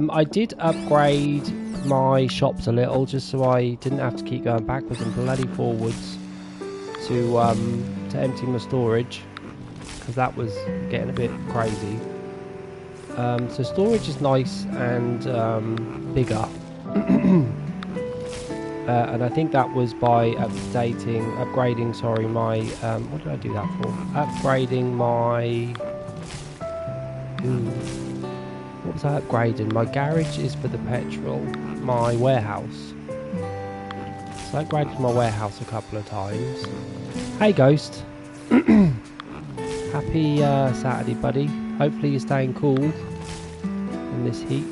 I did upgrade my shops a little, just so I didn't have to keep going backwards and bloody forwards to empty my storage, because that was getting a bit crazy. So storage is nice and bigger. And I think that was by upgrading, sorry, my, what did I do that for? Upgrading my, what was I upgrading? My garage is for the petrol, my warehouse. So I upgraded my warehouse a couple of times. Hey Ghost. Happy Saturday, buddy. Hopefully you're staying cool in this heat.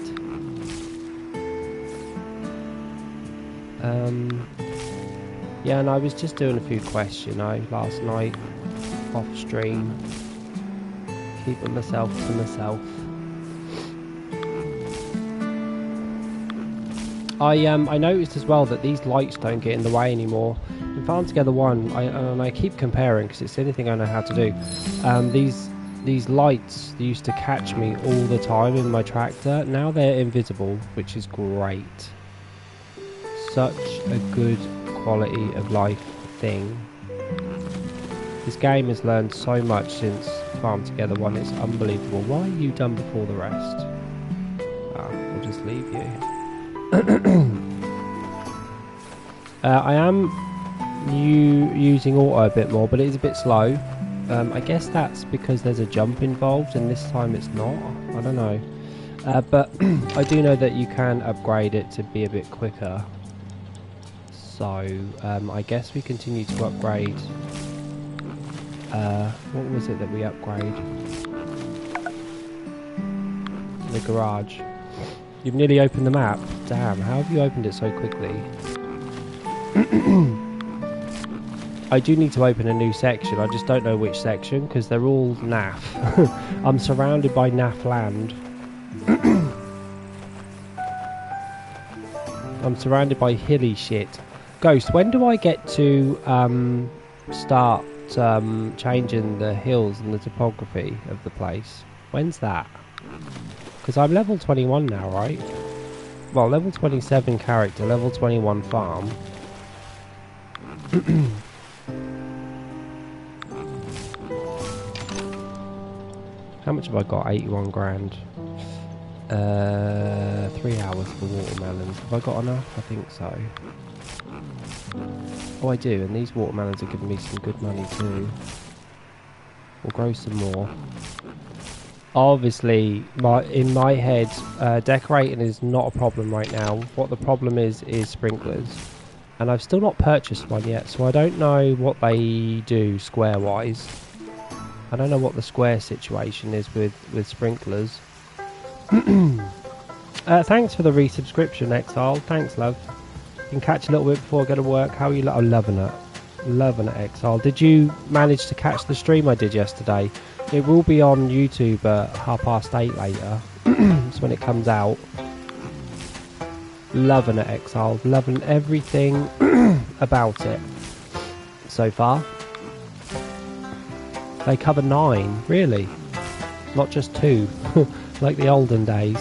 Yeah, and I was just doing a few quests, you know, last night off stream, keeping myself to myself. I noticed as well that these lights don't get in the way anymore. In Farm Together 1, and I keep comparing because it's the only thing I know how to do. These lights used to catch me all the time in my tractor. Now they're invisible, which is great. Such a good quality of life thing. This game has learned so much since Farm Together 1. It's unbelievable. Why are you done before the rest? I'll just leave you. I am using auto a bit more, but it is a bit slow. I guess that's because there's a jump involved, and this time it's not. I don't know. But I do know that you can upgrade it to be a bit quicker. So I guess we continue to upgrade. What was it that we upgrade? The garage. You've nearly opened the map. Damn, how have you opened it so quickly? I do need to open a new section. I just don't know which section because they're all naff. I'm surrounded by naff land. I'm surrounded by hilly shit. Ghost, when do I get to start changing the hills and the topography of the place? When's that? Because I'm level 21 now, right? Well, level 27 character, level 21 farm. How much have I got? 81 grand. 3 hours for watermelons. Have I got enough? I think so. Oh, I do, and these watermelons are giving me some good money too. We'll grow some more. Obviously, in my head, decorating is not a problem right now. What the problem is sprinklers. And I've still not purchased one yet, so I don't know what they do square-wise. I don't know what the square situation is with sprinklers. Thanks for the resubscription, Exile. Thanks, love. You can catch a little bit before I go to work. How are you? I'm loving it. Loving it, Exile. Did you manage to catch the stream I did yesterday? It will be on YouTube at 8:30 later. That's when it comes out. Loving it, Exile. Loving everything about it so far. They cover 9, really? Not just 2, like the olden days.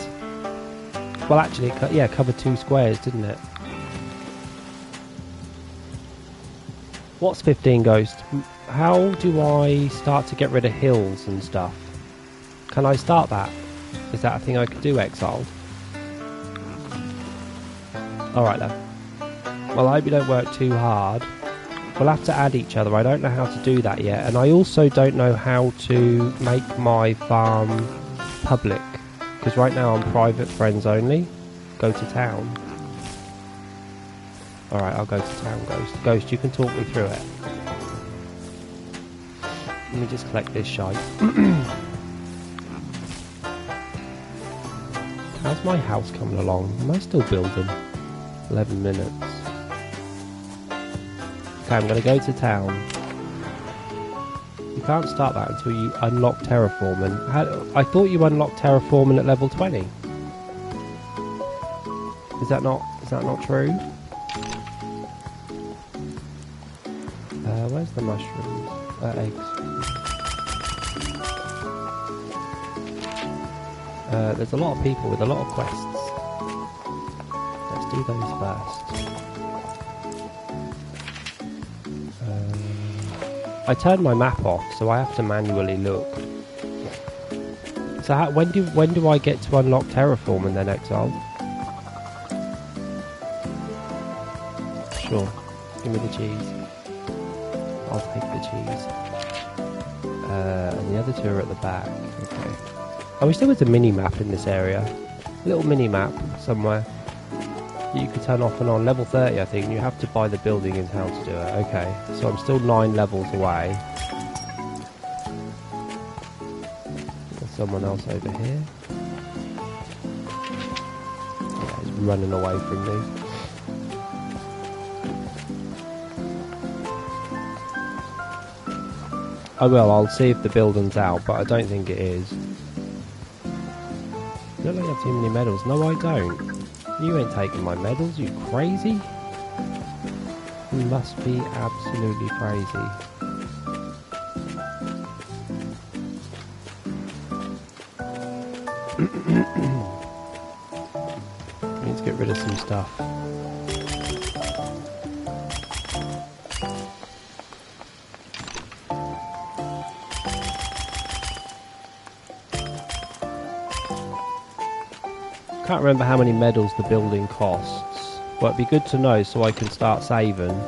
Well, actually, it covered 2 squares, didn't it? What's 15 Ghost? How do I start to get rid of hills and stuff? Can I start that? Is that a thing I could do, Exiled? Alright then. Well, I hope you don't work too hard. We'll have to add each other. I don't know how to do that yet. And I also don't know how to make my farm public. Because right now I'm private friends only. Go to town. Alright, I'll go to town, Ghost. Ghost, you can talk me through it. Let me just collect this shite. How's my house coming along? Am I still building? 11 minutes. Okay, I'm going to go to town. You can't start that until you unlock terraforming. I thought you unlocked terraforming at level 20. Is that not true? Where's the mushrooms? Eggs. There's a lot of people with a lot of quests. let's do those first. I turned my map off, so I have to manually look. So when do I get to unlock terraform and then exile? Sure, give me the cheese. I'll take the cheese. And the other two are at the back. Okay. I wish there was a mini map in this area. A little mini map somewhere that you could turn off and on. Level 30, I think. You have to buy the building in town to do it. Okay, so I'm still 9 levels away. There's someone else over here. Yeah, he's running away from me. I will, I'll see if the building's out, but I don't think it is. You don't have too many medals. No, I don't. You ain't taking my medals, you crazy? You must be absolutely crazy. Need to get rid of some stuff. Can't remember how many medals the building costs, but it'd be good to know so I can start saving.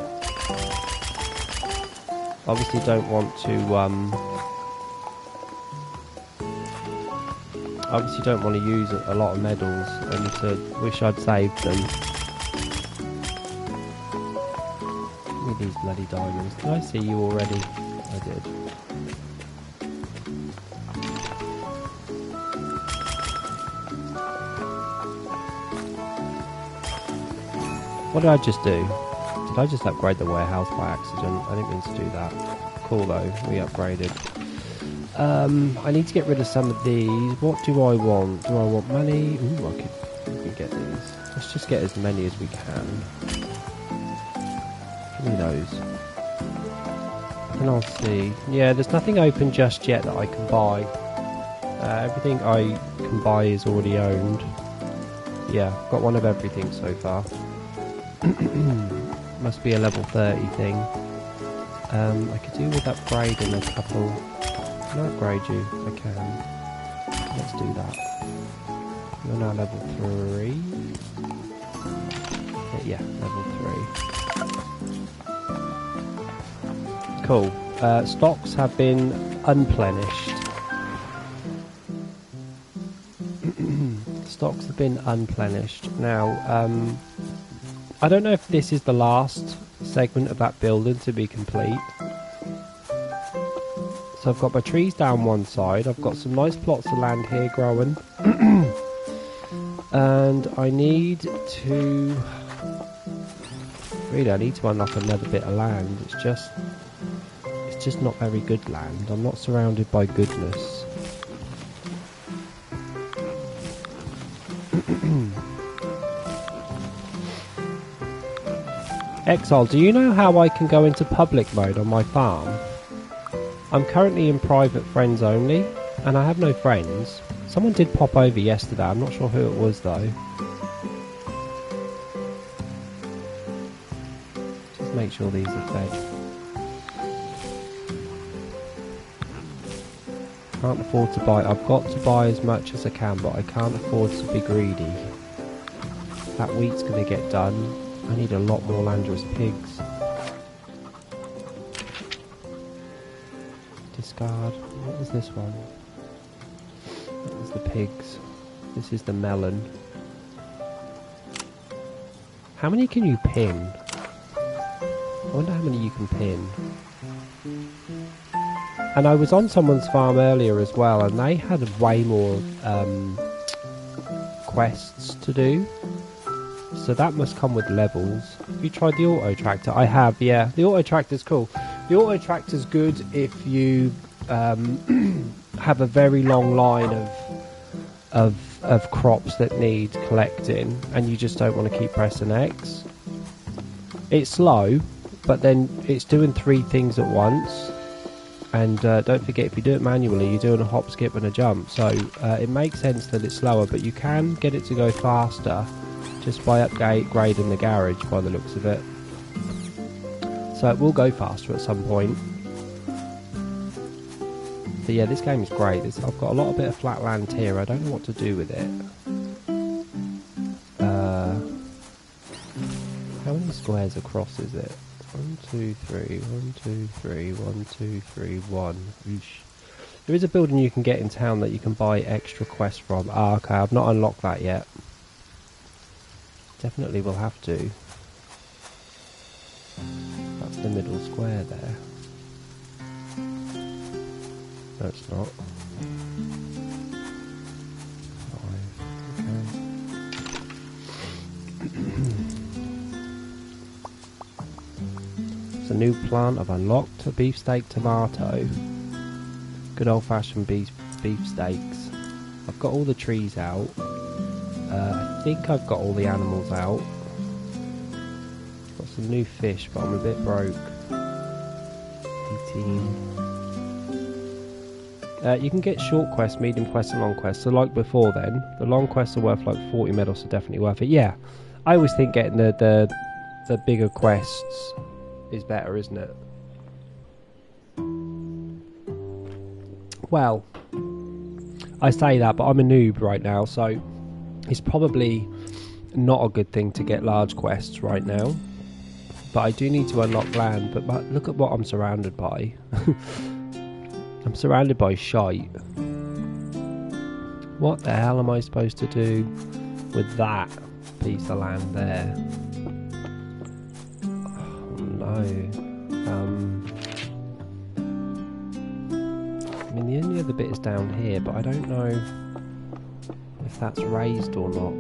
Obviously don't want to use a lot of medals and to wish I'd saved them. Give me these bloody diamonds. Did I see you already? I did. What did I just do? Did I just upgrade the warehouse by accident? I didn't mean to do that. Cool though, we upgraded. I need to get rid of some of these. What do I want? Do I want money? Ooh, we can get these. Let's just get as many as we can. Give me those. And I'll see. Yeah, there's nothing open just yet that I can buy. Everything I can buy is already owned. Yeah, got one of everything so far. Must be a level 30 thing. I could do with upgrading a couple. Can I upgrade you? I can. Let's do that. You're now level 3. Yeah, level 3. Cool. Stocks have been unplenished. Stocks have been unplenished. Now, I don't know if this is the last segment of that building to be complete. So I've got my trees down one side, I've got some nice plots of land here growing. And I need to... Really, I need to unlock another bit of land. It's just not very good land. I'm not surrounded by goodness. Exile, do you know how I can go into public mode on my farm? I'm currently in private friends only, and I have no friends. Someone did pop over yesterday, I'm not sure who it was though. Just make sure these are fed. Can't afford to buy, I've got to buy as much as I can, but I can't afford to be greedy. That wheat's going to get done. I need a lot more Landra's pigs. Discard. What was this one? That was the pigs. This is the melon. How many can you pin? I wonder how many you can pin. And I was on someone's farm earlier as well, and they had way more quests to do. So that must come with levels. Have you tried the auto tractor? I have, yeah. The auto tractor's cool. The auto tractor's good if you have a very long line of crops that need collecting, and you just don't want to keep pressing X. It's slow, but then it's doing 3 things at once. And don't forget, if you do it manually, you're doing a hop, skip and a jump. So it makes sense that it's slower, but you can get it to go faster just by upgrading the garage by the looks of it. So it will go faster at some point. But yeah, this game is great. I've got a lot of bit of flat land here. I don't know what to do with it. How many squares across is it? 1, 2, 3, 1, 2, 3, 1, 2, 3, 1. Eesh. There is a building you can get in town that you can buy extra quests from. Ah, okay, I've not unlocked that yet. Definitely will have to. That's the middle square there. No, it's not. 5, okay. It's a new plant. I've unlocked a beefsteak tomato. Good old-fashioned beefsteaks. I've got all the trees out. I think I've got all the animals out. Got some new fish, but I'm a bit broke. 18. You can get short quests, medium quests and long quests. So like before then, the long quests are worth like 40 medals, so definitely worth it. Yeah, I always think getting the bigger quests is better, isn't it? Well, I say that, but I'm a noob right now, so it's probably not a good thing to get large quests right now. But I do need to unlock land, but look at what I'm surrounded by. I'm surrounded by shite. What the hell am I supposed to do with that piece of land there? Oh, no. I mean, the only other bit is down here, but I don't know if that's raised or not.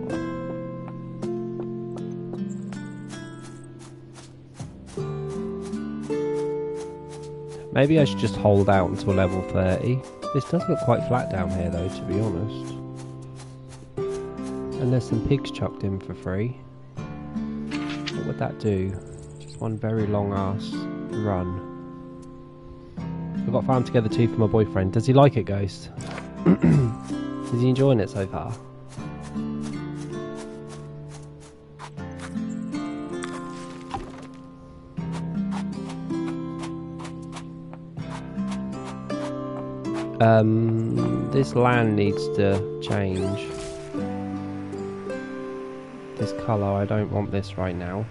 Maybe I should just hold out until level 30. This does look quite flat down here though, to be honest. And there's some pigs chucked in for free. What would that do? Just one very long ass run. I've got Farm Together 2 for my boyfriend. Does he like it, Ghost? Is he enjoying it so far? This land needs to change. This colour, I don't want this right now.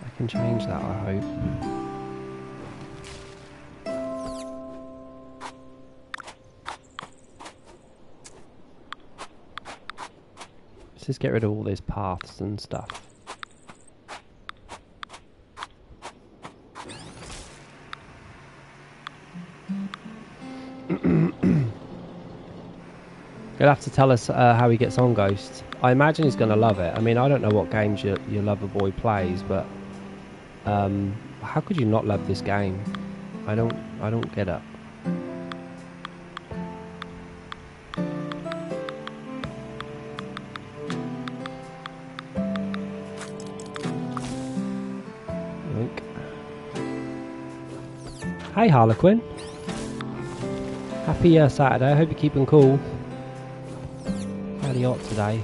I can change that, I hope. Let's just get rid of all these paths and stuff. You'll have to tell us how he gets on, Ghost. I imagine he's going to love it. I mean, I don't know what games your lover boy plays, but how could you not love this game? I don't get it. Wink. Hey, Harlequin. Happy Saturday. I hope you're keeping cool. Hot today.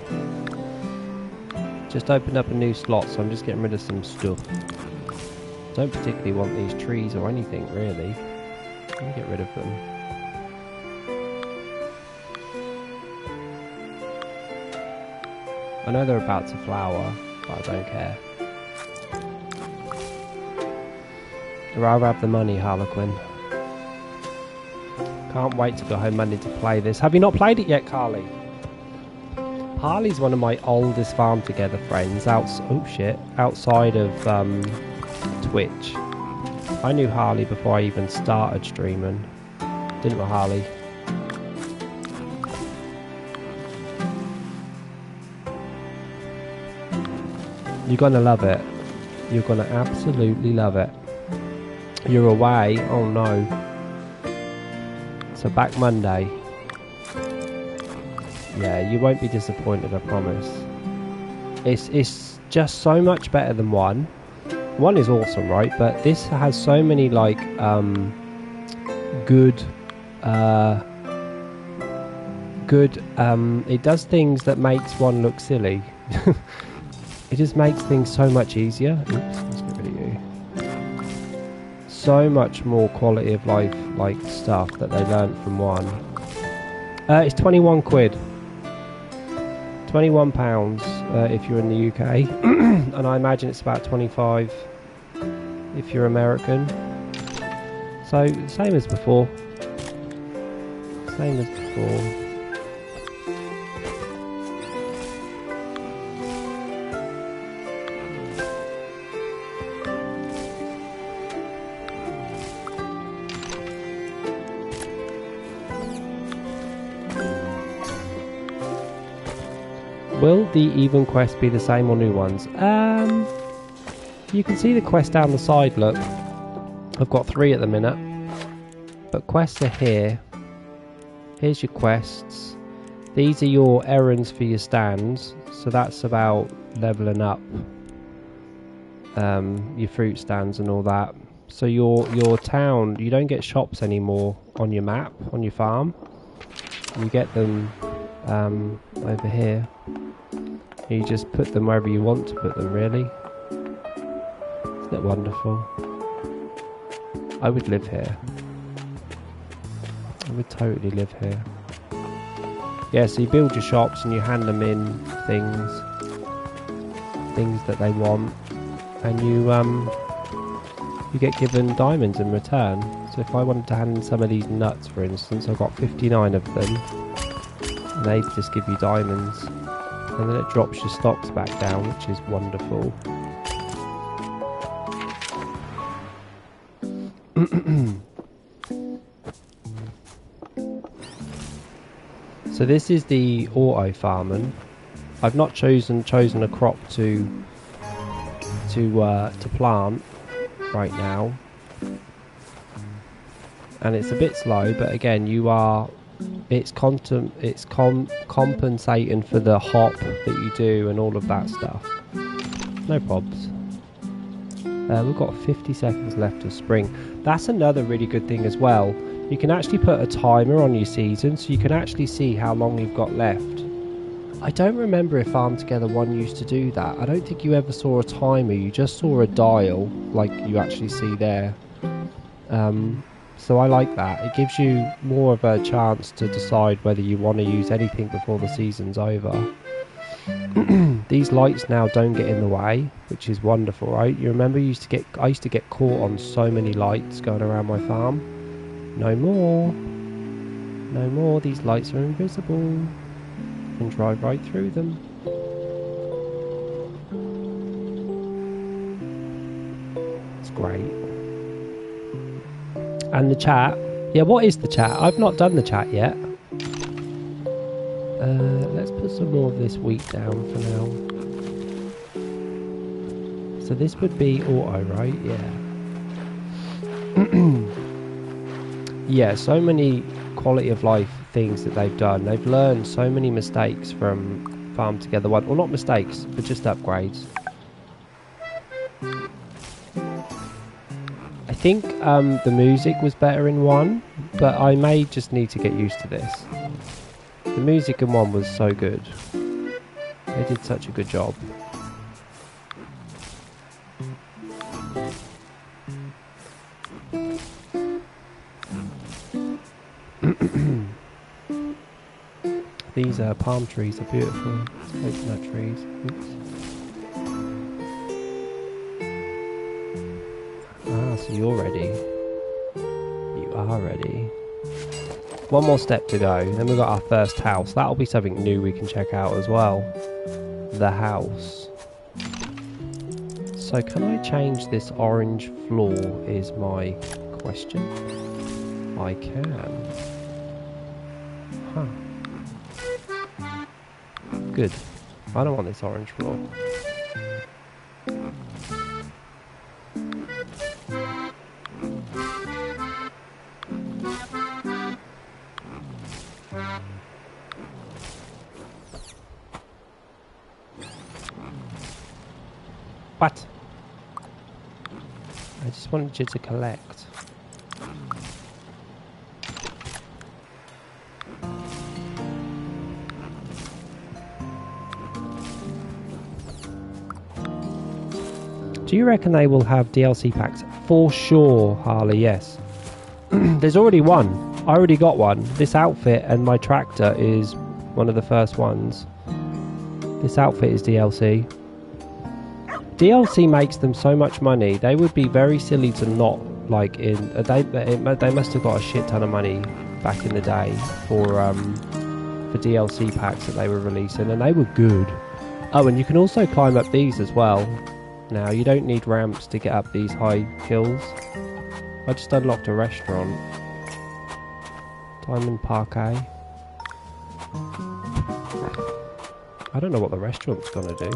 Just opened up a new slot, so I'm just getting rid of some stuff. Don't particularly want these trees or anything really. Let me get rid of them. I know they're about to flower, but I don't care. I'd rather have the money, Harlequin. Can't wait to go home Monday to play this. Have you not played it yet, Carly? Harley's one of my oldest Farm Together friends outside of Twitch. I knew Harley before I even started streaming. Didn't I, Harley? You're gonna love it. You're gonna absolutely love it. You're away? Oh no. So back Monday. Yeah, you won't be disappointed, I promise. It's just so much better than one. One is awesome, right? But this has so many like good it does things that makes one look silly. It just makes things so much easier. Oops, let's get rid of you. So much more quality of life, like, stuff that they learnt from 1. It's 21 quid. £21 if you're in the UK. And I imagine it's about 25 if you're American. So, same as before. Same as before. Will the even quests be the same or new ones? You can see the quest down the side, look. I've got 3 at the minute. But quests are here. Here's your quests. These are your errands for your stands. So that's about leveling up your fruit stands and all that. So your town, you don't get shops anymore on your map, on your farm. You get them over here. You just put them wherever you want to put them, really. Isn't it wonderful? I would live here. I would totally live here. Yeah, so you build your shops and you hand them in things that they want, and you get given diamonds in return. So if I wanted to hand in some of these nuts, for instance, I've got 59 of them, and they just give you diamonds. And then it drops your stocks back down, which is wonderful. So this is the auto farming. I've not chosen a crop to plant right now, and it's a bit slow. But again, it's compensating for the hop that you do and all of that stuff. No probs. We've got 50 seconds left of spring. That's another really good thing as well. You can actually put a timer on your season, so you can actually see how long you've got left. I don't remember if Farm Together 1 used to do that. I don't think you ever saw a timer. You just saw a dial, like you actually see there. So I like that. It gives you more of a chance to decide whether you want to use anything before the season's over. These lights now don't get in the way, which is wonderful, right? You remember I used to get caught on so many lights going around my farm. No more. No more. These lights are invisible. You can drive right through them. It's great. And the chat. Yeah, what is the chat? I've not done the chat yet. Let's put some more of this wheat down for now. So this would be auto, right? Yeah. Yeah, so many quality of life things that they've done. They've learned so many mistakes from Farm Together 1. Well, not mistakes, but just upgrades. I think the music was better in 1, but I may just need to get used to this. The music in 1 was so good. They did such a good job. These palm trees are beautiful. Coconut trees. Oops. Ah, so you're ready. You are ready. One more step to go, then we've got our first house. That'll be something new we can check out as well. The house. So can I change this orange floor is my question. I can. Huh. Good. I don't want this orange floor. What? I just wanted you to collect. Do you reckon they will have DLC packs? For sure, Harley, yes. There's already one. I already got one. This outfit and my tractor is one of the first ones. This outfit is DLC. DLC makes them so much money. They would be very silly to not, like, they must have got a shit ton of money back in the day for DLC packs that they were releasing, and they were good. Oh, and you can also climb up these as well. Now, you don't need ramps to get up these high hills. I just unlocked a restaurant. Diamond Parquet. I don't know what the restaurant's gonna do.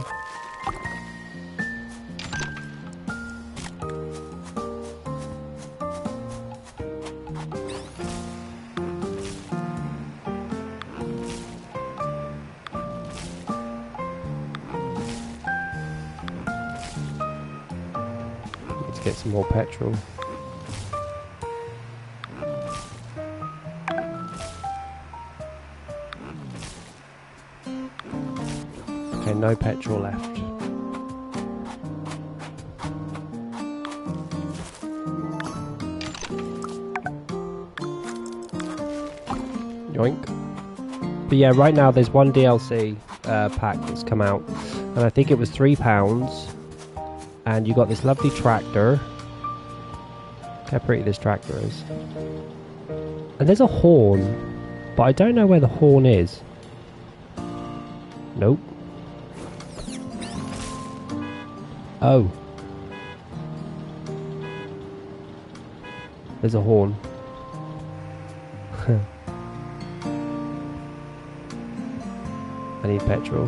Let's get some more petrol. Okay, no petrol left. Yoink. But yeah, right now there's one DLC pack that's come out, and I think it was £3. And you got this lovely tractor. Look how pretty this tractor is. And there's a horn, but I don't know where the horn is. Nope. Oh. There's a horn. I need petrol.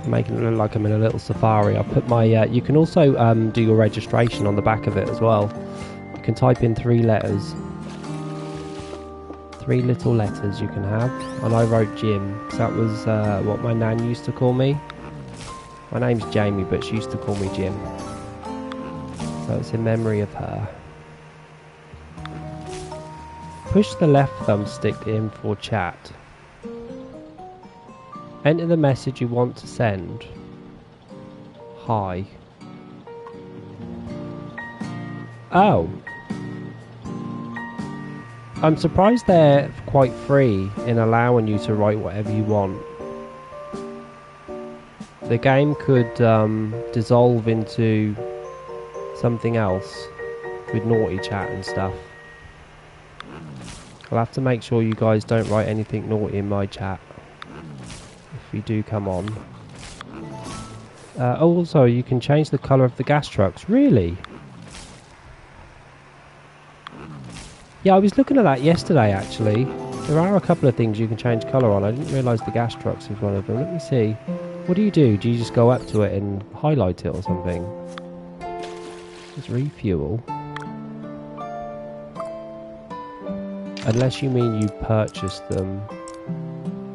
Making it look like I'm in a little safari. I'll put my... you can also do your registration on the back of it as well. You can type in 3 letters. 3 little letters you can have. And I wrote Jim, because that was what my nan used to call me. My name's Jamie, but she used to call me Jim. So it's in memory of her. Push the left thumbstick in for chat. Enter the message you want to send. Hi. Oh. I'm surprised they're quite free in allowing you to write whatever you want. The game could dissolve into something else with naughty chat and stuff. I'll have to make sure you guys don't write anything naughty in my chat if you do come on. Also, you can change the colour of the gas trucks. Really? Yeah, I was looking at that yesterday, actually. There are a couple of things you can change colour on. I didn't realise the gas trucks was one of them. Let me see. What do? Do you just go up to it and highlight it or something? Just refuel. Unless you mean you purchased them.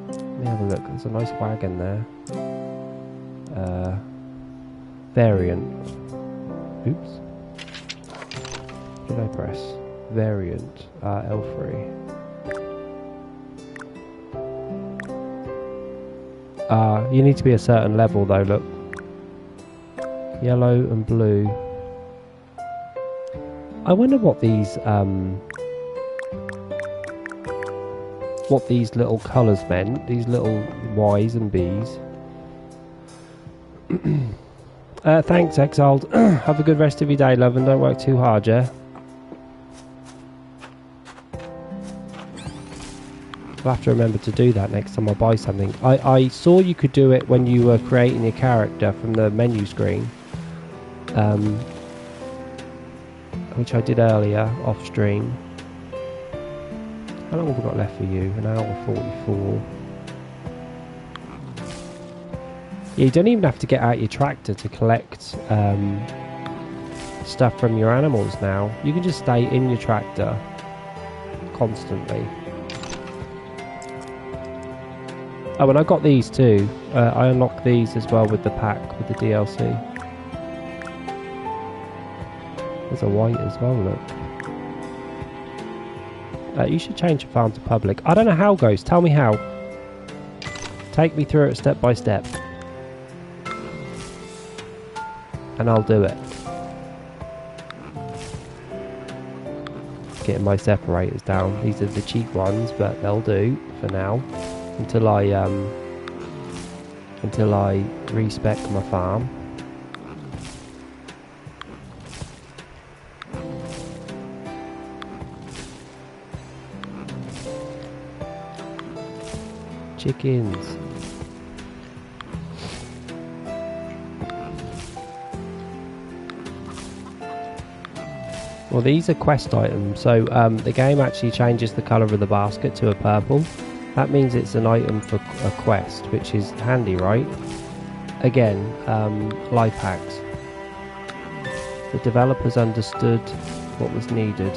Let me have a look. There's a nice wagon there. Variant. Oops. What did I press? Variant. L3. You need to be a certain level though, look. Yellow and blue. I wonder what these little colours meant, these little Y's and B's. Thanks, Exiled. Have a good rest of your day, love, and don't work too hard, yeah? I'll have to remember to do that next time I buy something. I saw you could do it when you were creating your character from the menu screen. Which I did earlier, off stream. How long have we got left for you? An hour 44. Yeah, you don't even have to get out your tractor to collect stuff from your animals now. You can just stay in your tractor constantly. Oh, and I got these too. I unlocked these as well with the pack, with the DLC. There's a white as well, look. You should change your farm to public. I don't know how, Ghost. Tell me how. Take me through it step by step. And I'll do it. Getting my separators down. These are the cheap ones, but they'll do for now. Until I respec my farm. Chickens. Well, these are quest items, so the game actually changes the colour of the basket to a purple. That means it's an item for a quest, which is handy, right? Again, life hacks. The developers understood what was needed.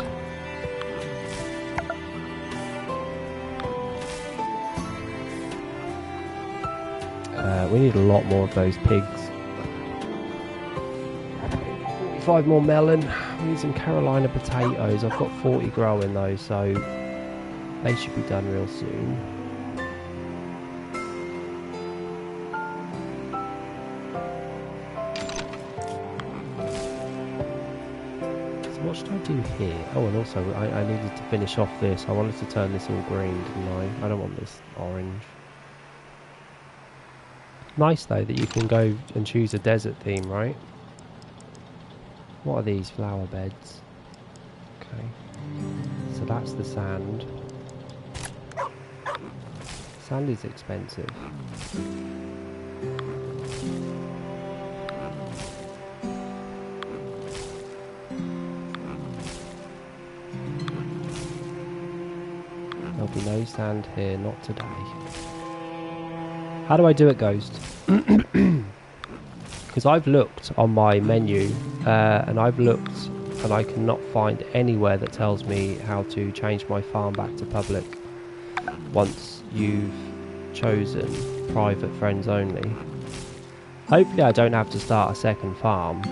We need a lot more of those pigs. 45 more melon. We need some Carolina potatoes. I've got 40 growing though, so they should be done real soon. So what should I do here? Oh, and also I needed to finish off this. I wanted to turn this all green, didn't I? I don't want this orange. Nice though that you can go and choose a desert theme, right? What are these flower beds? Okay, so that's the sand. Sand is expensive. There'll be no sand here, not today. How do I do it, Ghost? Because I've looked on my menu and I've looked and I cannot find anywhere that tells me how to change my farm back to public once you've chosen private friends only. Hopefully I don't have to start a second farm.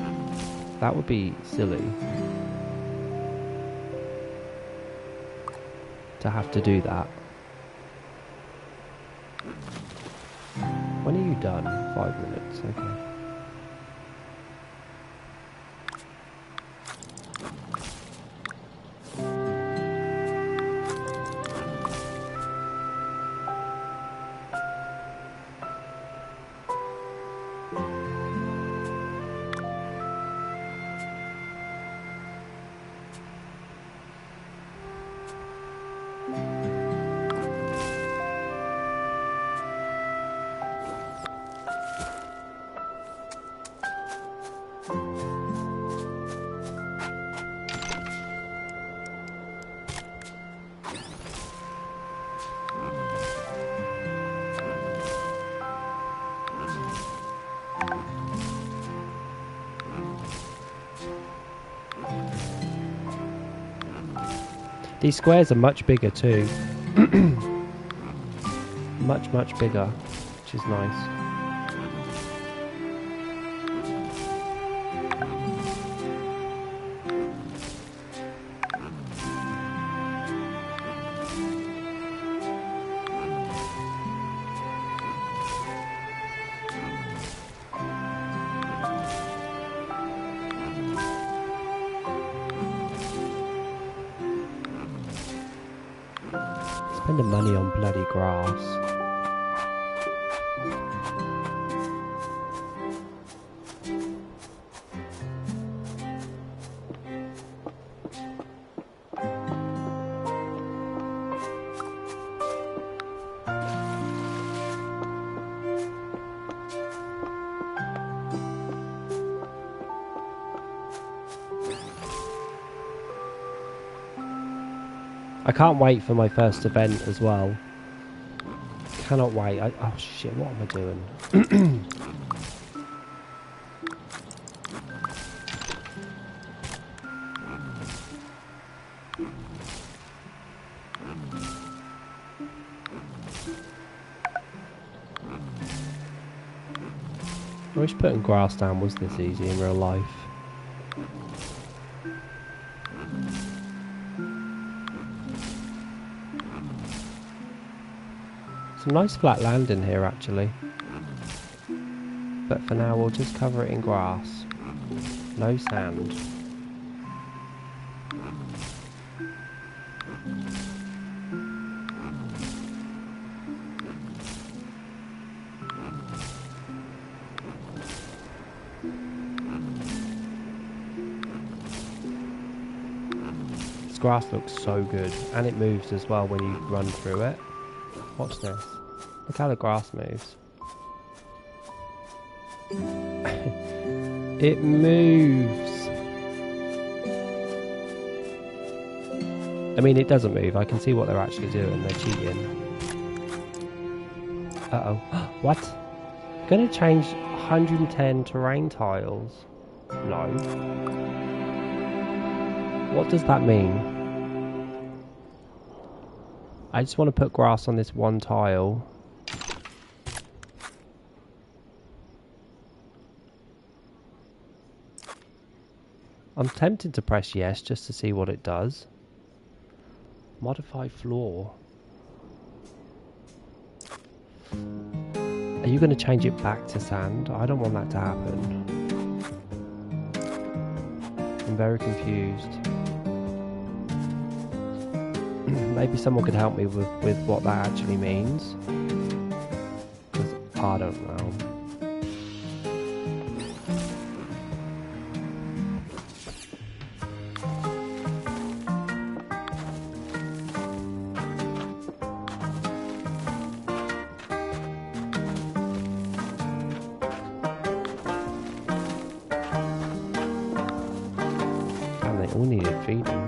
That would be silly to have to do that. When are you done? 5 minutes, okay. These squares are much bigger too. much bigger, which is nice. Spending money on bloody grass. I can't wait for my first event as well. Cannot wait. Oh shit, what am I doing? I wish putting grass down was this easy in real life. some nice flat land in here actually. But for now we'll just cover it in grass. No sand. This grass looks so good, and it moves as well when you run through it. Watch this. Look how the grass moves. It moves. I mean, it doesn't move. I can see what they're actually doing. They're cheating. Uh-oh. What? Gonna change 110 terrain tiles? No. What does that mean? I just want to put grass on this one tile. I'm tempted to press yes just to see what it does. Modify floor. Are you going to change it back to sand? I don't want that to happen. I'm very confused. Maybe someone could help me with what that actually means. 'Cause I don't know. And they all needed feeding.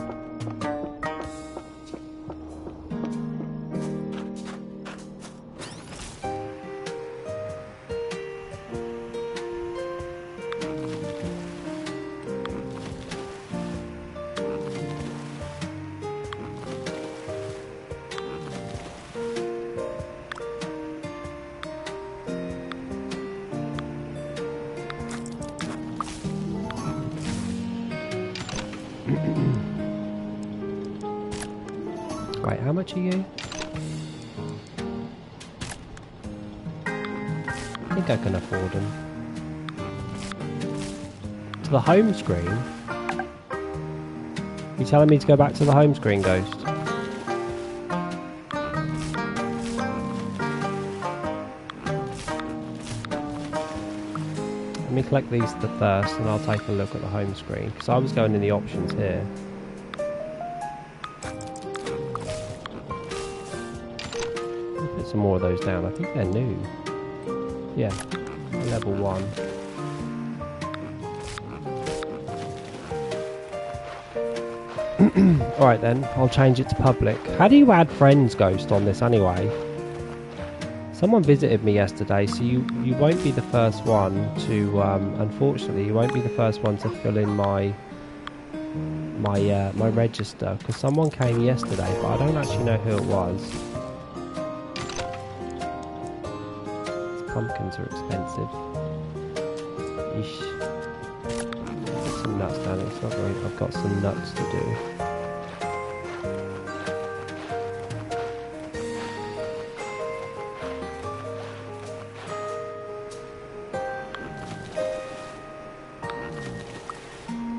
Wait, how much are you? I think I can afford them. To the home screen? You telling me to go back to the home screen, Ghost? Let me collect these first and I'll take a look at the home screen, because I was going in the options here. Put some more of those down. I think they're new. Yeah, level 1. Alright then, I'll change it to public. How do you add friends, Ghost, on this anyway? Someone visited me yesterday, so you won't be the first one to, unfortunately, you won't be the first one to fill in my register, because someone came yesterday, but I don't actually know who it was. These pumpkins are expensive. Eesh. Put some nuts down, it's not very, I've got some nuts to do.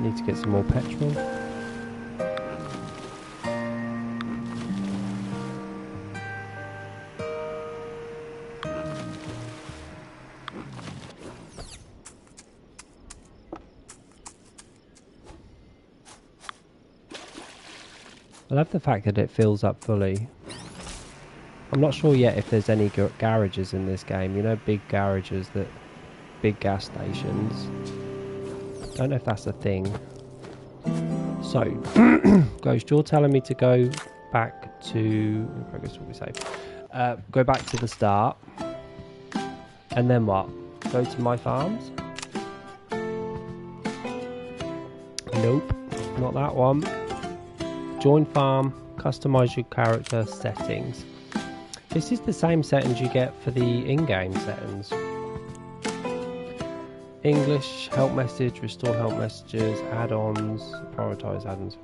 Need to get some more petrol. I love the fact that it fills up fully. I'm not sure yet if there's any garages in this game. You know, big garages, that big gas stations. Don't know if that's a thing. So, Ghost, you're telling me to go back to... Progress, what we say? Go back to the start. And then what? Go to my farms? Nope, not that one. Join farm, customize your character settings. This is the same settings you get for the in-game settings. English, help message, restore help messages, add-ons, prioritize add-ons.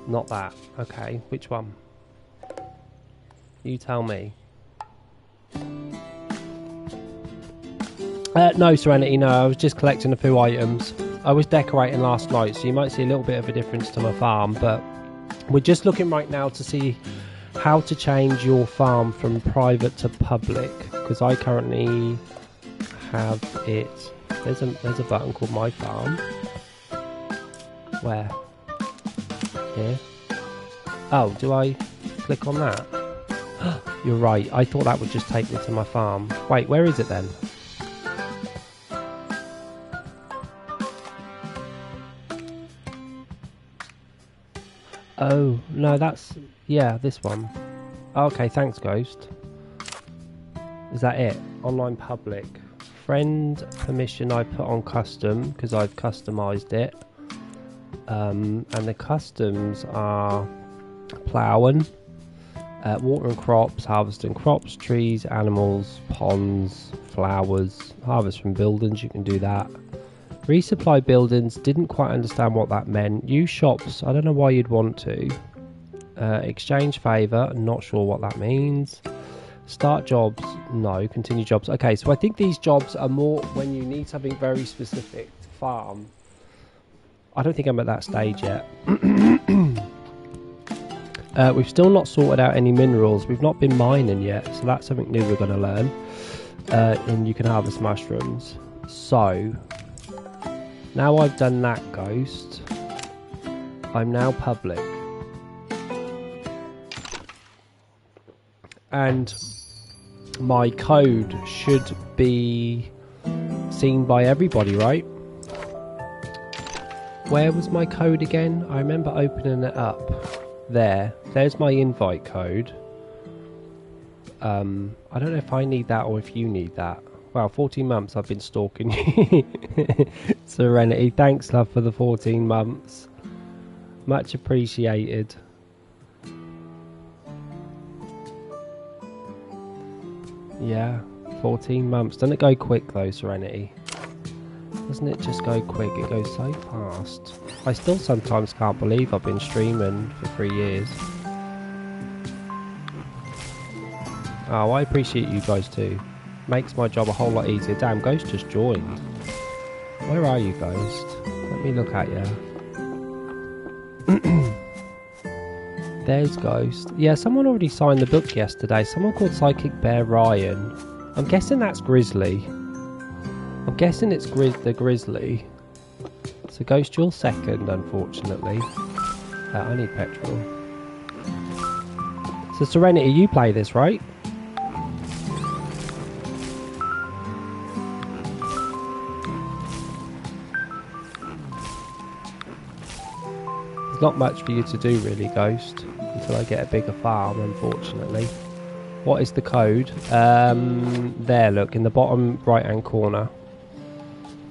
Not that. Okay, which one? You tell me. No, Serenity, no. I was just collecting a few items. I was decorating last night, so you might see a little bit of a difference to my farm, but we're just looking right now to see how to change your farm from private to public, because I currently have it. There's a button called My Farm. Where? Here. Oh, do I click on that? You're right. I thought that would just take me to my farm. Wait, where is it then? Oh, no, that's... Yeah, this one. Okay, thanks, Ghost. Is that it? Online public. Friend permission I put on custom, because I've customized it. And the customs are ploughing, watering crops, harvesting crops, trees, animals, ponds, flowers, harvest from buildings, you can do that. Resupply buildings, didn't quite understand what that meant. Use shops, I don't know why you'd want to. Exchange favour, not sure what that means. Start jobs, no. Continue jobs. Okay, so I think these jobs are more when you need something very specific to farm. I don't think I'm at that stage yet. We've still not sorted out any minerals. We've not been mining yet, so that's something new we're going to learn. And you can harvest mushrooms. So, now I've done that, Ghost, I'm now public. And my code should be seen by everybody, right? Where was my code again? I remember opening it up. There's my invite code. I don't know if I need that or if you need that. Wow, 14 months I've been stalking you. Serenity, thanks love for the 14 months. Much appreciated. Yeah, 14 months. Doesn't it go quick though, Serenity? Doesn't it just go quick? It goes so fast. I still sometimes can't believe I've been streaming for 3 years. Oh, I appreciate you guys too. Makes my job a whole lot easier. Damn, Ghost just joined. Where are you, Ghost? Let me look at you. There's Ghost. Yeah, someone already signed the book yesterday. Someone called Psychic Bear Ryan. I'm guessing that's Grizzly. I'm guessing it's the Grizzly. So Ghost, you're second, unfortunately. I need petrol. So Serenity, you play this, right? There's not much for you to do really, Ghost, until I get a bigger farm, unfortunately. What is the code? There, look, in the bottom right hand corner.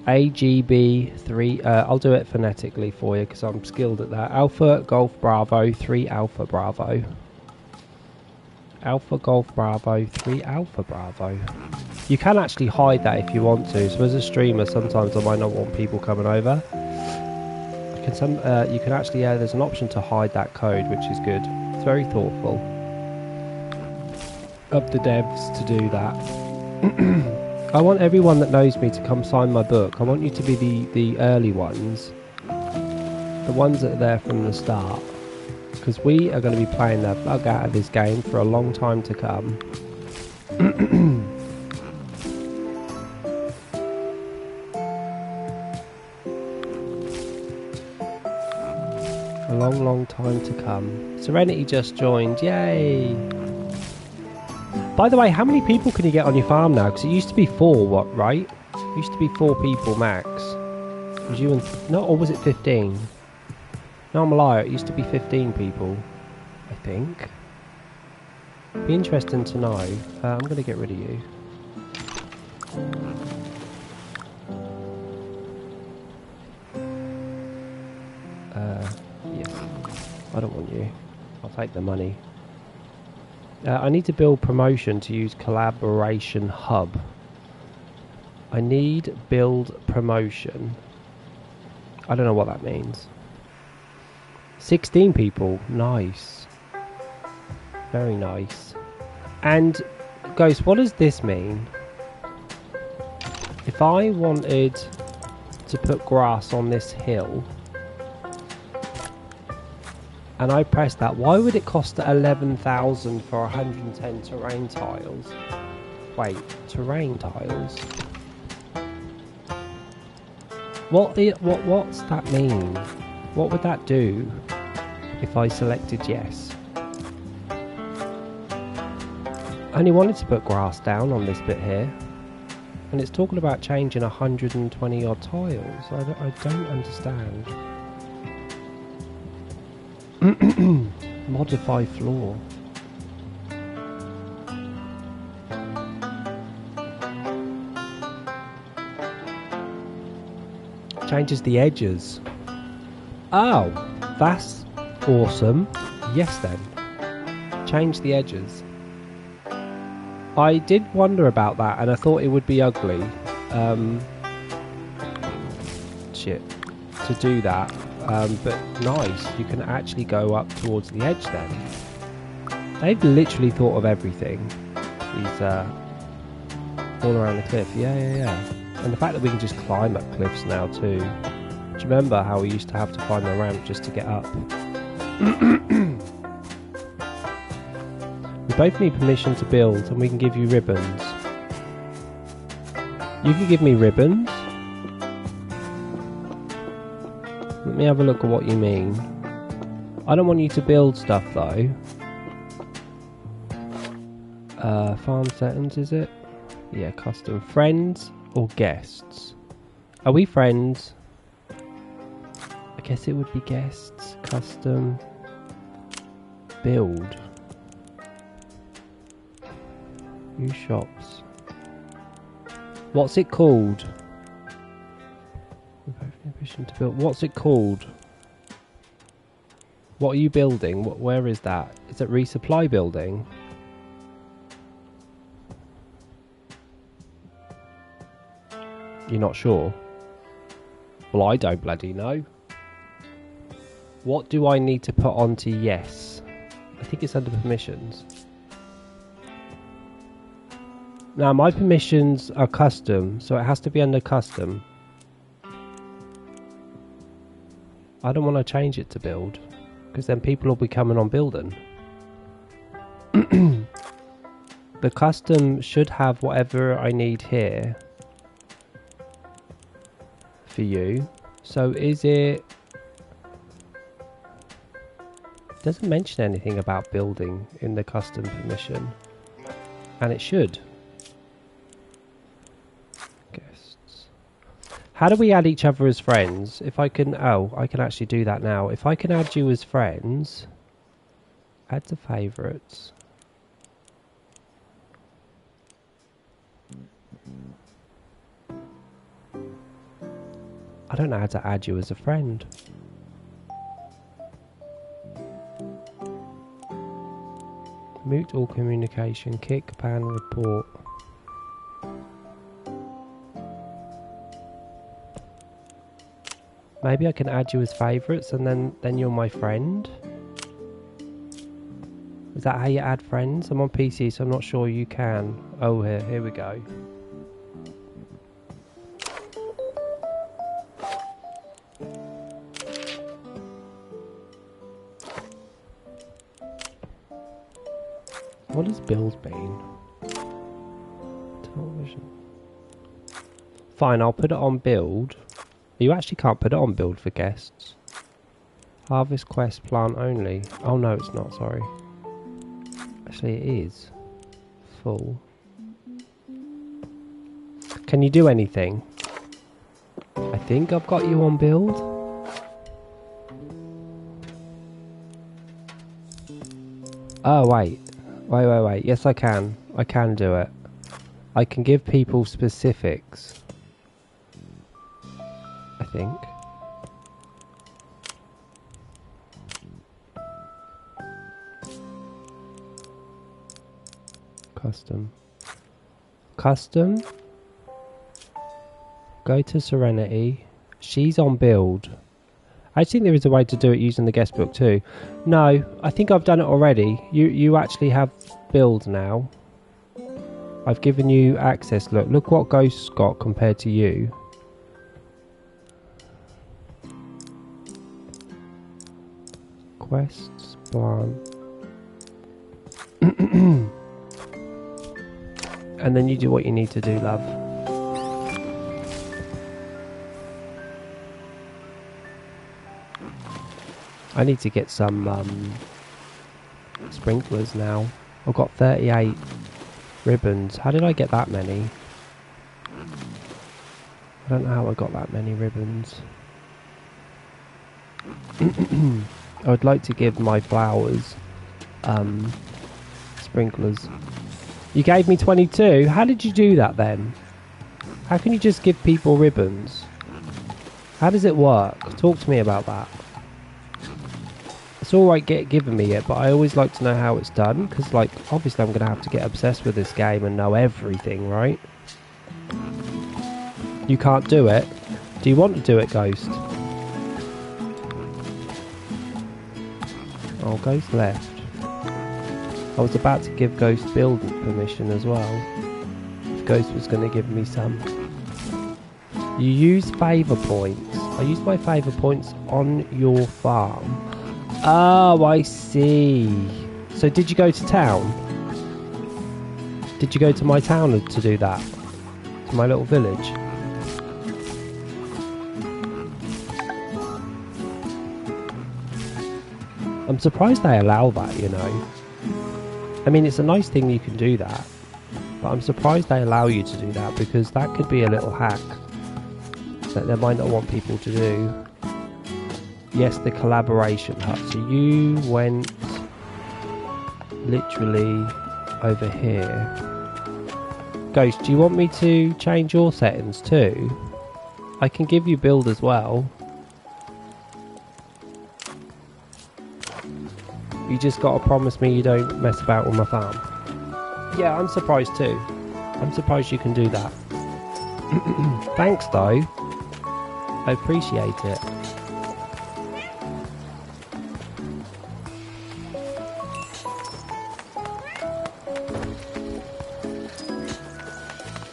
AGB3, I'll do it phonetically for you because I'm skilled at that. Alpha Golf Bravo 3 Alpha Bravo. Alpha Golf Bravo 3 Alpha Bravo. You can actually hide that if you want to. So as a streamer, sometimes I might not want people coming over. You can actually, there's an option to hide that code, which is good. It's very thoughtful. Up the devs to do that. I want everyone that knows me to come sign my book. I want you to be the early ones. The ones that are there from the start. Because we are going to be playing the bug out of this game for a long time to come. A long, long time to come. Serenity just joined. Yay! By the way, how many people can you get on your farm now? Because it used to be 4, what, right? It used to be 4 people max. Was you and... No, or was it 15? No, I'm a liar. It used to be 15 people, I think. Be interesting to know. I'm going to get rid of you. Yes. I don't want you. I'll take the money. I need to build promotion to use collaboration hub. I need build promotion. I don't know what that means. 16 people. Nice. Very nice. And, Ghost, what does this mean? If I wanted to put grass on this hill, and I press that, why would it cost 11,000 for 110 terrain tiles? Wait, terrain tiles? What's that mean? What would that do if I selected yes? I only wanted to put grass down on this bit here, and it's talking about changing 120 odd tiles. I don't understand. Modify floor. Changes the edges. Oh, that's awesome. Yes then. Change the edges. I did wonder about that, and I thought it would be ugly. To do that. But nice, you can actually go up towards the edge then. They've literally thought of everything. These all around the cliff. Yeah. And the fact that we can just climb up cliffs now too. Do you remember how we used to have to climb a ramp just to get up? We both need permission to build, and we can give you ribbons. You can give me ribbons. Let me have a look at what you mean. I don't want you to build stuff though. Farm settings, is it? Yeah, custom. Friends or guests? Are we friends? I guess it would be guests. Custom. Build. New shops. What's it called? To build. What's it called? What are you building? Where is that? Is it resupply building? You're not sure? Well, I don't bloody know. What do I need to put onto yes? I think it's under permissions. Now, my permissions are custom, so it has to be under custom. I don't want to change it to build, because then people will be coming on building. The custom should have whatever I need here for you. So is it... doesn't mention anything about building in the custom permission, and it should. Guests. How do we add each other as friends? If I can... oh, I can actually do that now. If I can add you as friends... add to favourites. I don't know how to add you as a friend. Mute all communication. Kick, ban, report. Maybe I can add you as favourites and then you're my friend? Is that how you add friends? I'm on PC, so I'm not sure you can. Oh, here we go. What does build mean? Television. Fine, I'll put it on build. You actually can't put it on build for guests. Harvest quest plant only. Oh no, it's not, sorry. Actually it is. Full. Can you do anything? I think I've got you on build. Oh wait. Wait. Yes I can. I can do it. I can give people specifics. I think. Custom. Go to Serenity. She's on build. I think there is a way to do it using the guest book too. No, I think I've done it already. You actually have build now. I've given you access. Look what Ghost's got compared to you. Quests, plant. And then you do what you need to do, love. I need to get some sprinklers now. I've got 38 ribbons. How did I get that many? I don't know how I got that many ribbons. I would like to give my flowers sprinklers. You gave me 22? How did you do that then? How can you just give people ribbons? How does it work? Talk to me about that. It's alright giving me it, but I always like to know how it's done, because like obviously I'm going to have to get obsessed with this game and know everything, right? You can't do it? Do you want to do it, Ghost? Oh, Ghost left. I was about to give Ghost build permission as well. If Ghost was going to give me some. You use favour points. I use my favour points on your farm. Oh, I see. So did you go to town? Did you go to my town to do that? To my little village? I'm surprised they allow that, you know. I mean, it's a nice thing you can do that, but I'm surprised they allow you to do that, because that could be a little hack that they might not want people to do. Yes, the collaboration hut. So you went literally over here. Ghost, do you want me to change your settings too? I can give you build as well. You just got to promise me you don't mess about with my farm. Yeah, I'm surprised too. I'm surprised you can do that. Thanks though. I appreciate it.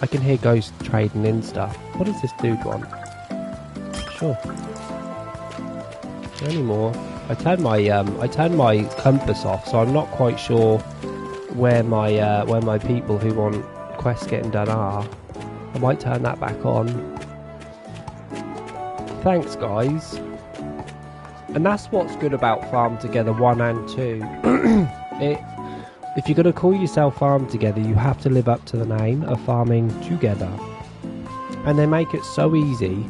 I can hear Ghost trading in stuff. What does this dude want? Sure. Any more? I turned my compass off, so I'm not quite sure where my people who want quests getting done are. I might turn that back on. Thanks, guys. And that's what's good about Farm Together 1 and 2. If you're going to call yourself Farm Together, you have to live up to the name of Farming Together. And they make it so easy.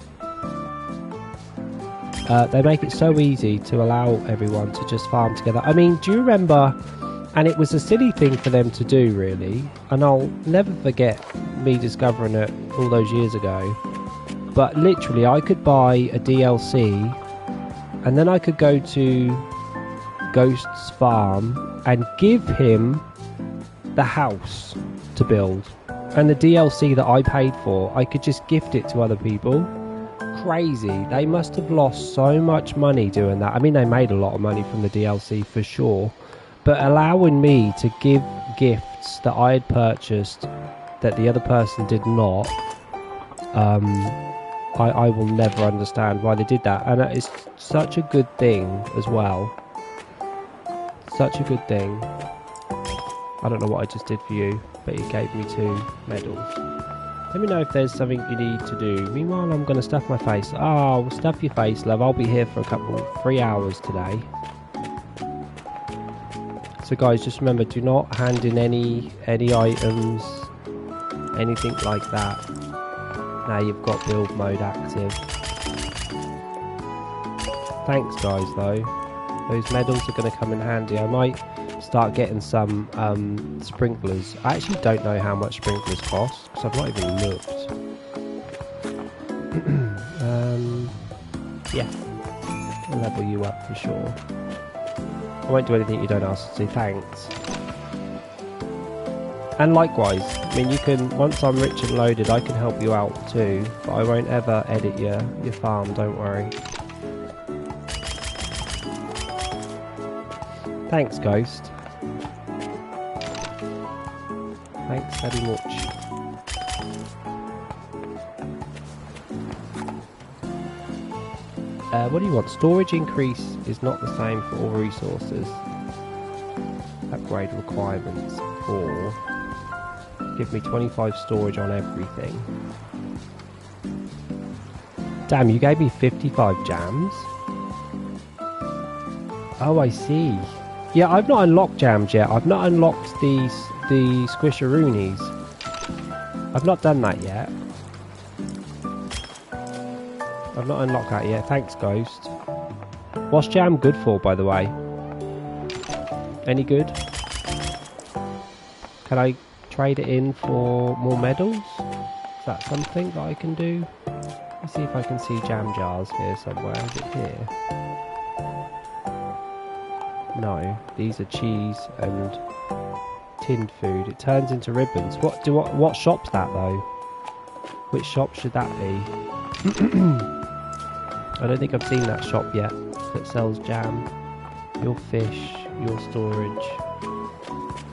They make it so easy to allow everyone to just farm together. I mean, do you remember, and it was a silly thing for them to do really, and I'll never forget me discovering it all those years ago, but literally I could buy a DLC and then I could go to Ghost's farm and give him the house to build, and the DLC that I paid for, I could just gift it to other people. Crazy. They must have lost so much money doing that. I mean, they made a lot of money from the DLC for sure, but allowing me to give gifts that I had purchased that the other person did not, I will never understand why they did that. And it's such a good thing as well. Such a good thing. I don't know what I just did for you, but it gave me 2 medals. Let me know if there's something you need to do. Meanwhile, I'm going to stuff my face. Oh, stuff your face, love. I'll be here for 3 hours today. So guys, just remember, do not hand in any items, anything like that. Now you've got build mode active. Thanks guys though. Those medals are going to come in handy. I might start getting some sprinklers. I actually don't know how much sprinklers cost, because I've not even looked. Yeah, I'll level you up for sure. I won't do anything you don't ask, so thanks. And likewise, I mean, you can, once I'm rich and loaded, I can help you out too, but I won't ever edit your farm, don't worry. Thanks, Ghost. Thanks very much. What do you want? Storage increase is not the same for all resources. Upgrade requirements or give me 25 storage on everything. Damn, you gave me 55 jams? Oh, I see. Yeah, I've not unlocked jams yet. I've not unlocked the squisheroonies. I've not done that yet. I've not unlocked that yet. Thanks, Ghost. What's jam good for, by the way? Any good? Can I trade it in for more medals? Is that something that I can do? Let's see if I can see jam jars here somewhere. Is it here? No, these are cheese and tinned food. It turns into ribbons. What shop's that though? Which shop should that be? I don't think I've seen that shop yet that sells jam. Your fish, your storage,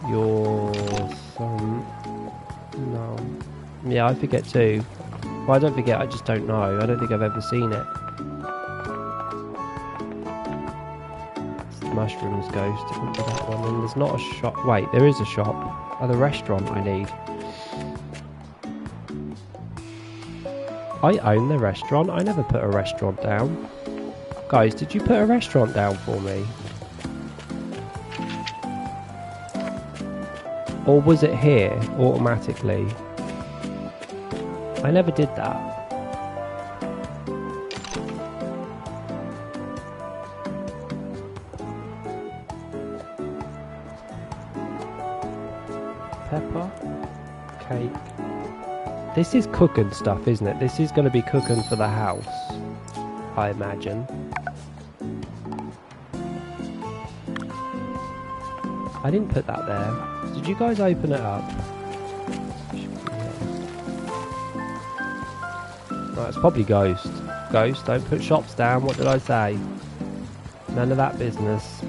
your no. Yeah, I forget too. Well, I don't forget, I just don't know. I don't think I've ever seen it. It's the mushrooms ghost. It wouldn't be that one. And there's not a shop. Wait, there is a shop. Oh, the restaurant I need. I own the restaurant. I never put a restaurant down. Guys, did you put a restaurant down for me? Or was it here automatically? I never did that. Pepper, cake. This is cooking stuff, isn't it? This is going to be cooking for the house, I imagine. I didn't put that there. Did you guys open it up? Right, it's probably Ghost. Ghost, don't put shops down. What did I say? None of that business.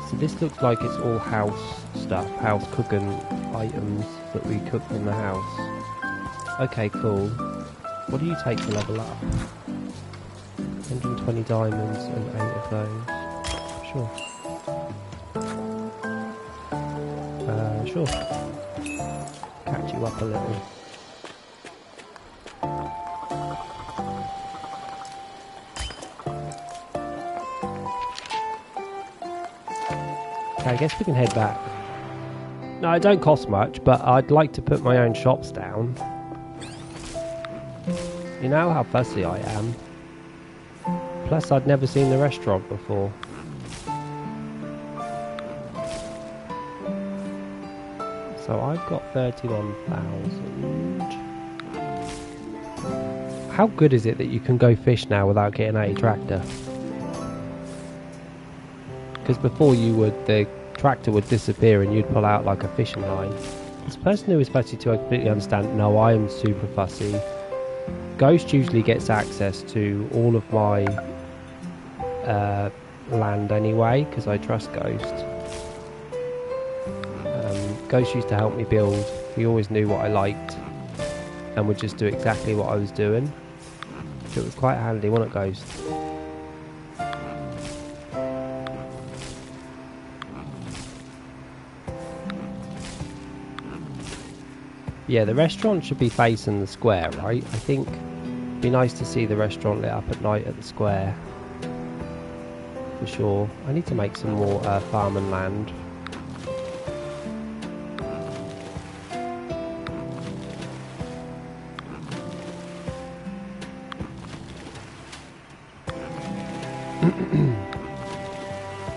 So this looks like it's all house stuff, house cooking items that we cook in the house. Okay, cool. What do you take to level up? 120 diamonds and 8 of those. Sure. Sure. Catch you up a little. Okay, I guess we can head back. No, it don't cost much, but I'd like to put my own shops down. You know how fussy I am. Plus, I'd never seen the restaurant before. So I've got 31,000. How good is it that you can go fish now without getting a tractor? Because before the tractor would disappear and you'd pull out like a fishing line. This person who is fussy too, I completely understand. No, I am super fussy. Ghost usually gets access to all of my land anyway, because I trust Ghost. Ghost used to help me build. He always knew what I liked and would just do exactly what I was doing. So it was quite handy, wasn't it, Ghost? Yeah, the restaurant should be facing the square, right? I think it'd be nice to see the restaurant lit up at night at the square. For sure. I need to make some more farming land.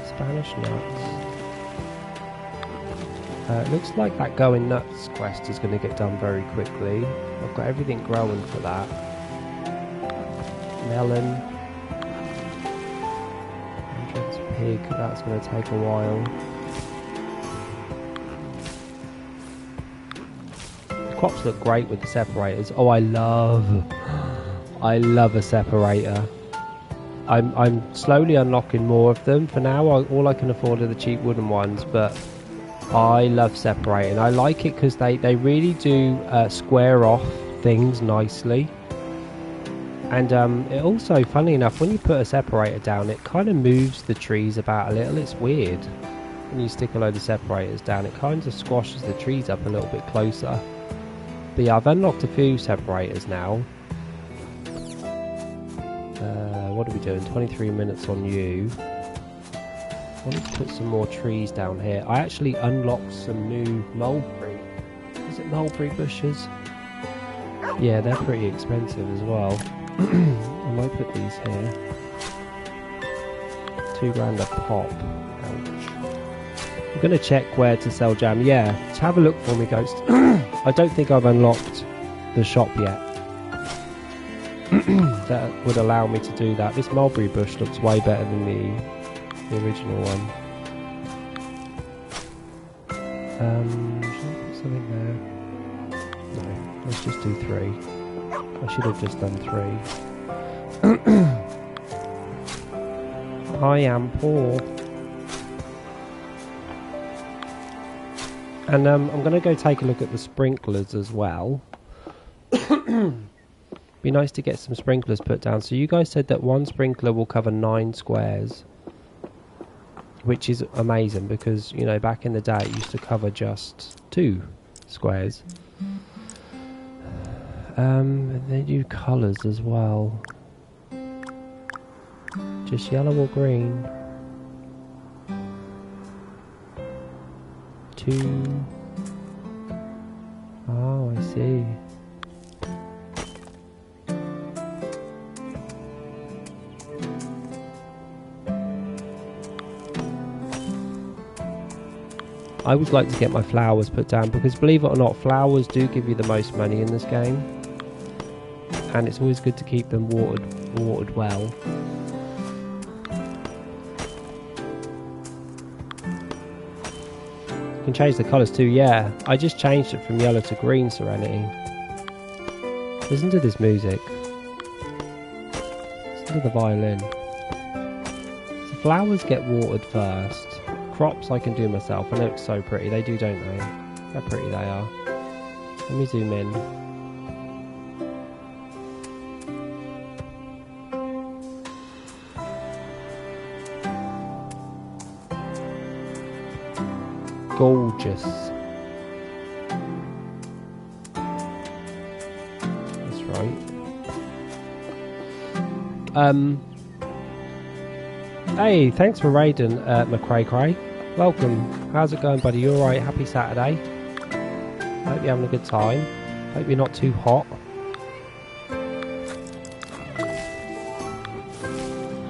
Spanish nuts. It looks like that going nuts quest is going to get done very quickly. I've got everything growing for that. Melon. Entrance pig, that's going to take a while. The crops look great with the separators. Oh, I love a separator. I'm slowly unlocking more of them. For now, all I can afford are the cheap wooden ones, but I love separating. I like it because they really do square off things nicely. And it also, funny enough, when you put a separator down, it kind of moves the trees about a little. It's weird. When you stick a load of separators down, it kind of squashes the trees up a little bit closer. But yeah, I've unlocked a few separators now. What are we doing? 23 minutes on you. I wanted to put some more trees down here. I actually unlocked some new mulberry. Is it mulberry bushes? Yeah, they're pretty expensive as well. I might put these here. £2 a pop. Ouch. I'm going to check where to sell jam. Yeah, just have a look for me, Ghost. I don't think I've unlocked the shop yet. That would allow me to do that. This mulberry bush looks way better than the original one. Should I put something there? No, let's just do 3. I should have just done 3. I am poor. And I'm going to go take a look at the sprinklers as well. Be nice to get some sprinklers put down. So you guys said that one sprinkler will cover 9 squares. Which is amazing because, you know, back in the day it used to cover just 2 squares. They do colours as well. Just yellow or green. 2. Oh, I see. I would like to get my flowers put down because, believe it or not, flowers do give you the most money in this game, and it's always good to keep them watered well. You can change the colours too. Yeah, I just changed it from yellow to green, Serenity. Listen to this music. Listen to the violin. So flowers get watered first. Crops I can do myself. I know it's so pretty. They do, don't they? How pretty they are. Let me zoom in. Gorgeous. That's right. Hey, thanks for raiding, McCray. Welcome. How's it going, buddy? You alright? Happy Saturday. Hope you're having a good time. Hope you're not too hot.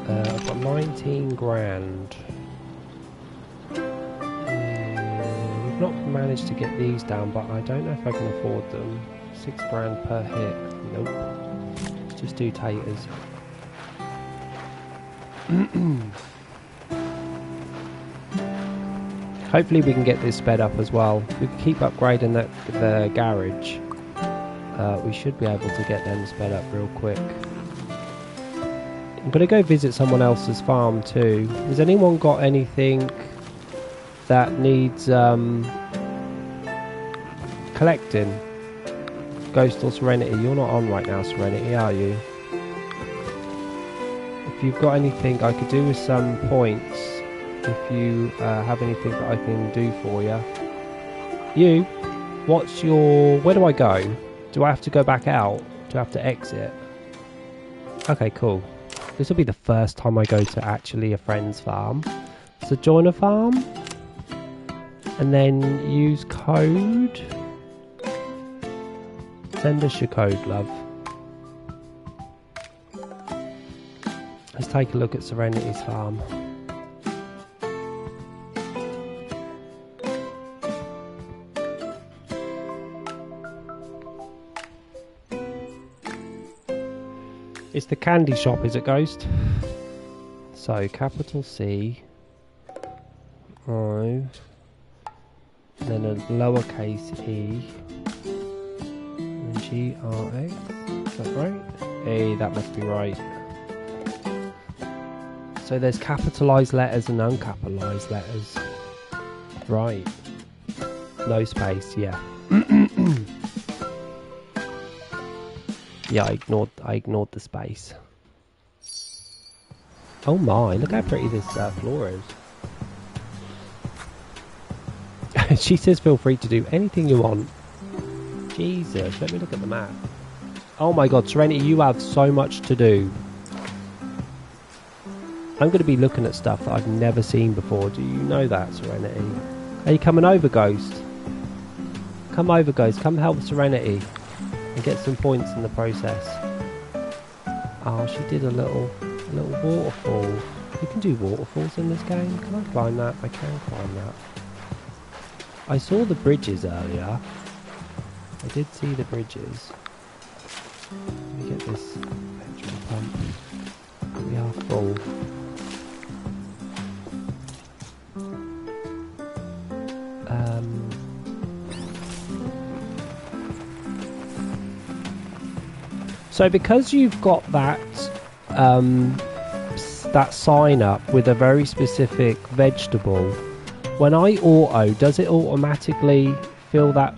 I've got 19 grand. We've not managed to get these down, but I don't know if I can afford them. 6 grand per hit. Nope. Let's just do taters. Hopefully we can get this sped up as well. If we can keep upgrading the garage, we should be able to get them sped up real quick. I'm going to go visit someone else's farm too. Has anyone got anything that needs collecting? Ghost or Serenity? You're not on right now, Serenity, are you? If you've got anything I could do with some points, if you have anything that I can do for you. You, what's your... Where do I go? Do I have to go back out? Do I have to exit? Okay, cool. This will be the first time I go to actually a friend's farm. So join a farm. And then use code. Send us your code, love. Let's take a look at Serenity's farm. It's the candy shop, is it, Ghost? So, capital C, O, then a lowercase e, and G-R-A, is that right? A, that must be right. So there's capitalised letters and uncapitalised letters. Right. No space, yeah. Yeah, I ignored the space. Oh my, look how pretty this floor is. She says feel free to do anything you want. Jesus, let me look at the map. Oh my god, Serenity, you have so much to do. I'm going to be looking at stuff that I've never seen before. Do you know that, Serenity? Are you coming over, Ghost? Come over, Ghost. Come help Serenity. And get some points in the process. Oh, she did a little waterfall. You can do waterfalls in this game. Can I climb that? I can climb that. I saw the bridges earlier. I did see the bridges. Let me get this petrol pump. We are full. So because you've got that that sign up with a very specific vegetable, when I auto, does it automatically fill that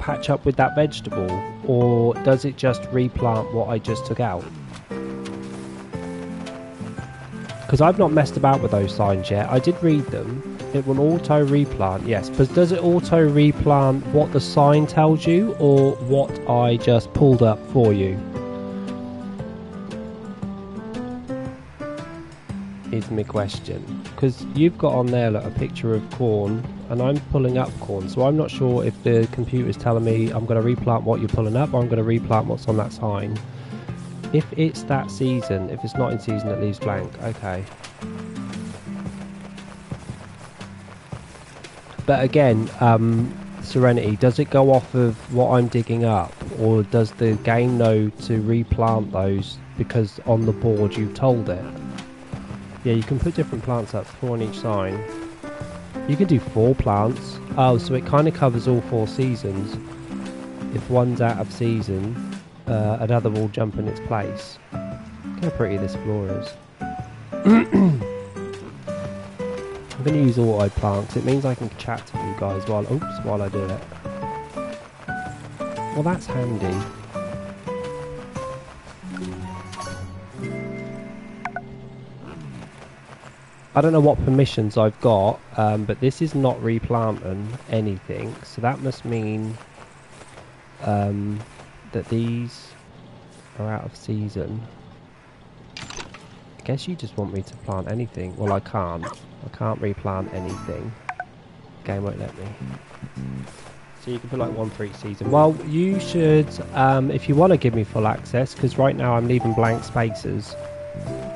patch up with that vegetable, or does it just replant what I just took out? Because I've not messed about with those signs yet. I did read them. It will auto replant, yes, but does it auto replant what the sign tells you, or what I just pulled up for you? Is my question. Because you've got on there, look, a picture of corn, and I'm pulling up corn, so I'm not sure if the computer's telling me I'm going to replant what you're pulling up, or I'm going to replant what's on that sign. If it's that season, if it's not in season, it leaves blank. Okay. But again, Serenity, does it go off of what I'm digging up, or does the game know to replant those because on the board you've told it? Yeah, you can put different plants up, 4 on each sign. You can do 4 plants. Oh, so it kind of covers all 4 seasons. If one's out of season, another will jump in its place. Look how pretty this floor is. I'm going to use auto plant because it means I can chat to you guys while I do it. Well, that's handy. I don't know what permissions I've got, but this is not replanting anything, so that must mean that these are out of season. I guess you just want me to plant anything. Well, I can't. I can't replant anything. Game won't let me. So you can put like 1 for each season. Well, you should, if you want to give me full access, because right now I'm leaving blank spaces.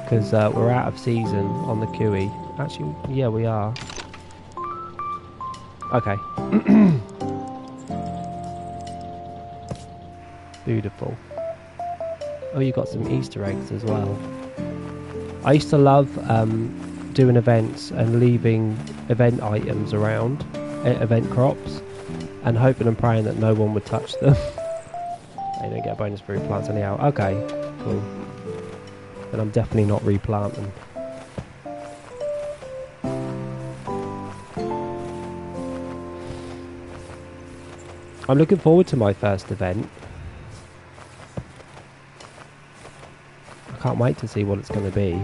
Because we're out of season on the QE. Actually, yeah, we are. Okay. Beautiful. Oh, you got some Easter eggs as well. I used to love doing events and leaving event items around, event crops, and hoping and praying that no one would touch them. I don't get bonus fruit plants anyhow. Okay, cool. But I'm definitely not replanting. I'm looking forward to my first event. I can't wait to see what it's going to be.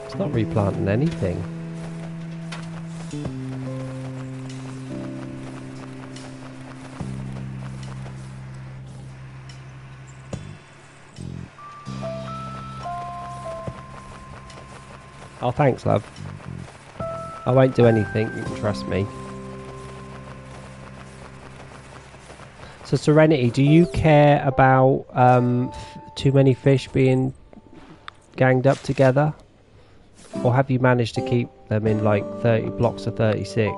It's not replanting anything. Oh, thanks, love. I won't do anything, you can trust me. So, Serenity, do you care about too many fish being ganged up together? Or have you managed to keep them in like 30 blocks of 36?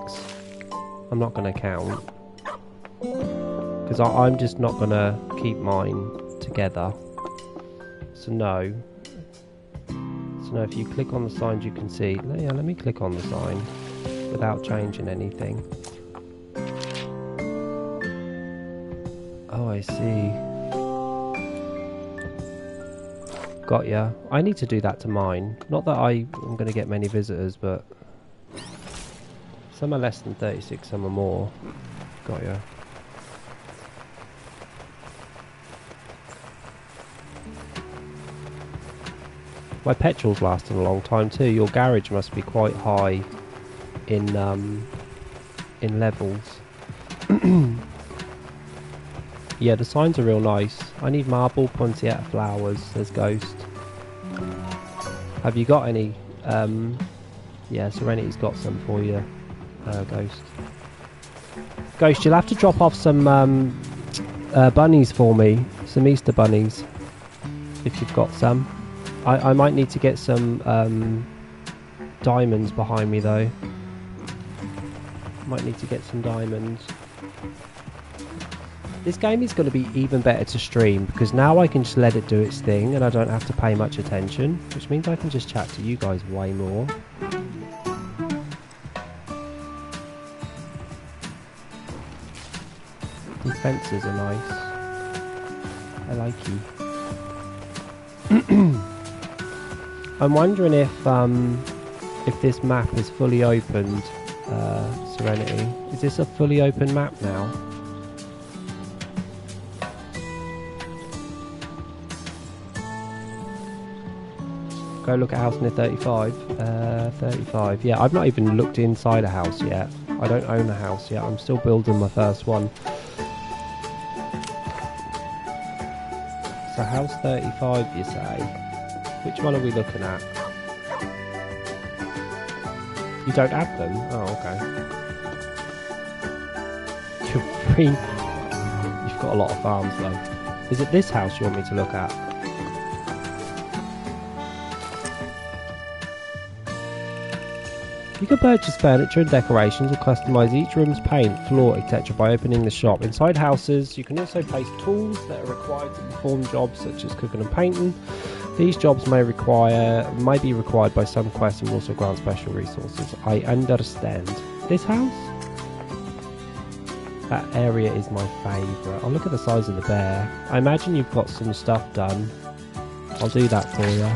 I'm not going to count. Because I'm just not going to keep mine together. So, no. So now if you click on the signs you can see, yeah, let me click on the sign. without changing anything. Oh, I see. Got ya. I need to do that to mine. Not that I'm going to get many visitors, but some are less than 36, some are more. Got ya. My petrol's lasting a long time too. Your garage must be quite high in levels. Yeah, the signs are real nice. I need marble, poinsettia flowers, says Ghost. Have you got any? Yeah, Serenity's got some for you, Ghost. Ghost, you'll have to drop off some bunnies for me. Some Easter bunnies. If you've got some. I might need to get some diamonds behind me though. Might need to get some diamonds. This game is going to be even better to stream because now I can just let it do its thing and I don't have to pay much attention, which means I can just chat to you guys way more. These fences are nice. I like you. I'm wondering if this map is fully opened, Serenity. Is this a fully open map now? Go look at house near 35. 35. Yeah, I've not even looked inside a house yet. I don't own a house yet. I'm still building my first one. So house 35, you say? Which one are we looking at? You don't have them? Oh, okay. You're free. You've got a lot of farms though. Is it this house you want me to look at? You can purchase furniture and decorations or customise each room's paint, floor, etc. by opening the shop. Inside houses, you can also place tools that are required to perform jobs such as cooking and painting. These jobs may be required by some quests and also grant special resources. I understand. This house? That area is my favourite. Oh, look at the size of the bear. I imagine you've got some stuff done. I'll do that for you.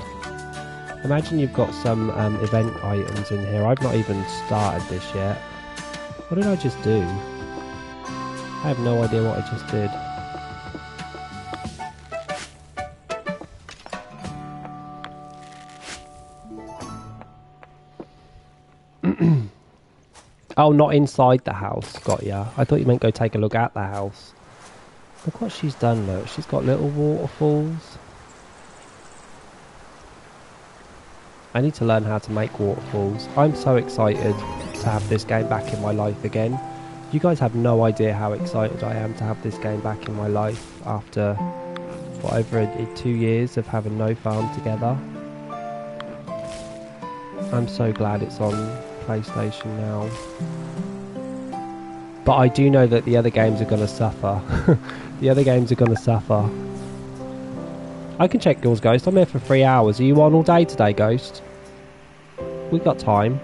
Imagine you've got some event items in here. I've not even started this yet. What did I just do? I have no idea what I just did. Oh, not inside the house. Got ya. I thought you meant go take a look at the house. Look what she's done, look. She's got little waterfalls. I need to learn how to make waterfalls. I'm so excited to have this game back in my life again. You guys have no idea how excited I am to have this game back in my life after, what, over 2 years of having no farm together. I'm so glad it's on PlayStation now. But I do know that the other games are going to suffer. The other games are going to suffer. I can check yours, Ghost. I'm here for 3 hours. Are you on all day today, Ghost? We got time.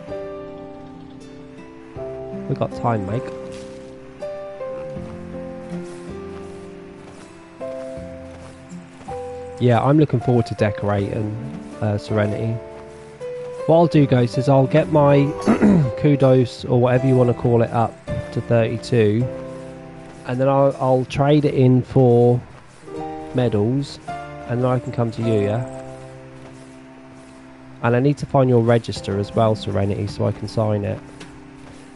We got time, mate. Yeah, I'm looking forward to decorating Serenity. What I'll do, Ghost, is I'll get my kudos, or whatever you want to call it, up to 32. And then I'll trade it in for medals. And then I can come to you, yeah? And I need to find your register as well, Serenity, so I can sign it.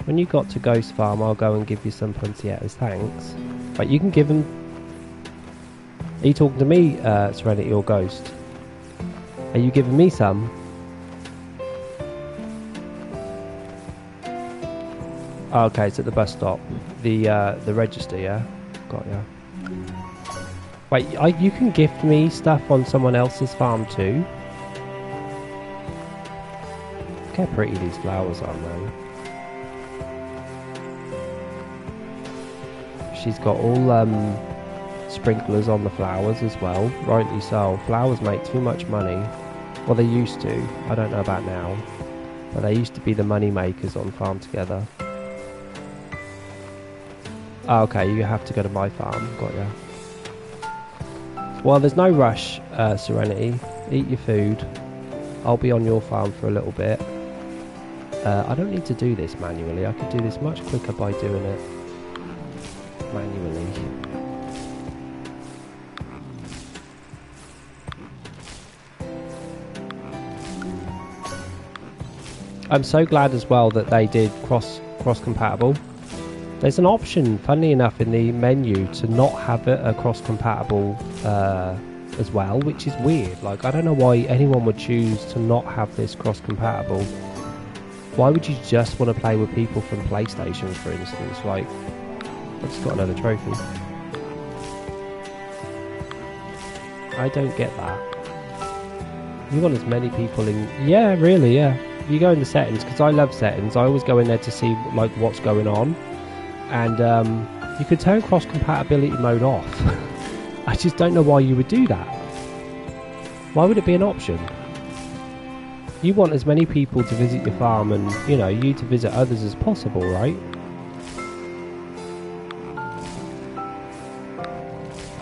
When you got to Ghost Farm, I'll go and give you some poinsettias, thanks. But you can give them... Are you talking to me, Serenity, or Ghost? Are you giving me some? Oh, okay, it's at the bus stop. The register, yeah? Got ya. Wait, you can gift me stuff on someone else's farm too? Look how pretty these flowers are, man. She's got all sprinklers on the flowers as well. Rightly so. Flowers make too much money. Well, they used to. I don't know about now. But they used to be the money makers on Farm Together. Oh, okay, you have to go to my farm. Got ya. Well, there's no rush, Serenity. Eat your food. I'll be on your farm for a little bit. I don't need to do this manually. I could do this much quicker by doing it manually. I'm so glad as well that they did cross-compatible. There's an option, funnily enough, in the menu to not have it a cross-compatible as well, which is weird. Like, I don't know why anyone would choose to not have this cross-compatible. Why would you just want to play with people from PlayStation, for instance? Like, I just got another trophy. I don't get that. You want as many people in... Yeah, really, yeah. You go in the settings, because I love settings. I always go in there to see like what's going on. And you could turn cross-compatibility mode off. I just don't know why you would do that. Why would it be an option? You want as many people to visit your farm and, you know, you to visit others as possible, right?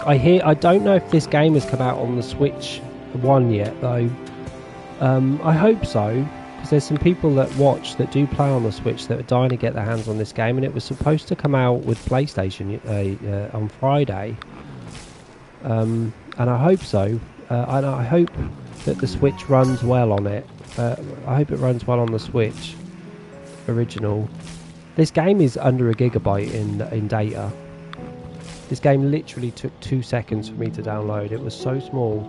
I don't know if this game has come out on the Switch 1 yet, though. I hope so. Because there's some people that watch that do play on the Switch that are dying to get their hands on this game, and it was supposed to come out with PlayStation on Friday, and I hope so, and I hope that the Switch runs well on it. I hope it runs well on the Switch original. This game is under a gigabyte in data. This game literally took 2 seconds for me to download. It was so small.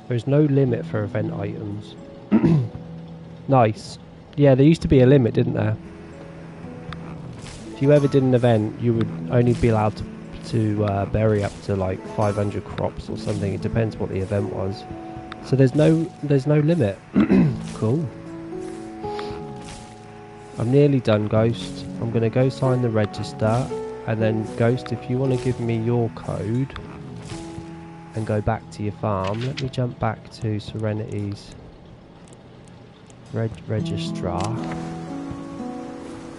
There's no limit for event items. Nice. Yeah, there used to be a limit, didn't there? If you ever did an event, you would only be allowed to bury up to like 500 crops or something. It depends what the event was. So there's no limit. Cool. I'm nearly done, Ghost. I'm gonna go sign the register, and then Ghost, if you want to give me your code and go back to your farm, let me jump back to Serenity's registrar.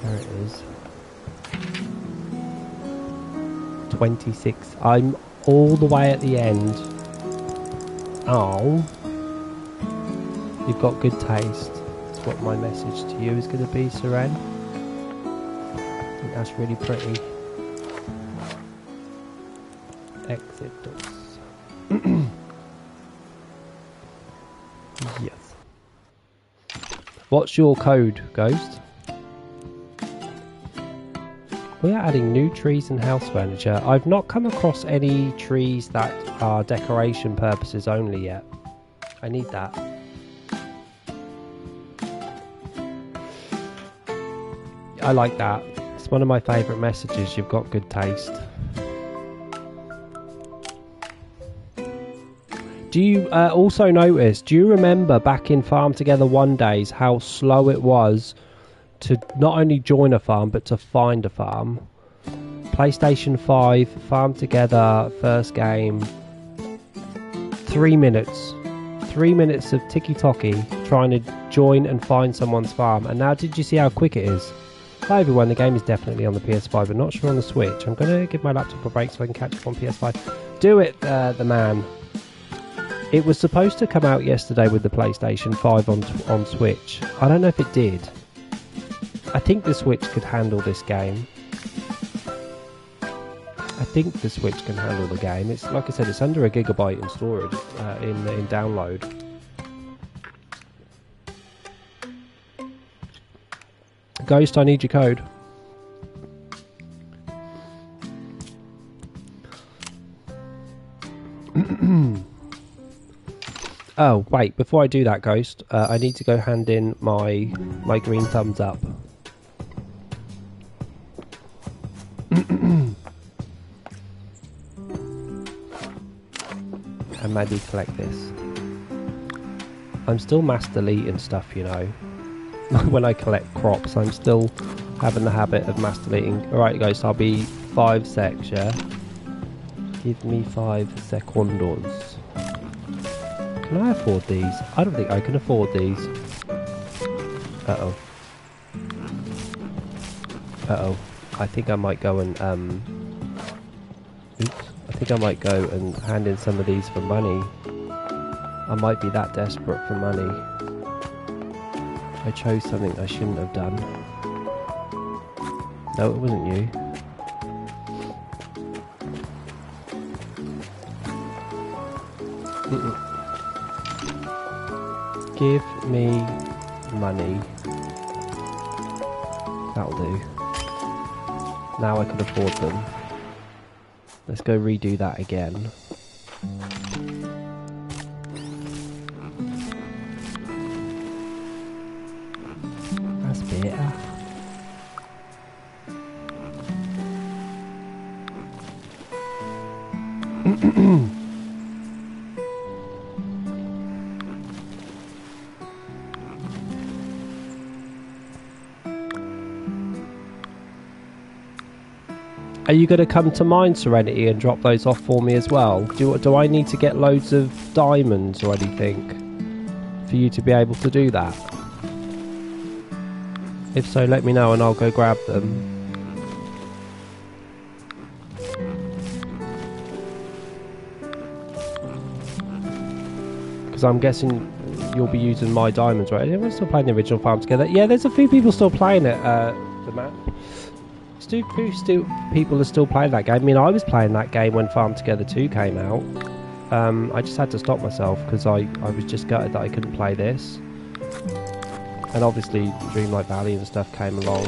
There it is. 26. I'm all the way at the end. Oh. You've got good taste. That's what my message to you is going to be, Seren. I think that's really pretty. Exit doors. Yes. What's your code, Ghost? We are adding new trees and house furniture. I've not come across any trees that are decoration purposes only yet. I need that. I like that. It's one of my favourite messages. You've got good taste. Do you also notice, do you remember back in Farm Together 1 days how slow it was to not only join a farm but to find a farm? PlayStation 5, Farm Together, first game, 3 minutes. 3 minutes of ticky-tocky trying to join and find someone's farm. And now did you see how quick it is? Hi everyone, the game is definitely on the PS5 but not sure on the Switch. I'm going to give my laptop a break so I can catch up on PS5. Do it, the man. It was supposed to come out yesterday with the PlayStation 5 on Switch. I don't know if it did. I think the Switch could handle this game. I think the Switch can handle the game. It's like I said, it's under a gigabyte in storage, in download. Ghost, I need your code. Oh, wait, before I do that, Ghost, I need to go hand in my green thumbs up. And maybe collect this. I'm still mass deleting stuff, you know. When I collect crops, I'm still having the habit of mass deleting. Alright, Ghost, I'll be 5 secs, yeah? Give me 5 secondos. Can I afford these? I don't think I can afford these. Uh-oh. Uh-oh. I think I might go and, oops. I think I might go and hand in some of these for money. I might be that desperate for money. I chose something I shouldn't have done. No, it wasn't you. Give me money. That'll do. Now I can afford them. Let's go redo that again. That's better. Are you going to come to mine, Serenity, and drop those off for me as well? Do I need to get loads of diamonds or anything for you to be able to do that? If so, let me know and I'll go grab them. Because I'm guessing you'll be using my diamonds, right? Everyone's still playing the original Farm Together. Yeah, there's a few people still playing it, the map. People are still playing that game. I mean, I was playing that game when Farm Together 2 came out. I just had to stop myself because I was just gutted that I couldn't play this. And obviously Dreamlight Valley and stuff came along.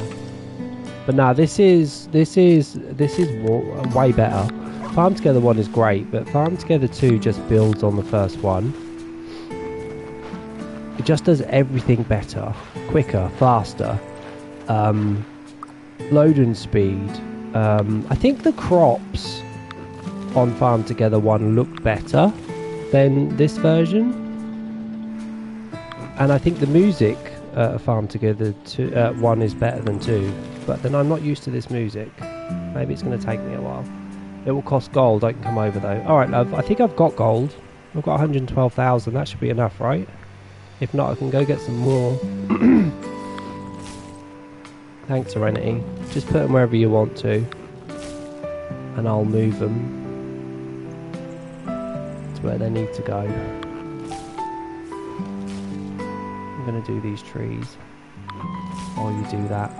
But now this is way better. Farm Together 1 is great, but Farm Together 2 just builds on the first one. It just does everything better, quicker, faster. Loading speed. I think the crops on Farm Together 1 looked better than this version, and I think the music Farm Together 1 is better than 2, but then I'm not used to this music. Maybe it's going to take me a while. It will cost gold. I can come over though. Alright love, I think I've got gold. I've got 112,000, that should be enough, right? If not, I can go get some more. Thanks, Serenity. Just put them wherever you want to, and I'll move them to where they need to go. I'm going to do these trees while you do that.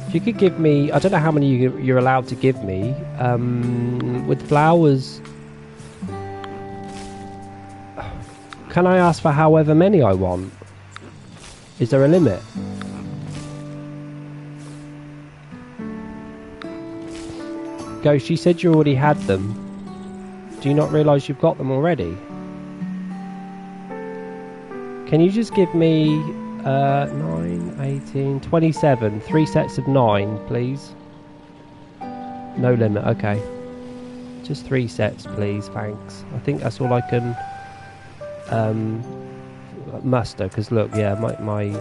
If you could give me, I don't know how many you're allowed to give me, with flowers. Can I ask for however many I want? Is there a limit? Ghost, you said you already had them. Do you not realise you've got them already? Can you just give me 9, 18, 27, 3 sets of 9, please? No limit, okay. Just 3 sets, please, thanks. I think that's all I can muster, because look, yeah, my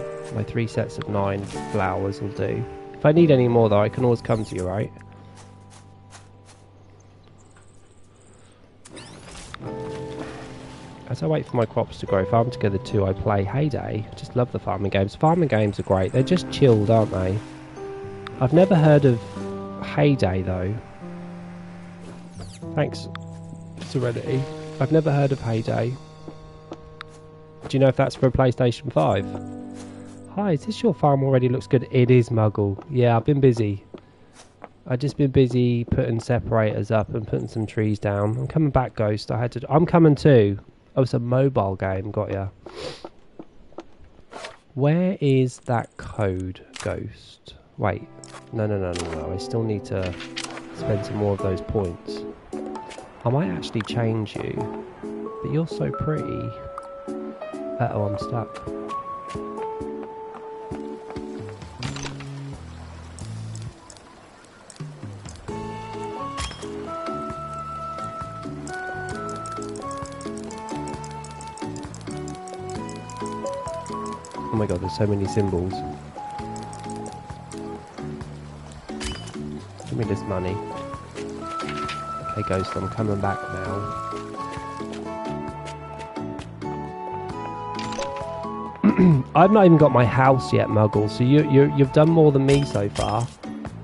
3 sets of 9 flowers will do. If I need any more though, I can always come to you, right? As I wait for my crops to grow, Farm Together 2, I play Heyday. I just love the farming games. Farming games are great. They're just chilled, aren't they? I've never heard of Heyday, though. Thanks, Serenity. I've never heard of Heyday. Do you know if that's for a PlayStation 5? Hi, is this your farm already? Looks good. It is, Muggle. Yeah, I've been busy. I've just been busy putting separators up and putting some trees down. I'm coming back, Ghost. I'm coming too. Oh, it's a mobile game, got ya. Where is that code, Ghost? Wait, no, I still need to spend some more of those points. I might actually change you, but you're so pretty. Uh-oh, I'm stuck. Oh my god, there's so many symbols. Give me this money. Okay, Ghost, I'm coming back now. I've not even got my house yet, Muggle, so you've done more than me so far.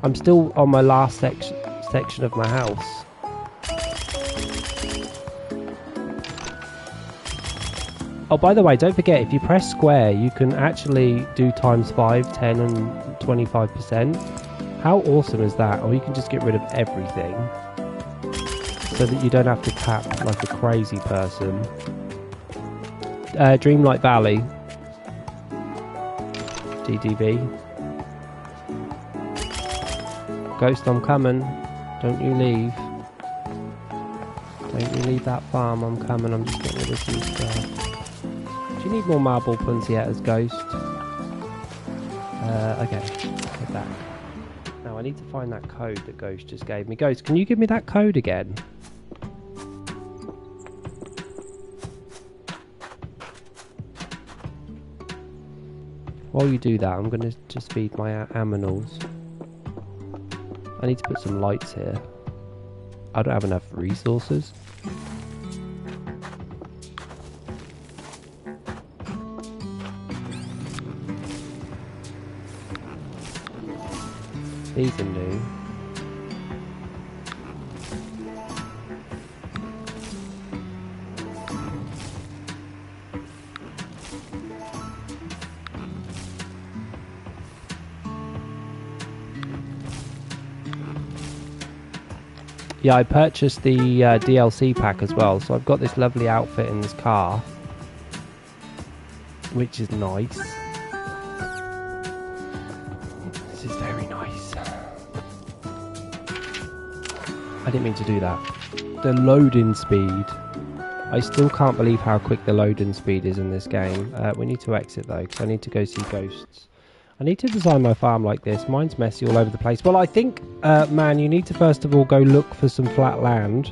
I'm still on my last section of my house. Oh, by the way, don't forget, if you press square, you can actually do times 5, 10 and 25%. How awesome is that? Or you can just get rid of everything, so that you don't have to tap like a crazy person. Dreamlight Valley. DDV. Ghost, I'm coming. Don't you leave. Don't you leave that farm, I'm coming. I'm just getting rid of some stuff. Do you need more marble puncietas, Ghost? Okay, get back. Now I need to find that code that Ghost just gave me. Ghost, can you give me that code again? While you do that, I'm going to just feed my aminals. I need to put some lights here. I don't have enough resources. These are new. Yeah, I purchased the DLC pack as well, so I've got this lovely outfit in this car, which is nice. This is very nice. I didn't mean to do that. The loading speed. I still can't believe how quick the loading speed is in this game. We need to exit though, because I need to go see ghosts. I need to design my farm like this. Mine's messy all over the place. Well, I think, man, you need to first of all go look for some flat land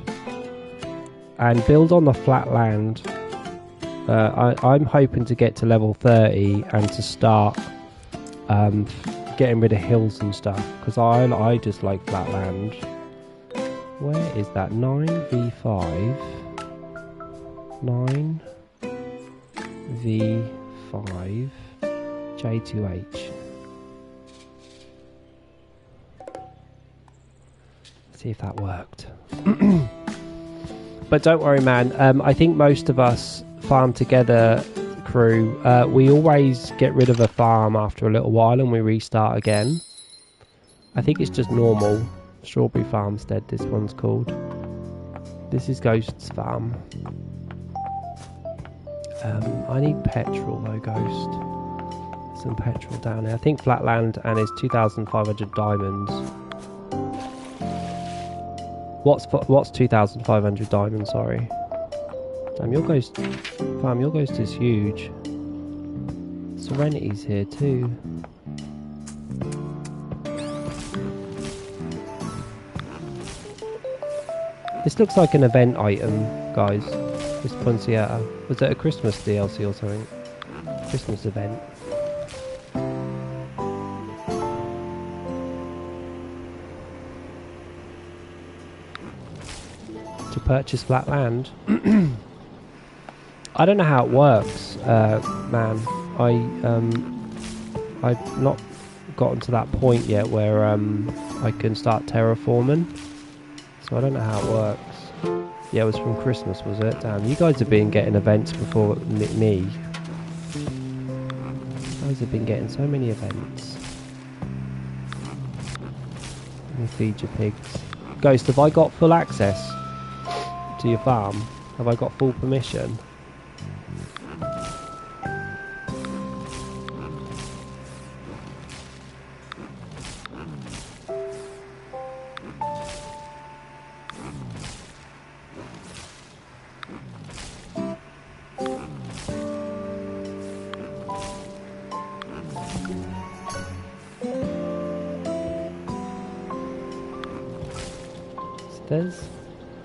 and build on the flat land. I'm hoping to get to level 30 and to start getting rid of hills and stuff, because I just like flat land. Where is that? 9v5. 9v5. J2H. See if that worked. But don't worry, man. I think most of us farm together crew. We always get rid of a farm after a little while and we restart again. I think it's just normal. Strawberry Farmstead, this one's called. This is Ghost's farm. I need petrol though, Ghost. Some petrol down here. I think flatland and it's 2,500 diamonds. What's 2,500 diamonds? Sorry. Damn, your ghost farm. Your ghost is huge. Serenity's here too. This looks like an event item, guys. This Punciata. Was it a Christmas DLC or something? Christmas event. To purchase flat land. I don't know how it works, man. I've not gotten to that point yet where I can start terraforming, so I don't know how it works. Yeah, it was from Christmas, was it? Damn, you guys have been getting events before me. You guys have been getting so many events. Let me feed your pigs. Ghost, have I got full access to your farm? Have I got full permission?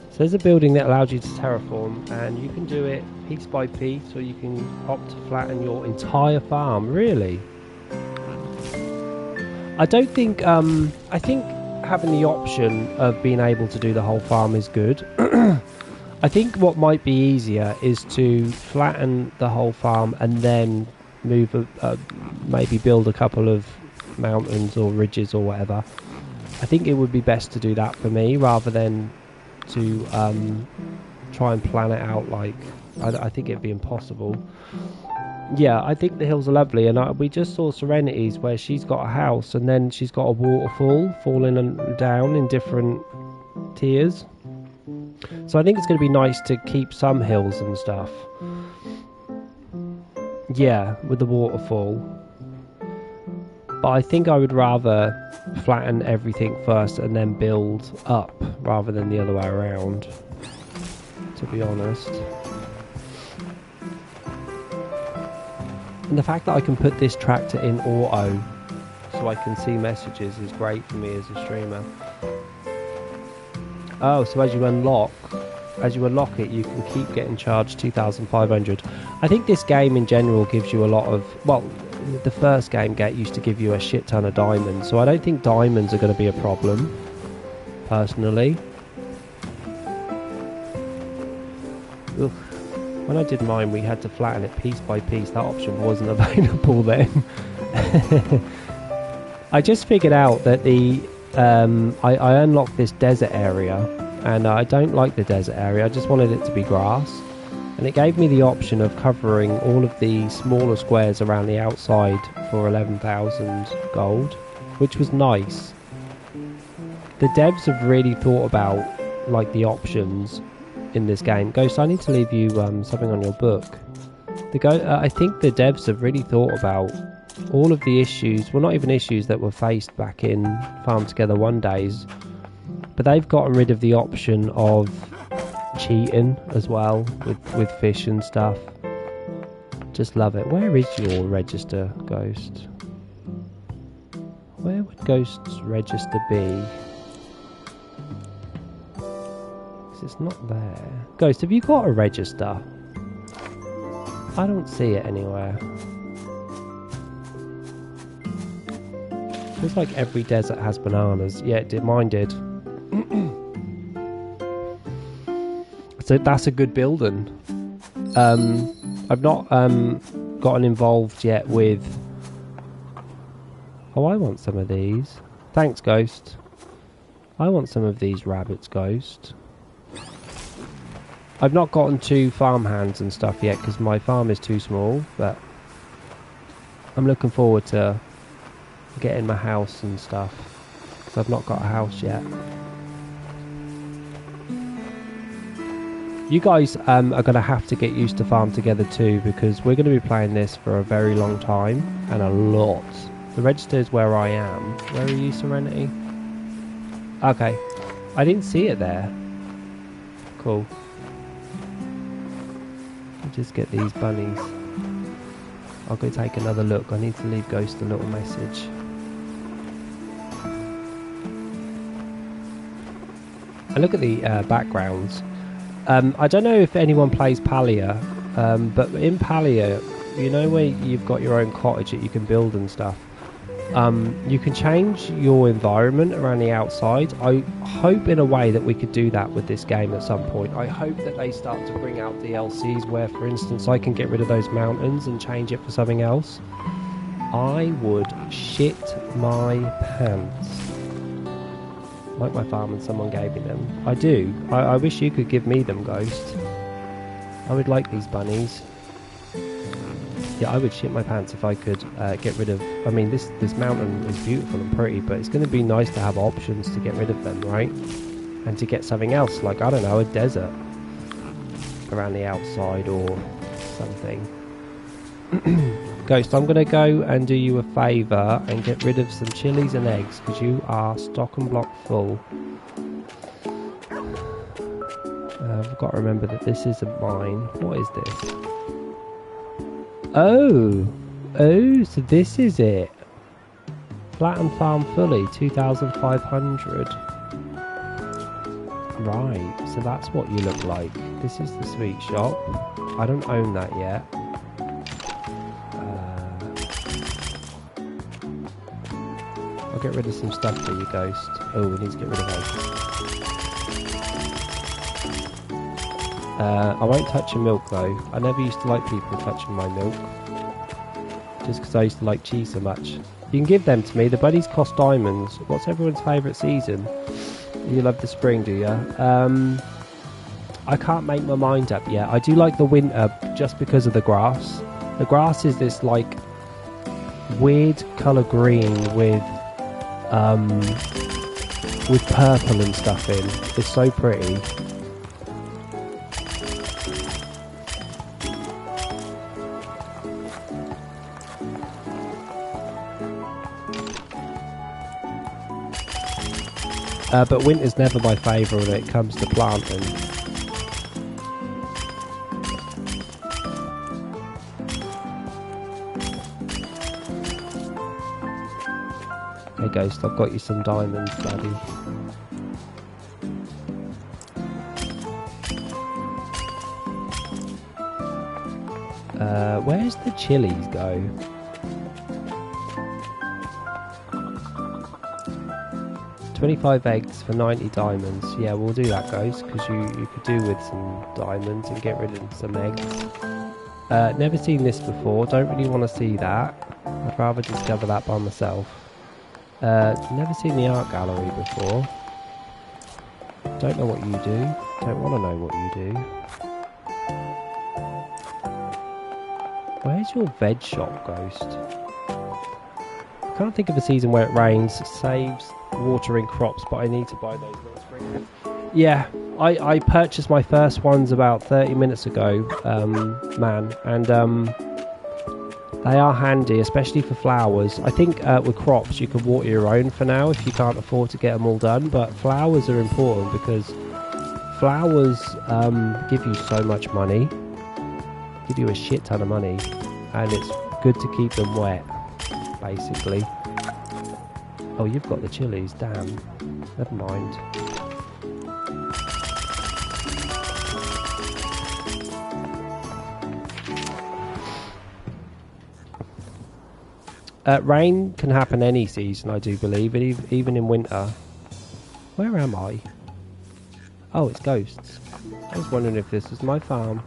So there's a building that allows you to terraform, and you can do it piece by piece, or you can opt to flatten your entire farm. Really? I don't think, I think having the option of being able to do the whole farm is good. I think what might be easier is to flatten the whole farm and then maybe build a couple of mountains or ridges or whatever. I think it would be best to do that for me rather than to try and plan it out. Like I think it'd be impossible. Yeah, I think the hills are lovely, and we just saw Serenity's where she's got a house and then she's got a waterfall falling down in different tiers. So I think it's going to be nice to keep some hills and stuff. Yeah, with the waterfall. But I think I would rather flatten everything first and then build up rather than the other way around, to be honest. And the fact that I can put this tractor in auto so I can see messages is great for me as a streamer. Oh, so as you unlock it, you can keep getting charged 2,500. I think this game in general gives you a lot of, well, the first game used to give you a shit ton of diamonds, so I don't think diamonds are going to be a problem, personally. Ugh. When I did mine, we had to flatten it piece by piece. That option wasn't available then. I just figured out that I unlocked this desert area, and I don't like the desert area. I just wanted it to be grass, and it gave me the option of covering all of the smaller squares around the outside for 11,000 gold, which was nice. The devs have really thought about like the options in this game. Ghost, I need to leave you something on your book. I think the devs have really thought about all of the issues, well, not even issues that were faced back in Farm Together 1 days, but they've gotten rid of the option of cheating as well with fish and stuff. Just love it. Where is your register, Ghost? Where would Ghost's register be? It's not there. Ghost, have you got a register? I don't see it anywhere. Feels like every desert has bananas. Yeah, mine did. So that's a good building. I've not gotten involved yet with... Oh, I want some of these. Thanks, Ghost. I want some of these rabbits, Ghost. I've not gotten to farmhands and stuff yet because my farm is too small, but I'm looking forward to getting my house and stuff because I've not got a house yet. You guys are going to have to get used to Farm Together too, because we're going to be playing this for a very long time and a lot. The register is where I am. Where are you, Serenity? Okay. I didn't see it there. Cool. Just get these bunnies. I'll go take another look. I need to leave Ghost a little message. And look at the backgrounds. I don't know if anyone plays Palia, but in Palia, you know where you've got your own cottage that you can build and stuff. You can change your environment around the outside. I hope in a way that we could do that with this game at some point. I hope that they start to bring out DLCs where, for instance, I can get rid of those mountains and change it for something else. I would shit my pants. Like my farm and someone gave me them. I do. I wish you could give me them, Ghost. I would like these bunnies. Yeah, I would shit my pants if I could get rid of... I mean, this mountain is beautiful and pretty, but it's going to be nice to have options to get rid of them, right? And to get something else, like, I don't know, a desert around the outside or something. Ghost, I'm going to go and do you a favour and get rid of some chilies and eggs, because you are stock and block full. I've got to remember that this isn't mine. What is this? Oh, so this is it. Flatten farm fully, 2,500. Right, so that's what you look like. This is the sweet shop. I don't own that yet. I'll get rid of some stuff for you, Ghost. Oh, we need to get rid of those. I won't touch your milk though. I never used to like people touching my milk. just because I used to like cheese so much. You can give them to me. The buddies cost diamonds. What's everyone's favourite season? You love the spring, do you? I can't make my mind up yet. I do like the winter just because of the grass. The grass is this like weird colour green with purple and stuff in. It's so pretty. But winter's never my favourite when it comes to planting. Hey Ghost, I've got you some diamonds, buddy. Where's the chilies go? $25 eggs for 90 diamonds. Yeah, we'll do that, Ghost, because you could do with some diamonds and get rid of some eggs. Never seen this before. Don't really want to see that. I'd rather discover that by myself. Never seen the art gallery before. Don't know what you do. Don't want to know what you do. Where's your veg shop, Ghost? I can't think of a season where it rains, saves watering crops, but I need to buy those next spring. Yeah, I purchased my first ones about 30 minutes ago, man, and they are handy, especially for flowers. I think with crops you can water your own for now if you can't afford to get them all done, but flowers are important because flowers give you so much money, give you a shit ton of money, and it's good to keep them wet, basically. Oh, you've got the chilies, damn. Never mind. Rain can happen any season, I do believe, even in winter. Where am I? Oh, it's Ghosts. I was wondering if this was my farm.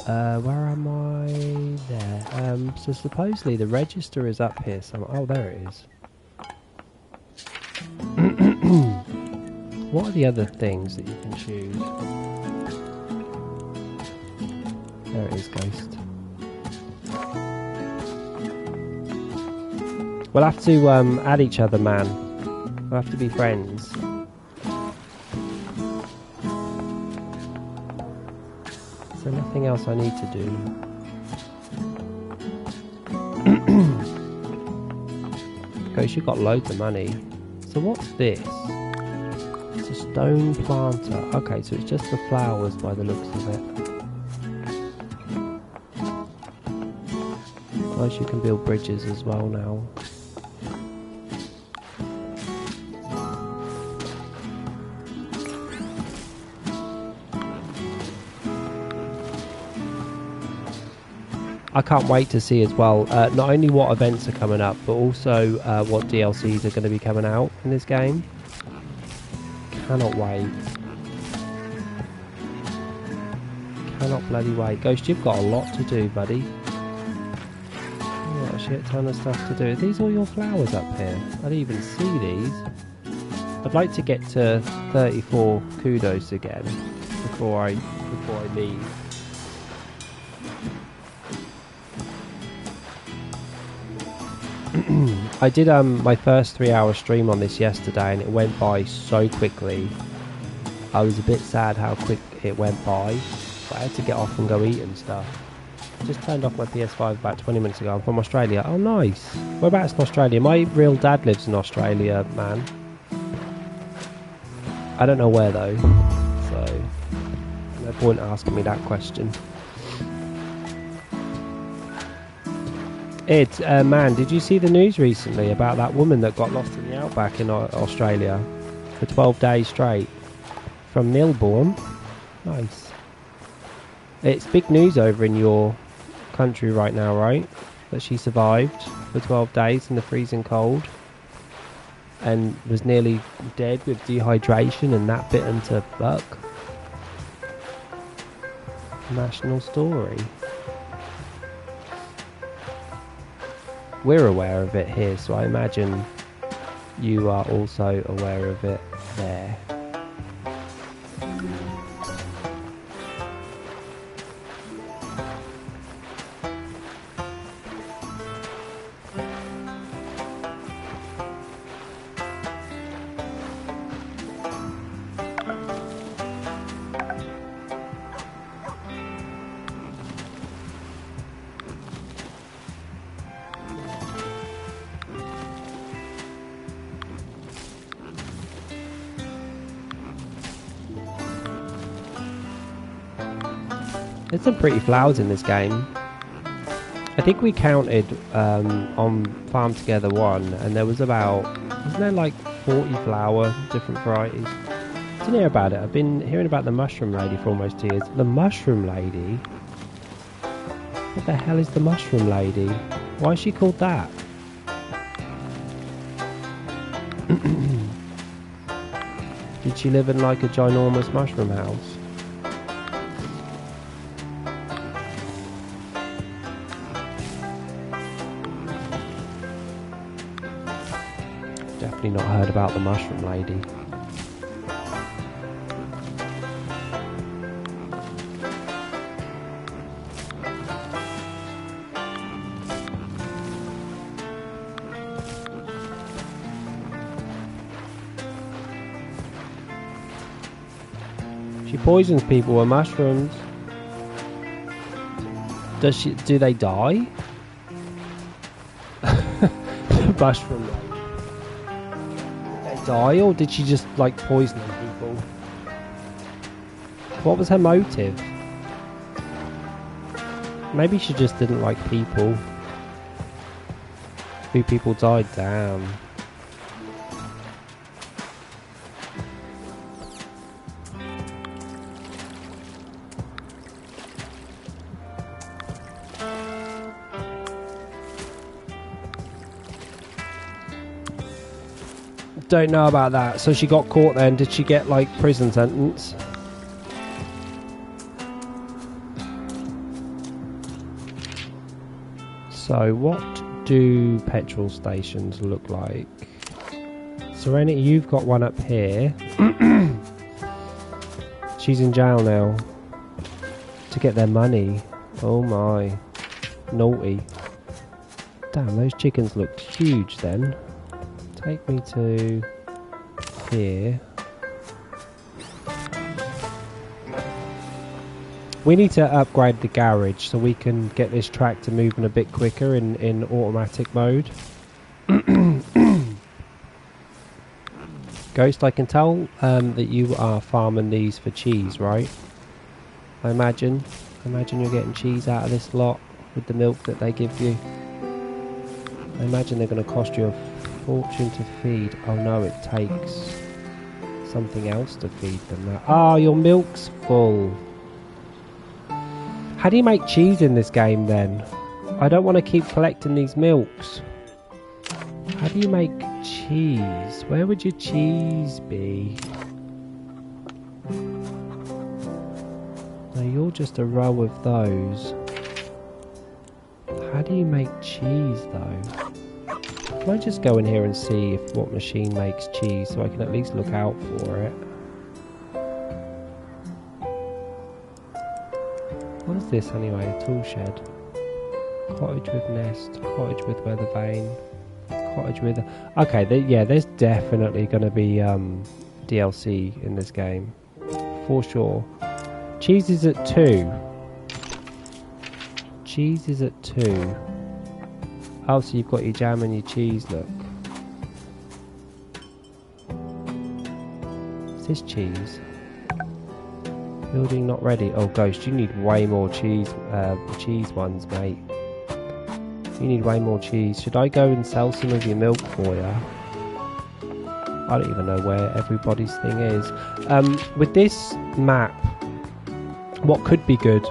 Where am I? There. So supposedly the register is up here somewhere. Oh, there it is. What are the other things that you can choose? There it is, Ghost. We'll have to add each other, man. We'll have to be friends. Is there nothing else I need to do? Ghost, you've got loads of money. So what's this? It's a stone planter. Okay, so it's just the flowers by the looks of it. Nice, you can build bridges as well now. I can't wait to see as well, not only what events are coming up, but also what DLCs are going to be coming out in this game. Cannot wait. Cannot bloody wait. Ghost, you've got a lot to do, buddy. You've got a shit ton of stuff to do. Are these all your flowers up here? I didn't even see these. I'd like to get to 34 kudos again before I leave. I did my first 3-hour stream on this yesterday and it went by so quickly. I was a bit sad how quick it went by, but I had to get off and go eat and stuff. I just turned off my PS5 about 20 minutes ago. I'm from Australia. Oh nice. Whereabouts in Australia? My real dad lives in Australia, man. I don't know where though, so no point asking me that question. Ed, man, did you see the news recently about that woman that got lost in the outback in Australia for 12 days straight from Melbourne? Nice. It's big news over in your country right now, right? That she survived for 12 days in the freezing cold and was nearly dead with dehydration and that bitten to fuck. national story. We're aware of it here, so I imagine you are also aware of it there. There's some pretty flowers in this game. I think we counted on Farm Together 1 and there was about, wasn't there like 40 flower, different varieties? I didn't hear about it. I've been hearing about the mushroom lady for almost 2 years. The mushroom lady? What the hell is the mushroom lady? Why is she called that? Did she live in like a ginormous mushroom house? Definitely not heard about the mushroom lady. She poisons people with mushrooms. Does she? Do they die? The mushroom lady. Die, or did she just like poisoning people? What was her motive? Maybe she just didn't like people. 2 people died, damn. Don't know about that. So she got caught then. Did she get like prison sentence? So what do petrol stations look like? Serenity, you've got one up here. She's in jail now. To get their money. Oh my. Naughty. Damn, those chickens looked huge then. Take me to here. We need to upgrade the garage so we can get this tractor moving a bit quicker in automatic mode. Ghost, I can tell that you are farming these for cheese, right? I imagine you're getting cheese out of this lot with the milk that they give you. I imagine they're going to cost you a fortune to feed. Oh no, it takes something else to feed them now. Ah, your milk's full. How do you make cheese in this game then? I don't want to keep collecting these milks. How do you make cheese? Where would your cheese be? No, you're just a row of those. How do you make cheese though? Can I just go in here and see if what machine makes cheese so I can at least look out for it? What is this anyway? A tool shed. Cottage with nest. Cottage with weather vane. Cottage with... Okay, yeah, there's definitely going to be DLC in this game. For sure. Cheese is at 2. Cheese is at 2. Oh, so you've got your jam and your cheese, look. Is this cheese? Building not ready. Oh, Ghost, you need way more cheese ones, mate. You need way more cheese. Should I go and sell some of your milk for you? I don't even know where everybody's thing is. With this map, what could be good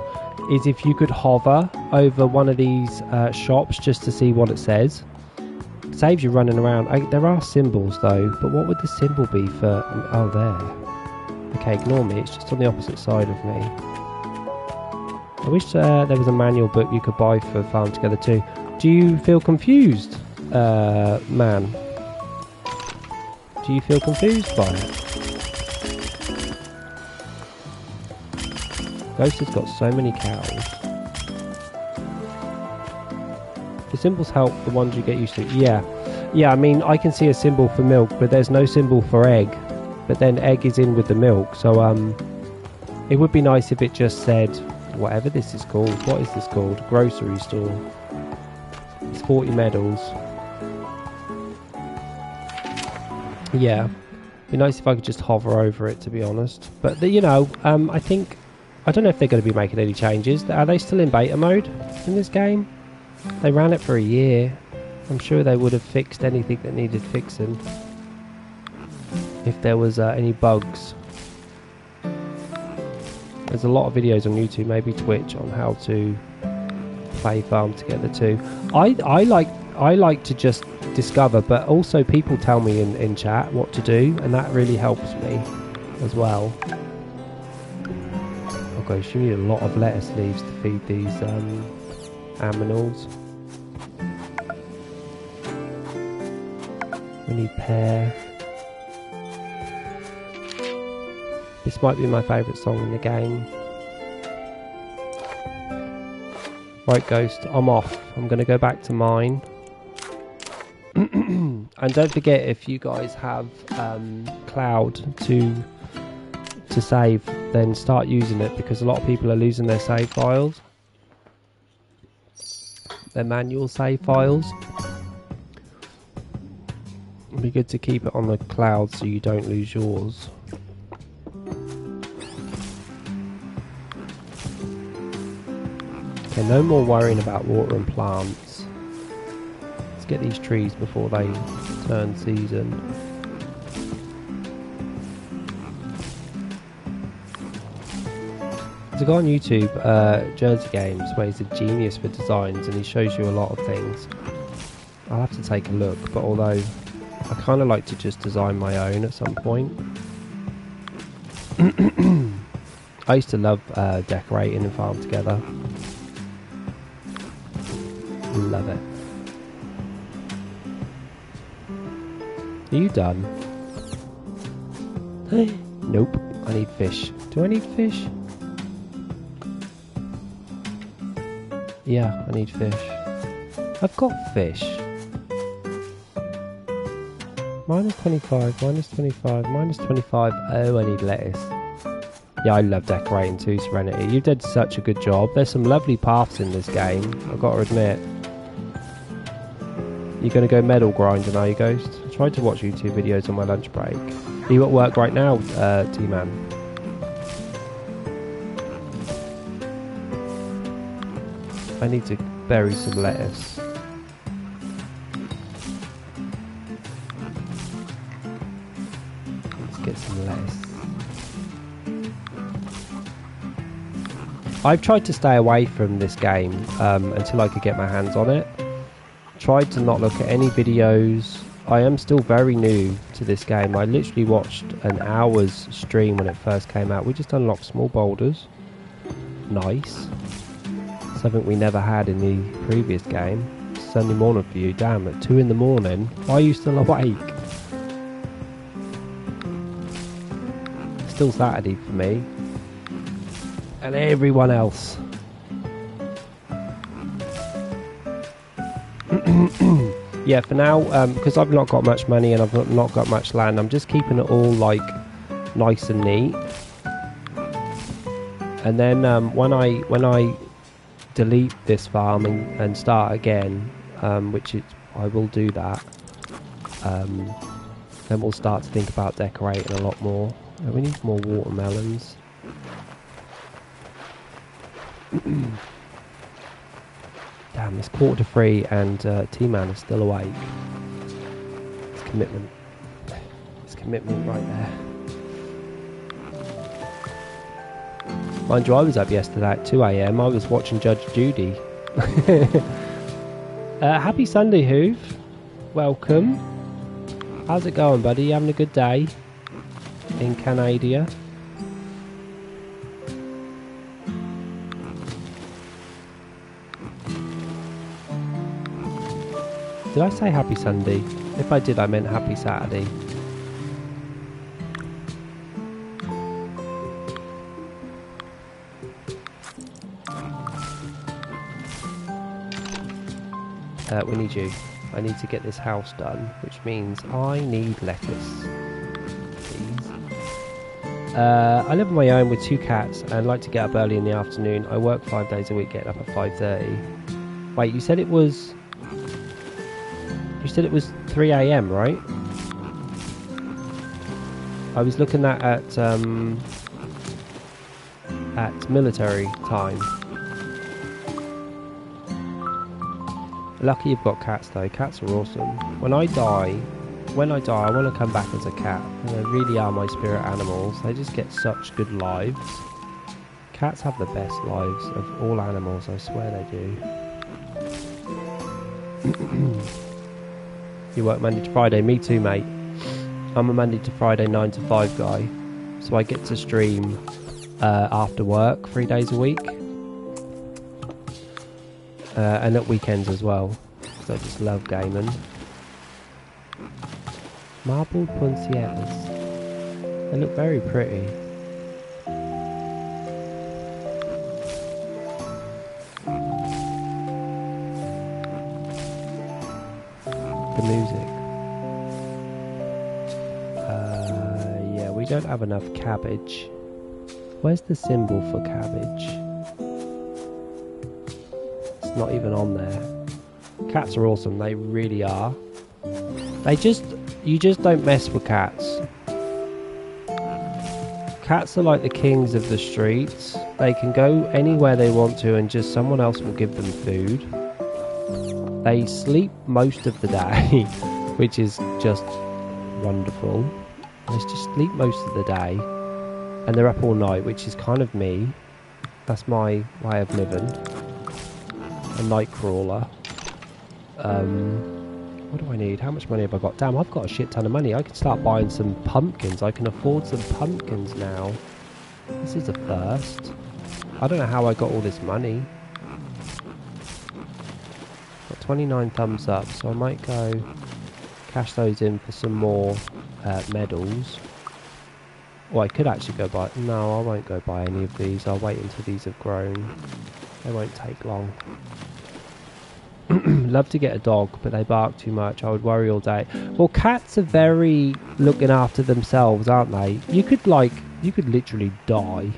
is if you could hover over one of these shops just to see what it says. Saves you running around. There are symbols though, but what would the symbol be for... Oh, there. Okay, ignore me, it's just on the opposite side of me. I wish there was a manual book you could buy for Farm Together 2. Do you feel confused, man? Do you feel confused by it? Ghost has got so many cows. The symbols help the ones you get used to. Yeah. Yeah, I mean, I can see a symbol for milk, but there's no symbol for egg. But then egg is in with the milk, so it would be nice if it just said, whatever this is called. What is this called? Grocery store. It's 40 medals. Yeah. It'd be nice if I could just hover over it, to be honest. But, you know, I think... I don't know if they're going to be making any changes. Are they still in beta mode in this game? They ran it for a year. I'm sure they would have fixed anything that needed fixing. If there was any bugs. There's a lot of videos on YouTube, maybe Twitch, on how to play Farm Together 2. I like to just discover, but also people tell me in chat what to do, and that really helps me as well. Oh gosh, you need a lot of lettuce leaves to feed these aminals. We need pear. This might be my favourite song in the game. Right, Ghost, I'm off. I'm going to go back to mine. And don't forget, if you guys have Cloud to save, then start using it, because a lot of people are losing their save files. Their manual save files. It'd be good to keep it on the cloud so you don't lose yours. Okay, no more worrying about water and plants. Let's get these trees before they turn season. There's a guy on YouTube, Jersey Games, where he's a genius for designs and he shows you a lot of things. I'll have to take a look, but although I kind of like to just design my own at some point. I used to love decorating and Farm Together. Love it. Are you done? Nope. I need fish. Do I need fish? Yeah, I need fish. I've got fish. Minus 25, minus 25, minus 25. Oh, I need lettuce. Yeah, I love decorating too, Serenity. You did such a good job. There's some lovely paths in this game, I've got to admit. You're going to go medal grinding, are you, Ghost? I tried to watch YouTube videos on my lunch break. Are you at work right now, T-Man? I need to bury some lettuce. Let's get some lettuce. I've tried to stay away from this game until I could get my hands on it. Tried to not look at any videos. I am still very new to this game. I literally watched an hour's stream when it first came out. We just unlocked small boulders. Nice. Something we never had in the previous game. Sunday morning for you. Damn, at 2 in the morning. Why are you still awake? Still Saturday for me. And everyone else. Yeah, for now, because I've not got much money and I've not got much land, I'm just keeping it all like nice and neat. And then when I delete this farm and start again, which I will do that, then we'll start to think about decorating a lot more. We need more watermelons. Damn, it's 2:45 and T-Man is still awake. It's commitment. It's commitment right there. Mind you, I was up yesterday at 2 AM. I was watching Judge Judy. Happy Sunday, Hoof. Welcome. How's it going, buddy? You having a good day in Canada? Did I say happy Sunday? If I did, I meant happy Saturday. We need you. I need to get this house done, which means I need lettuce. Please. I live on my own with 2 cats and like to get up early in the afternoon. I work 5 days a week, getting up at 5:30. Wait, you said it was 3 a.m, right? I was looking at military time. Lucky you've got cats though. Cats are awesome. When I die, I want to come back as a cat. And they really are my spirit animals. They just get such good lives. Cats have the best lives of all animals, I swear they do. You work Monday to Friday? Me too, mate. I'm a Monday to Friday 9 to 5 guy. So I get to stream after work 3 days a week. And at weekends as well, because I just love gaming. Marbled poinsettias. They look very pretty. The music. Yeah, we don't have enough cabbage. Where's the symbol for cabbage? Not even on there. Cats are awesome, they really are. You just don't mess with cats. Cats are like the kings of the streets. They can go anywhere they want to and just someone else will give them food. They sleep most of the day, which is just wonderful. They just sleep most of the day and they're up all night, which is kind of me. That's my way of living. A night crawler. What do I need? How much money have I got? Damn, I've got a shit ton of money. I can start buying some pumpkins. I can afford some pumpkins now. This is a first. I don't know how I got all this money. Got 29 thumbs up, so I might go cash those in for some more medals. Or I could actually go buy... No, I won't go buy any of these. I'll wait until these have grown. They won't take long. Love to get a dog, but they bark too much. I would worry all day. Well, cats are very looking after themselves, aren't they? You could literally die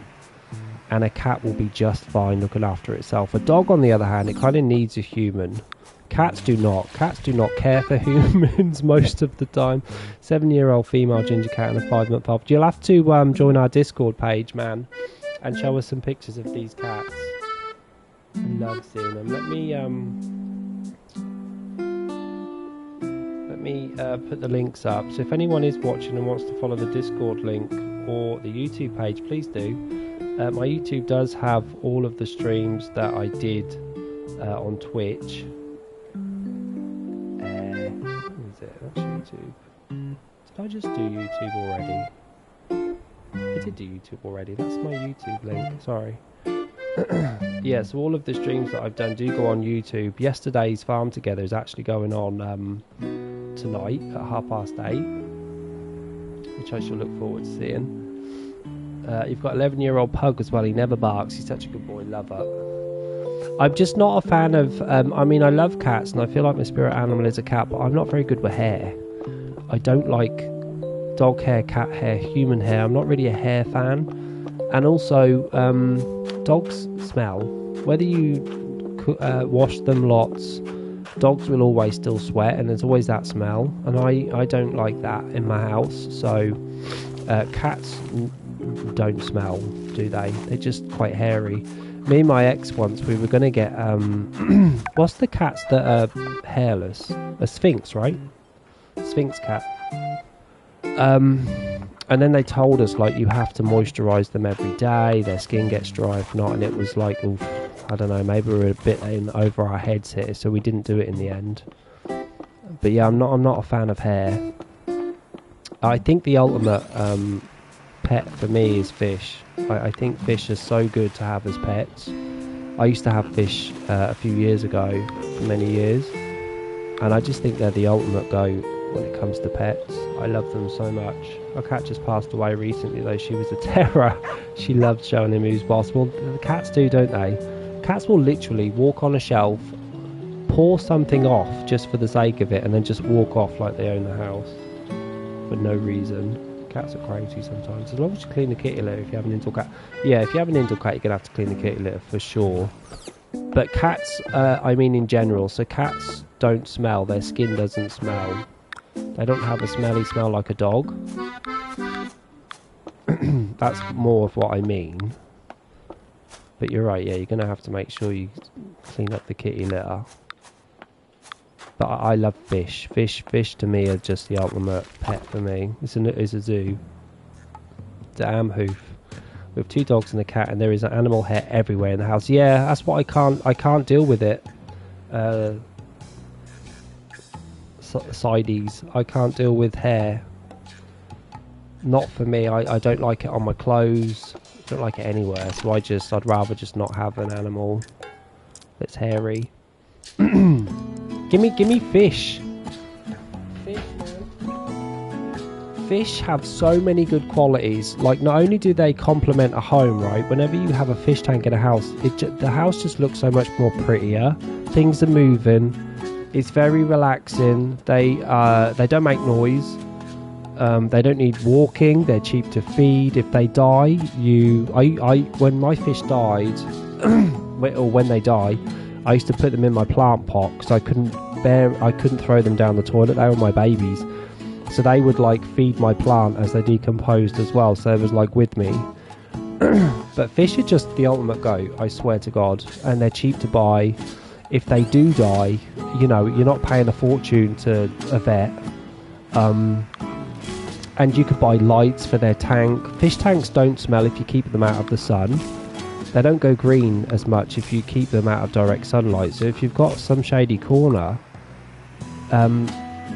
and a cat will be just fine looking after itself. A dog, on the other hand, it kind of needs a human. Cats do not. Cats do not care for humans most of the time. 7-year-old female ginger cat and a 5-month-old. You'll have to join our Discord page, man, and show us some pictures of these cats. I love seeing them. Let me put the links up. So if anyone is watching and wants to follow the Discord link or the YouTube page, please do. My YouTube does have all of the streams that I did on Twitch. What is it? That's YouTube. Did I just do YouTube already? I did do YouTube already. That's my YouTube link. Sorry. Yeah, so all of the streams that I've done do go on YouTube. Yesterday's Farm Together is actually going on tonight at 8:30, which I shall look forward to seeing. You've got 11-year-old pug as well. He never barks. He's such a good boy. Love it. I'm just not a fan of... I mean, I love cats and I feel like my spirit animal is a cat, but I'm not very good with hair. I don't like dog hair, cat hair, human hair. I'm not really a hair fan. And also, dogs smell. Whether you wash them lots, dogs will always still sweat, and there's always that smell. And I don't like that in my house. So, cats don't smell, do they? They're just quite hairy. Me and my ex once, we were going to get... what's the cats that are hairless? A Sphinx, right? Sphinx cat. And then they told us, like, you have to moisturise them every day, their skin gets dry if not, and it was like, oof, I don't know, maybe we're a bit over our heads here, so we didn't do it in the end. But yeah, I'm not a fan of hair. I think the ultimate pet for me is fish. I think fish are so good to have as pets. I used to have fish a few years ago, for many years. And I just think they're the ultimate go when it comes to pets. I love them so much. Our cat just passed away recently though. She was a terror. She loved showing him who's boss. Well, the cats do, don't they? Cats will literally walk on a shelf, pour something off just for the sake of it, and then just walk off like they own the house for no reason. Cats are crazy sometimes. As long as you clean the kitty litter if you have an indoor cat. Yeah, if you have an indoor cat, you're going to have to clean the kitty litter for sure. But cats, I mean in general, so cats don't smell. Their skin doesn't smell. They don't have a smelly smell like a dog. That's more of what I mean. But you're right, yeah, you're going to have to make sure you clean up the kitty litter. But I love fish. Fish to me are just the ultimate pet for me. It's a zoo. Damn hoof. We have 2 dogs and a cat, and there is an animal hair everywhere in the house. Yeah, that's what I can't deal with it. Sideys. I can't deal with hair. Not for me. I don't like it on my clothes. I don't like it anywhere. So I'd rather just not have an animal that's hairy. Give me fish. Fish have so many good qualities. Like, not only do they complement a home, right? Whenever you have a fish tank in a house, the house just looks so much more prettier. Things are moving. It's very relaxing. They don't make noise. They don't need walking. They're cheap to feed. If they die, when my fish died, or when they die, I used to put them in my plant pot because I couldn't throw them down the toilet. They were my babies. So they would like feed my plant as they decomposed as well. So it was like with me. But fish are just the ultimate go, I swear to God. And they're cheap to buy. If they do die, you know, you're not paying a fortune to a vet. And you could buy lights for their tank. Fish tanks don't smell if you keep them out of the sun. They don't go green as much if you keep them out of direct sunlight. So if you've got some shady corner,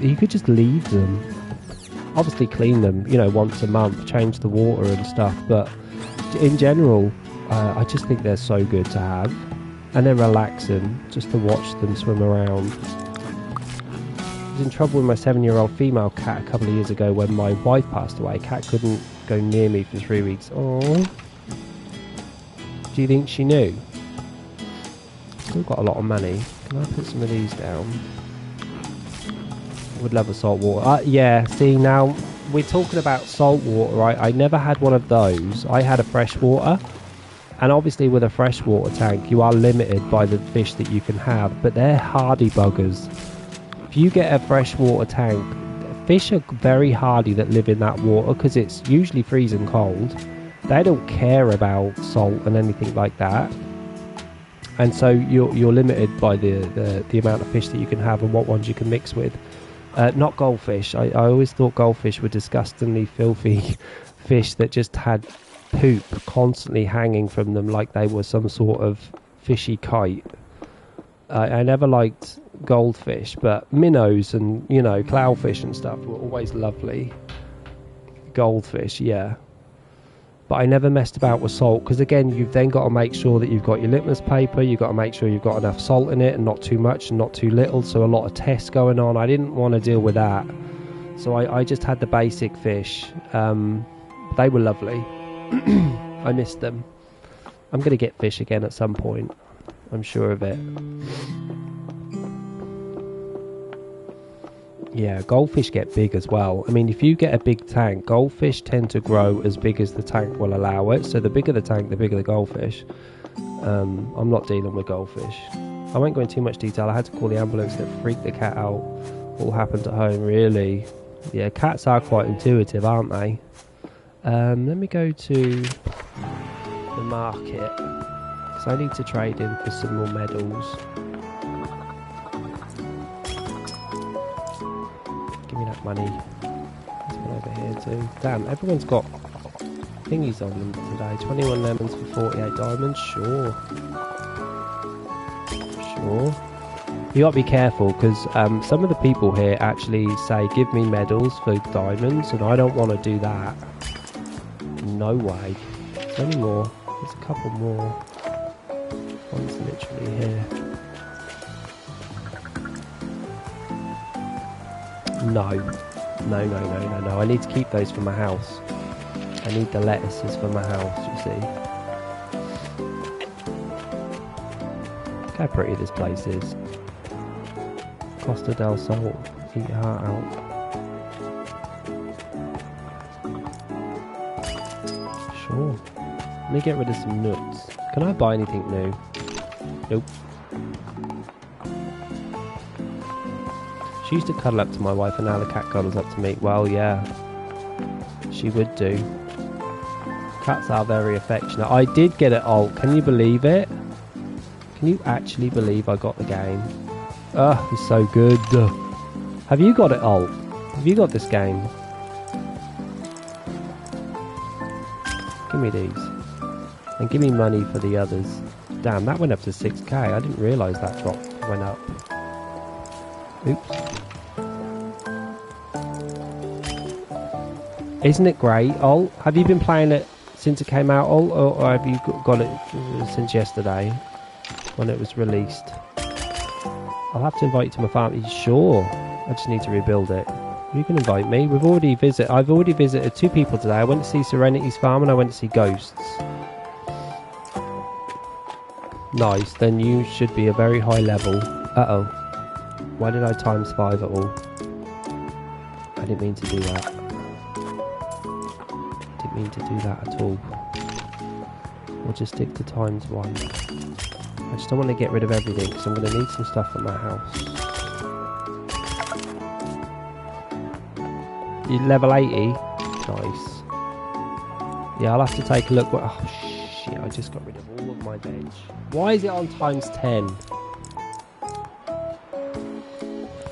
you could just leave them. Obviously clean them, you know, once a month, change the water and stuff. But in general, I just think they're so good to have. And they're relaxing, just to watch them swim around. I was in trouble with my 7-year-old female cat a couple of years ago when my wife passed away. Cat couldn't go near me for 3 weeks. Oh. Do you think she knew? Still got a lot of money. Can I put some of these down? I would love a salt water. Yeah, see, now we're talking about salt water, right? I never had one of those. I had a freshwater. And obviously with a freshwater tank, you are limited by the fish that you can have. But they're hardy buggers. If you get a freshwater tank, fish are very hardy that live in that water because it's usually freezing cold. They don't care about salt and anything like that. And so you're limited by the amount of fish that you can have and what ones you can mix with. Not goldfish. I always thought goldfish were disgustingly filthy fish that just had poop constantly hanging from them like they were some sort of fishy kite. I never liked goldfish, but minnows and, you know, clownfish and stuff were always lovely. Goldfish, yeah. But I never messed about with salt because, again, you've then got to make sure that you've got your litmus paper. You've got to make sure you've got enough salt in it and not too much and not too little. So a lot of tests going on. I didn't want to deal with that. So I just had the basic fish. They were lovely. I missed them. I'm going to get fish again at some point. I'm sure of it. Yeah, goldfish get big as well. I mean, if you get a big tank, goldfish tend to grow as big as the tank will allow it. So the bigger the tank, the bigger the goldfish. I'm not dealing with goldfish. I won't go into too much detail. I had to call the ambulance that freaked the cat out. All happened at home, really. Yeah, cats are quite intuitive, aren't they? Let me go to the market. Because I need to trade in for some more medals. Give me that money. There's one over here too. Damn, everyone's got thingies on them today. 21 lemons for 48 diamonds. Sure. You got to be careful because some of the people here actually say give me medals for diamonds, and I don't want to do that. No way. There's only more. There's a couple more. One's literally here. No. No. I need to keep those for my house. I need the lettuces for my house, you see. Look how pretty this place is. Costa del Sol. Eat your heart out. Sure. Let me get rid of some nuts. Can I buy anything new? Nope. She used to cuddle up to my wife and now the cat cuddles up to me. Well, yeah. She would do. Cats are very affectionate. I did get it alt. Can you believe it? Can you actually believe I got the game? Oh, it's so good. Have you got it alt? Have you got this game? Give me these. And give me money for the others. Damn, that went up to 6k. I didn't realise that went up. Oops. Isn't it great, alt? Have you been playing it since it came out, alt? Or have you got it since yesterday? When it was released? I'll have to invite you to my farm. Sure. I just need to rebuild it. You can invite me. I've already visited 2 people today. I went to see Serenity's farm and I went to see Ghosts. Nice. Then you should be a very high level. Uh-oh. Why did I times 5 at all? I didn't mean to do that. Didn't mean to do that at all. We'll just stick to times 1. I just don't want to get rid of everything because I'm going to need some stuff at my house. You level 80? Nice. Yeah, I'll have to take a look. Oh shit, I just got rid of all of my veg. Why is it on times 10?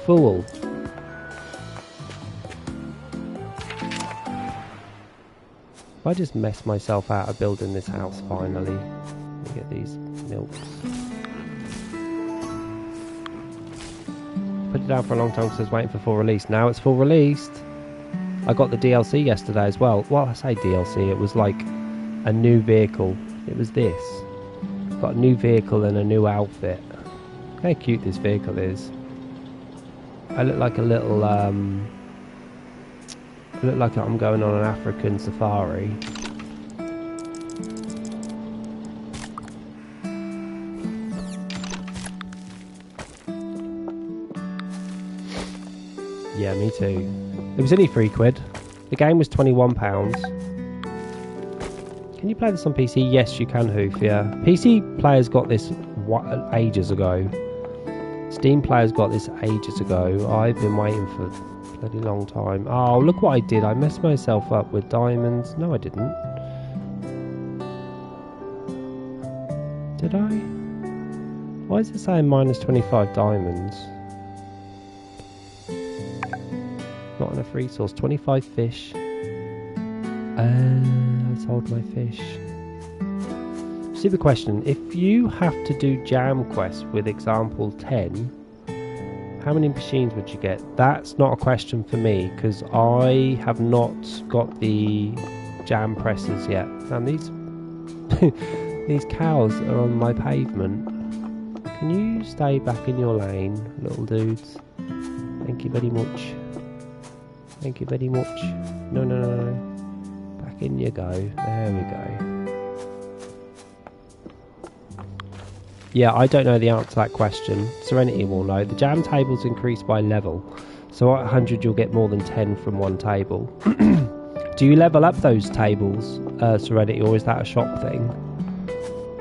Fool. I just messed myself out of building this house finally. Let me get these milks. Put it down for a long time because I was waiting for full release. Now it's full released. I got the DLC yesterday as well. Well, I say DLC, it was like a new vehicle. It was this. Got a new vehicle and a new outfit. Look how cute this vehicle is. I look like a little, I look like I'm going on an African safari. Yeah, me too. It was only £3. The game was £21. Can you play this on PC? Yes, you can, Hoof, yeah. PC players got this ages ago. Steam players got this ages ago. I've been waiting for a bloody long time. Oh, look what I did. I messed myself up with diamonds. No, I didn't. Did I? Why is it saying minus 25 diamonds? Not enough resource. 25 fish. I sold my fish. Stupid question. If you have to do jam quests with example 10, how many machines would you get? That's not a question for me because I have not got the jam presses yet. And these these cows are on my pavement. Can you stay back in your lane, little dudes? Thank you very much. Thank you very much. No. Back in you go. There we go. Yeah, I don't know the answer to that question. Serenity will know. The jam tables increase by level. So at 100 you'll get more than 10 from one table. Do you level up those tables, Serenity, or is that a shop thing?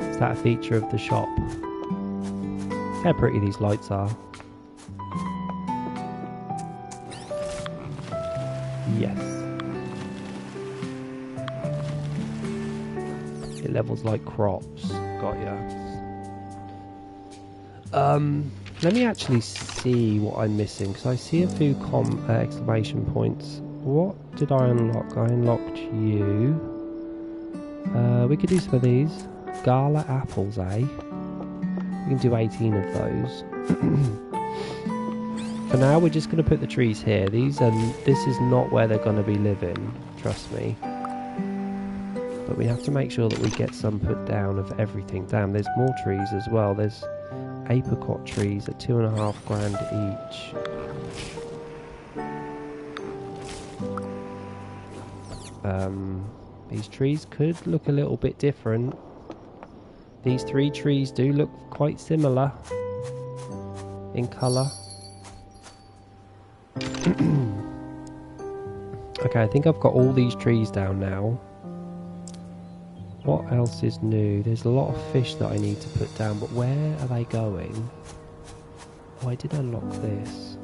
Is that a feature of the shop? Look how pretty these lights are. Yes. It levels like crops. Got ya. Let me actually see what I'm missing because I see a few exclamation points. What did I unlock? I unlocked you. We could do some of these. Gala apples, eh? We can do 18 of those. For now, we're just going to put the trees here. This is not where they're going to be living. Trust me. But we have to make sure that we get some put down of everything. Damn, there's more trees as well. There's apricot trees at 2.5 grand each. These trees could look a little bit different. These 3 trees do look quite similar in colour. Okay, I think I've got all these trees down now. What else is new? There's a lot of fish that I need to put down, but where are they going? Oh, I did unlock this.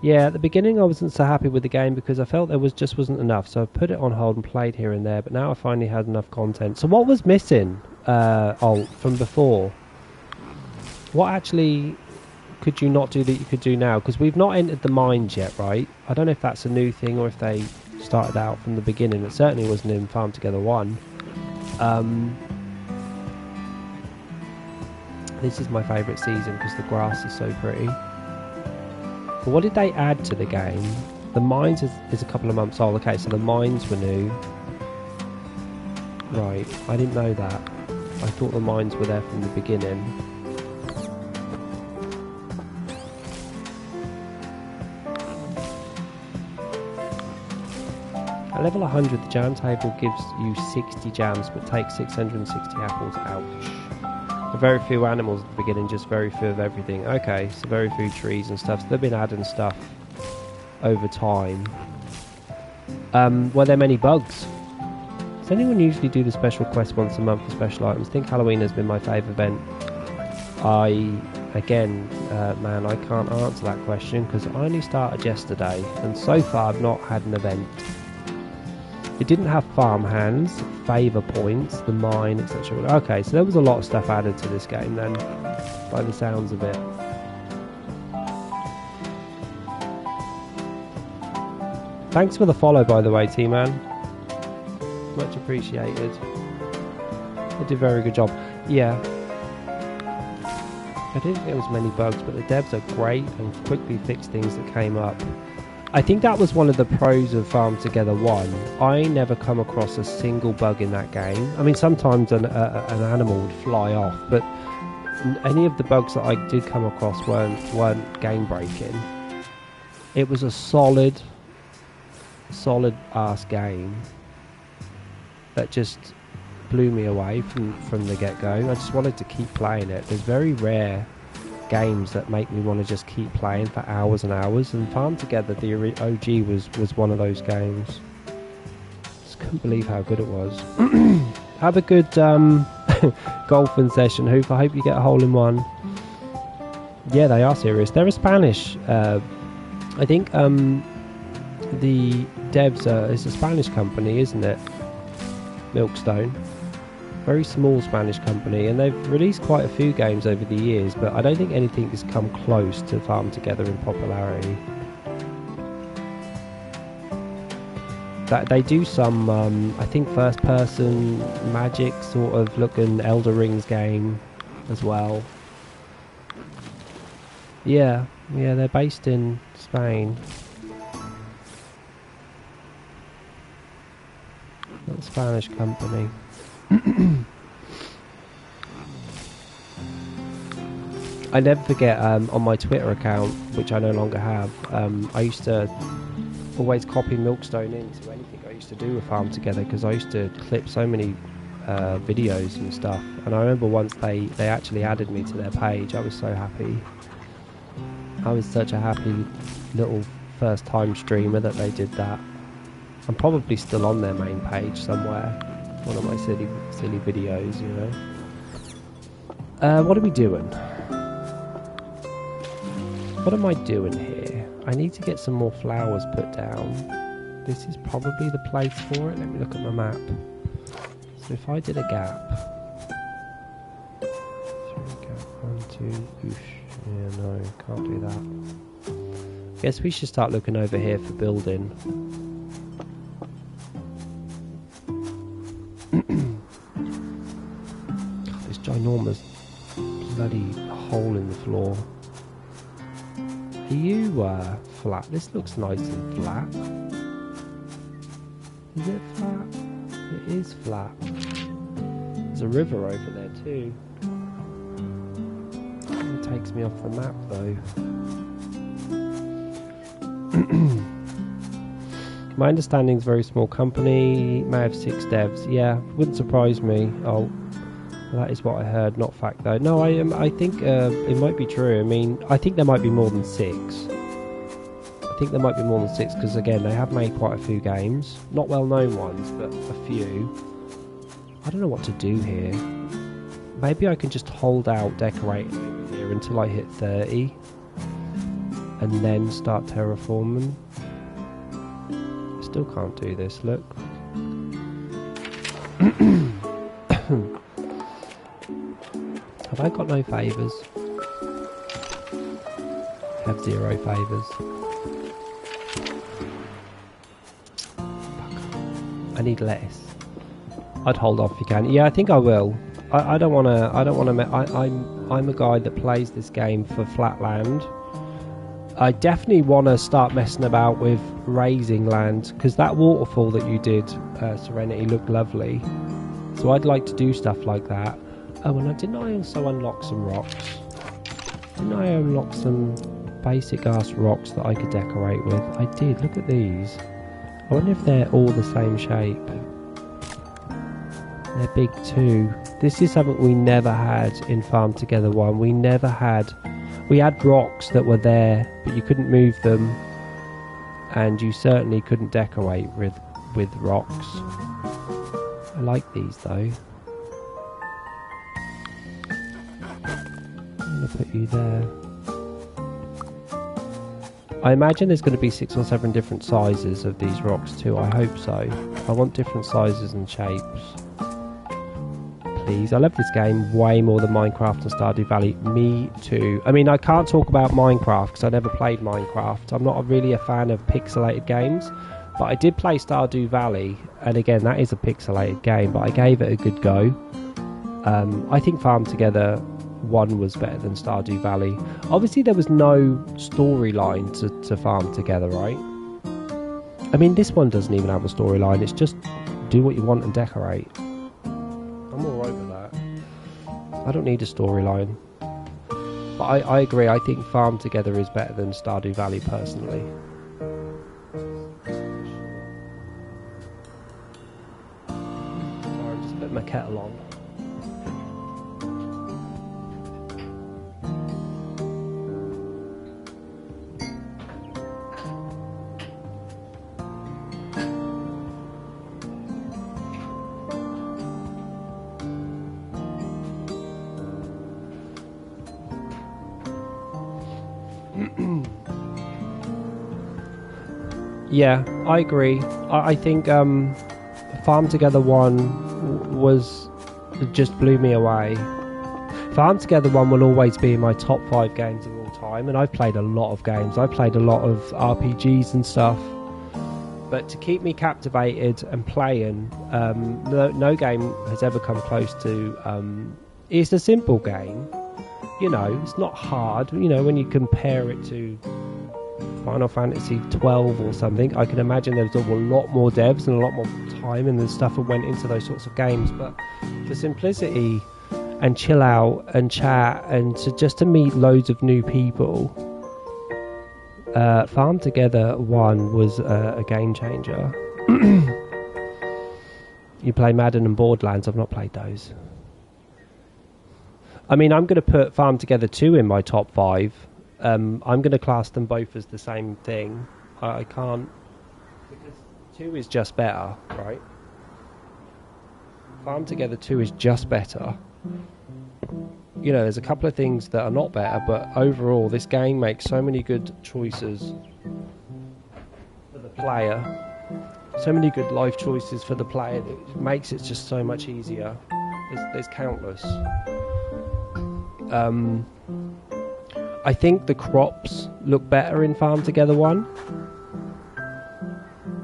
Yeah, at the beginning I wasn't so happy with the game because I felt there just wasn't enough, so I put it on hold and played here and there, but now I finally had enough content. So what was missing, from before? What actually could you not do that you could do now? Because we've not entered the mines yet, right? I don't know if that's a new thing or if they started out from the beginning. It certainly wasn't in Farm Together 1. This is my favourite season because the grass is so pretty. But what did they add to the game? The mines is a couple of months old. Okay, so the mines were new. Right, I didn't know that. I thought the mines were there from the beginning. At level 100, the jam table gives you 60 jams, but takes 660 apples. Ouch. Very few animals at the beginning, just very few of everything. Okay, so very few trees and stuff. So they've been adding stuff over time. Were there many bugs? Does anyone usually do the special quest once a month for special items? I think Halloween has been my favourite event. Man, I can't answer that question because I only started yesterday, and so far I've not had an event. It didn't have farm hands, favour points, the mine, etc. Okay, so there was a lot of stuff added to this game then, by the sounds of it. Thanks for the follow, by the way, T-Man. Much appreciated. They did a very good job. Yeah. I didn't think there was many bugs, but the devs are great and quickly fixed things that came up. I think that was one of the pros of Farm Together 1. I never come across a single bug in that game. I mean, sometimes an animal would fly off, but any of the bugs that I did come across weren't game breaking. It was a solid ass game that just blew me away from the get-go. I just wanted to keep playing it. There's very rare games that make me want to just keep playing for hours and hours, and Farm Together, the OG, was one of those games. Just couldn't believe how good it was. Have a good golfing session, Hoof. I hope you get a hole in one. Yeah, they are serious. They're a Spanish. I think the devs it's a Spanish company, isn't it? Milkstone. Very small Spanish company, and they've released quite a few games over the years, but I don't think anything has come close to Farm Together in popularity. That they do some, I think, first-person magic sort of looking Elder Rings game as well. Yeah, they're based in Spain. Not a Spanish company. I never forget on my Twitter account, which I no longer have, I used to always copy Milkstone into anything I used to do with Farm Together, because I used to clip so many videos and stuff, and I remember once they actually added me to their page. I was so happy. I was such a happy little first time streamer that they did that. I'm probably still on their main page somewhere. One of my silly videos, you know. What are we doing? What am I doing here? I need to get some more flowers put down. This is probably the place for it. Let me look at my map. So if I did a gap. 3 gap, 1, 2, oosh. Yeah, no, can't do that. Guess we should start looking over here for building. This ginormous bloody hole in the floor. Are you flat? This looks nice and flat. Is it flat? It is flat. There's a river over there too. It takes me off the map though. My understanding is a very small company, may have 6 devs. Yeah, wouldn't surprise me. Oh, that is what I heard, not fact though. No, I think it might be true. I mean, I think there might be more than 6. I think there might be more than 6 because again, they have made quite a few games. Not well-known ones, but a few. I don't know what to do here. Maybe I can just hold out decorating over here until I hit 30. And then start terraforming. Still can't do this, look. Have I got no favours? Have 0 favours. I need less. I'd hold off if you can. Yeah, I think I will. I don't wanna. I'm a guy that plays this game for flat land. I definitely want to start messing about with raising land because that waterfall that you did, Serenity, looked lovely. So I'd like to do stuff like that. Oh, and didn't I also unlock some rocks? Didn't I unlock some basic ass rocks that I could decorate with? I did. Look at these. I wonder if they're all the same shape. They're big too. This is something we never had in Farm Together 1. We had rocks that were there, but you couldn't move them, and you certainly couldn't decorate with rocks. I like these though. I'm going to put you there. I imagine there's going to be 6 or 7 different sizes of these rocks too. I hope so. I want different sizes and shapes. Please. I love this game way more than Minecraft and Stardew Valley. Me too. I mean, I can't talk about Minecraft because I never played Minecraft. I'm not really a fan of pixelated games, but I did play Stardew Valley, and again, that is a pixelated game, but I gave it a good go. I think Farm Together 1 was better than Stardew Valley. Obviously, there was no storyline to Farm Together, right? I mean, this one doesn't even have a storyline. It's just do what you want and decorate. I'm alright with that. I don't need a storyline. But I agree, I think Farm Together is better than Stardew Valley personally. Sorry, just put my kettle on. Yeah, I agree. I think Farm Together 1 just blew me away. Farm Together 1 will always be in my top 5 games of all time, and I've played a lot of games. I've played a lot of RPGs and stuff. But to keep me captivated and playing, no game has ever come close to... it's a simple game. You know, it's not hard. You know, when you compare it to Final Fantasy 12 or something, I can imagine there's a lot more devs and a lot more time and the stuff that went into those sorts of games. But for simplicity and chill out and chat and to meet loads of new people, Farm Together 1 was a game changer. You play Madden and Borderlands. I've not played those. I mean, I'm going to put Farm Together 2 in my top 5. I'm going to class them both as the same thing. I can't... Because 2 is just better, right? Farm Together 2 is just better. You know, there's a couple of things that are not better, but overall, this game makes so many good choices for the player. So many good life choices for the player that it makes it just so much easier. There's countless. I think the crops look better in Farm Together 1.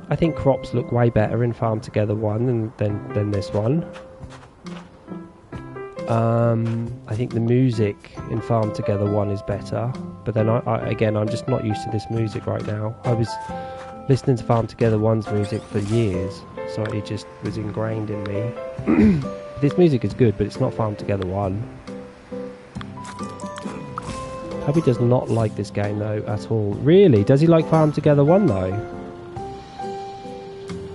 I think crops look way better in Farm Together 1 than this one. I think the music in Farm Together 1 is better, but then again, I'm just not used to this music right now. I was listening to Farm Together 1's music for years, so it just was ingrained in me. This music is good, but it's not Farm Together 1. Hubby does not like this game though at all. Really? Does he like Farm Together 1 though?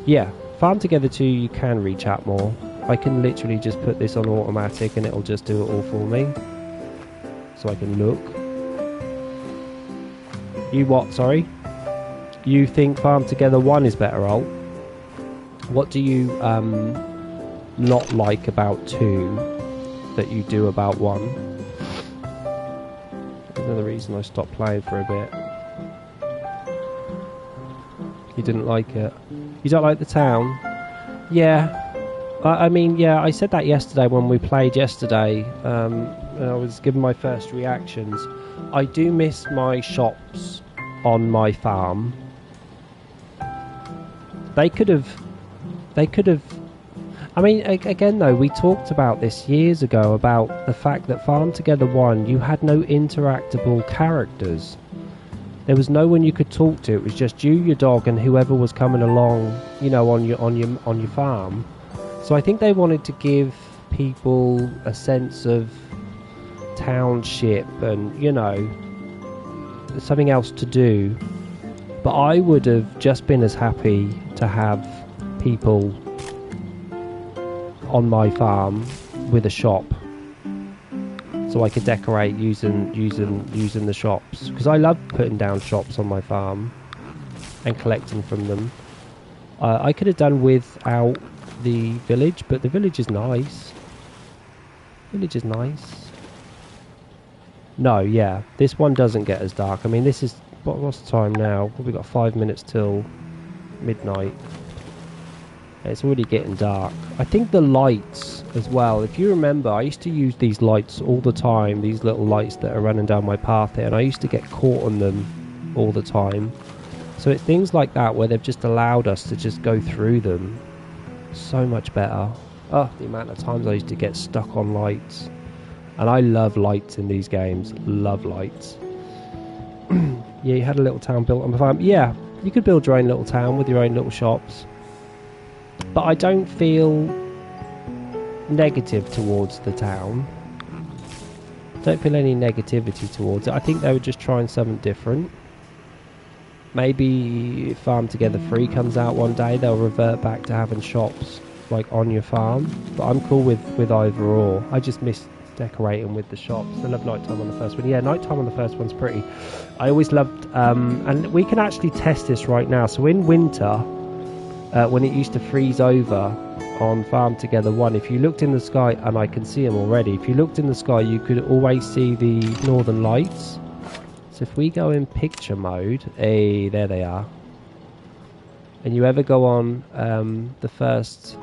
Yeah, Farm Together 2 you can reach out more. I can literally just put this on automatic and it'll just do it all for me. So I can look. You what, sorry? You think Farm Together 1 is better, Alt? What do you not like about 2 that you do about 1? Another reason I stopped playing for a bit. You didn't like it. You don't like the town? Yeah. I mean, yeah, I said that yesterday when we played yesterday. And I was giving my first reactions. I do miss my shops on my farm. They could have... I mean, again though, we talked about this years ago about the fact that Farm Together 1, you had no interactable characters. There was no one you could talk to. It was just you, your dog, and whoever was coming along, you know, on your farm. So I think they wanted to give people a sense of township and, you know, something else to do. But I would have just been as happy to have people on my farm with a shop, so I could decorate using the shops, because I love putting down shops on my farm and collecting from them. I could have done without the village, but the village is nice. Village is nice. No, yeah, this one doesn't get as dark. I mean, this is what's the time now? We've got 5 minutes till midnight. It's already getting dark. I think the lights as well, if you remember, I used to use these lights all the time, these little lights that are running down my path here, and I used to get caught on them all the time. So it's things like that where they've just allowed us to just go through them so much better. Oh, the amount of times I used to get stuck on lights. And I love lights in these games. Love lights. Yeah, you had a little town built on the farm. Yeah, you could build your own little town with your own little shops. But I don't feel negative towards the town. Don't feel any negativity towards it. I think they were just trying something different. Maybe if Farm Together 3 comes out one day, they'll revert back to having shops like on your farm. But I'm cool with either or. I just miss decorating with the shops. I love nighttime on the first one. Yeah, nighttime on the first one's pretty. I always loved, and we can actually test this right now. So in winter, when it used to freeze over on Farm Together 1, if you looked in the sky, and I can see them already, if you looked in the sky you could always see the northern lights. So if we go in picture mode, hey, there they are, and you ever go on the first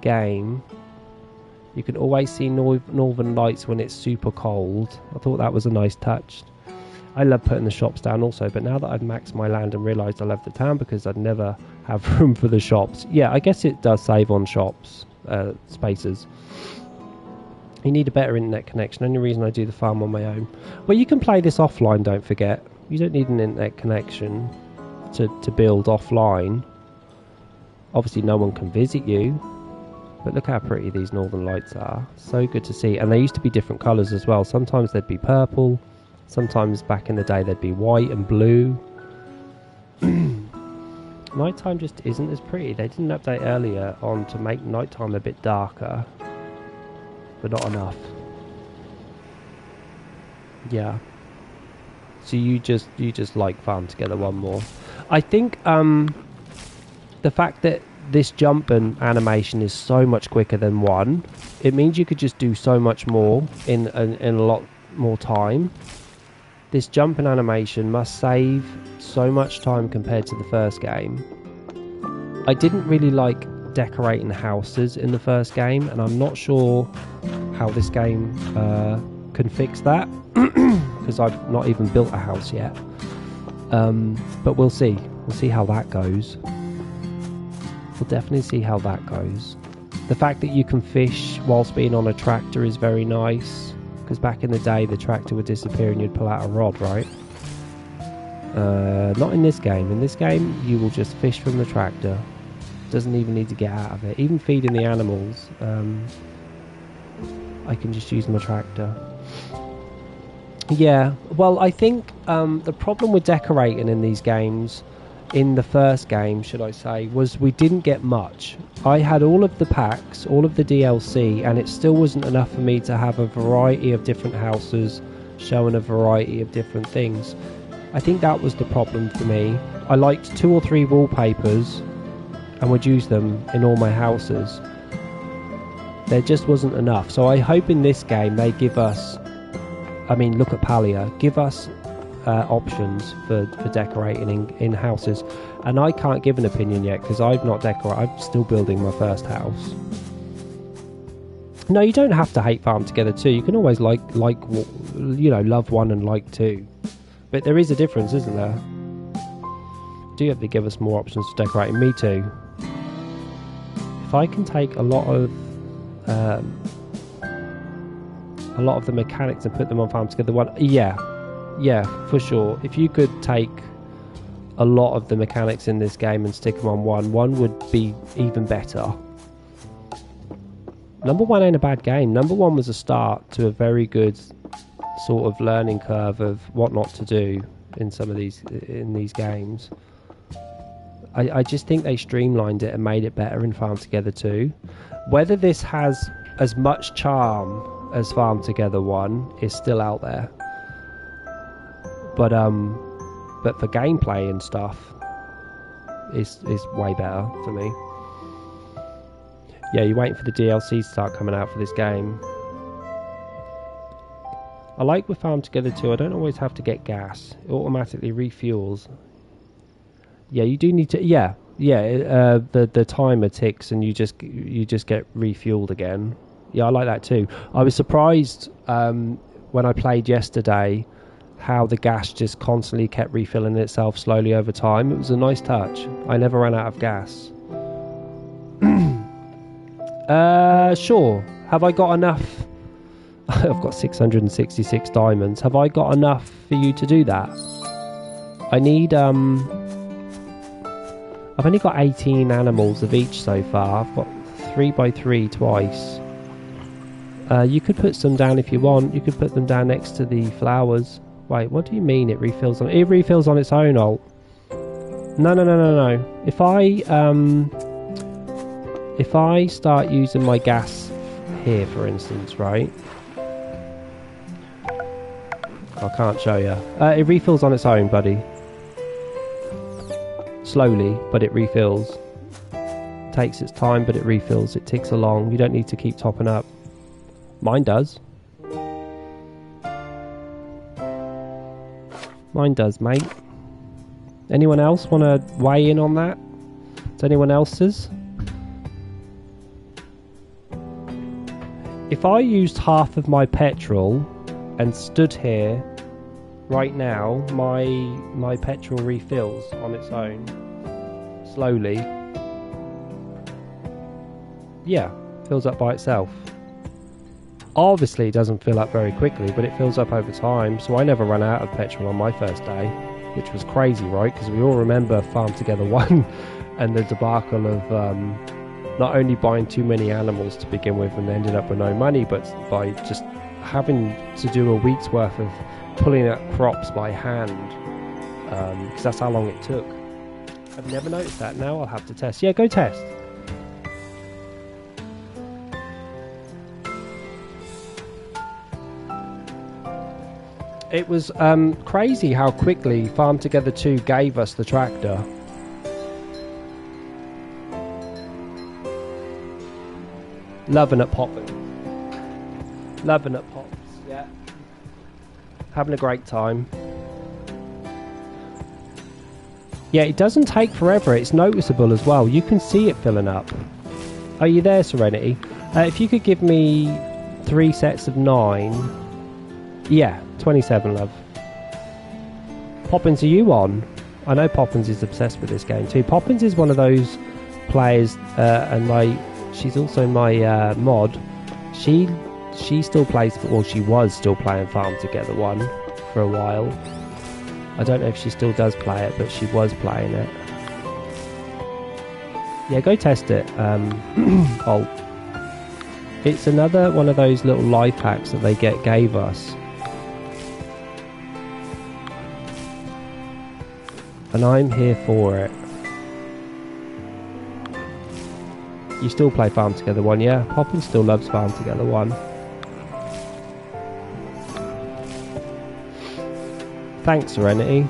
game, you can always see northern lights when it's super cold. I thought that was a nice touch. I love putting the shops down also, but now that I've maxed my land and realised I love the town because I'd never have room for the shops. Yeah, I guess it does save on shops, spaces. You need a better internet connection. Only reason I do the farm on my own. Well, you can play this offline, don't forget. You don't need an internet connection to build offline. Obviously no one can visit you, but look how pretty these northern lights are. So good to see. And they used to be different colours as well. Sometimes they'd be purple. Sometimes back in the day they'd be white and blue. Nighttime just isn't as pretty. They didn't update earlier on to make nighttime a bit darker, but not enough. Yeah. So you just like Farm Together 1 more. I think the fact that this jumping animation is so much quicker than 1, it means you could just do so much more in a lot more time. This jumping animation must save so much time compared to the first game. I didn't really like decorating houses in the first game, and I'm not sure how this game can fix that because I've not even built a house yet. But we'll see. We'll see how that goes. We'll definitely see how that goes. The fact that you can fish whilst being on a tractor is very nice. Because back in the day, the tractor would disappear and you'd pull out a rod, right? Not in this game. In this game, you will just fish from the tractor. Doesn't even need to get out of it. Even feeding the animals, I can just use my tractor. Yeah, well, I think the problem with decorating in these games, in the first game, should I say, was we didn't get much. I had all of the packs, all of the DLC, and it still wasn't enough for me to have a variety of different houses showing a variety of different things. I think that was the problem for me. I liked 2 or 3 wallpapers and would use them in all my houses. There just wasn't enough. So I hope in this game they give us, I mean, look at Palia, give us options for decorating in houses. And I can't give an opinion yet because I've not decorated. I'm still building my first house. No, you don't have to hate Farm Together 2. You can always like love 1 and like 2. But there is a difference, isn't there? Do you have to give us more options for decorating? Me too. If I can take a lot of the mechanics and put them on Farm Together 1, yeah, for sure. If you could take a lot of the mechanics in this game and stick them on 1 would be even better. Number 1 ain't a bad game. Number 1 was a start to a very good sort of learning curve of what not to do in some of these games. I just think they streamlined it and made it better in Farm Together 2. Whether this has as much charm as Farm Together 1 is still out there. But for gameplay and stuff, is way better for me. Yeah, you're waiting for the DLC to start coming out for this game. I like with Farm Together 2, I don't always have to get gas. It automatically refuels. Yeah, you do need to. Yeah. The timer ticks and you just get refueled again. Yeah, I like that too. I was surprised when I played yesterday how the gas just constantly kept refilling itself slowly over time. It was a nice touch. I never ran out of gas. Sure. Have I got enough? I've got 666 diamonds. Have I got enough for you to do that? I need I've only got 18 animals of each so far. I've got 3x3 twice. You could put some down if you want. You could put them down next to the flowers. Wait, what do you mean it refills on? It refills on its own, Alt. No. If I start using my gas here, for instance, right? I can't show you. It refills on its own, buddy. Slowly, but it refills. Takes its time, but it refills. It ticks along. You don't need to keep topping up. Mine does. Mine does, mate. Anyone else want to weigh in on that? Is anyone else's? If I used half of my petrol and stood here right now, my petrol refills on its own. Slowly. Yeah, fills up by itself. Obviously it doesn't fill up very quickly, but it fills up over time, so I never ran out of petrol on my first day, which was crazy, right? Because we all remember Farm Together 1 and the debacle of not only buying too many animals to begin with and ended up with no money, but by just having to do a week's worth of pulling out crops by hand, because that's how long it took. I've never noticed that. Now I'll have to test. Yeah, go test. It was crazy how quickly Farm Together 2 gave us the tractor. Loving it, popping. Loving it, pops. Yeah. Having a great time. Yeah, it doesn't take forever. It's noticeable as well. You can see it filling up. Are you there, Serenity? If you could give me 3 sets of 9. Yeah, 27, love. Poppins, are you on? I know Poppins is obsessed with this game too. Poppins is one of those players, and she's also my mod. She still plays, well, she was still playing Farm Together 1 for a while. I don't know if she still does play it, but she was playing it. Yeah, go test it. Alt. It's another one of those little life hacks that they gave us. And I'm here for it. You still play Farm Together 1, yeah? Poppin still loves Farm Together 1. Thanks, Serenity.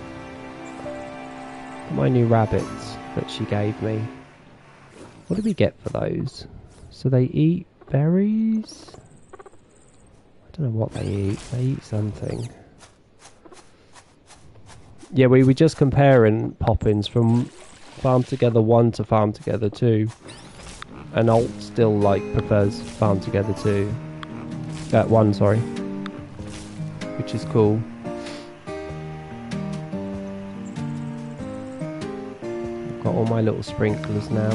My new rabbits that she gave me. What did we get for those? So they eat berries? I don't know what they eat. They eat something. Yeah, we were just comparing Poppins from Farm Together 1 to Farm Together 2. And Alt still prefers Farm Together 2. 1, sorry. Which is cool. I've got all my little sprinklers now.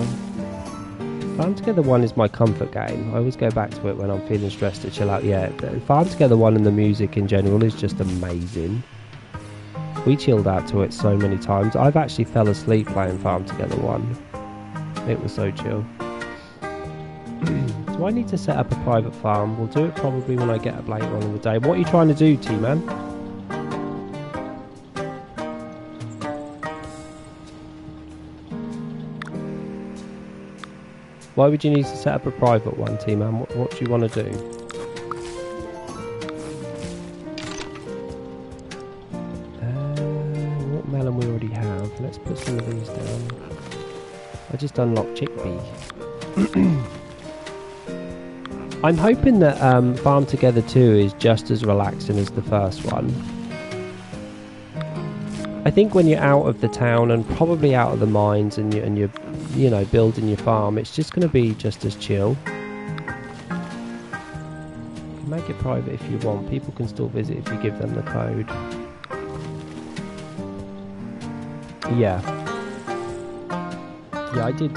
Farm Together 1 is my comfort game. I always go back to it when I'm feeling stressed to chill out. Yeah, Farm Together 1 and the music in general is just amazing. We chilled out to it so many times. I've actually fell asleep playing Farm Together 1. It was so chill. Do I need to set up a private farm? We'll do it probably when I get up later on in the day. What are you trying to do, T-Man? Why would you need to set up a private one, T-Man? What do you want to do? What melon we already have? Let's put some of these down. I just unlocked chickpea. I'm hoping that Farm Together 2 is just as relaxing as the first one. I think when you're out of the town and probably out of the mines and you're you know, building your farm, it's just going to be just as chill. You can make it private if you want. People can still visit if you give them the code. Yeah. Yeah, I did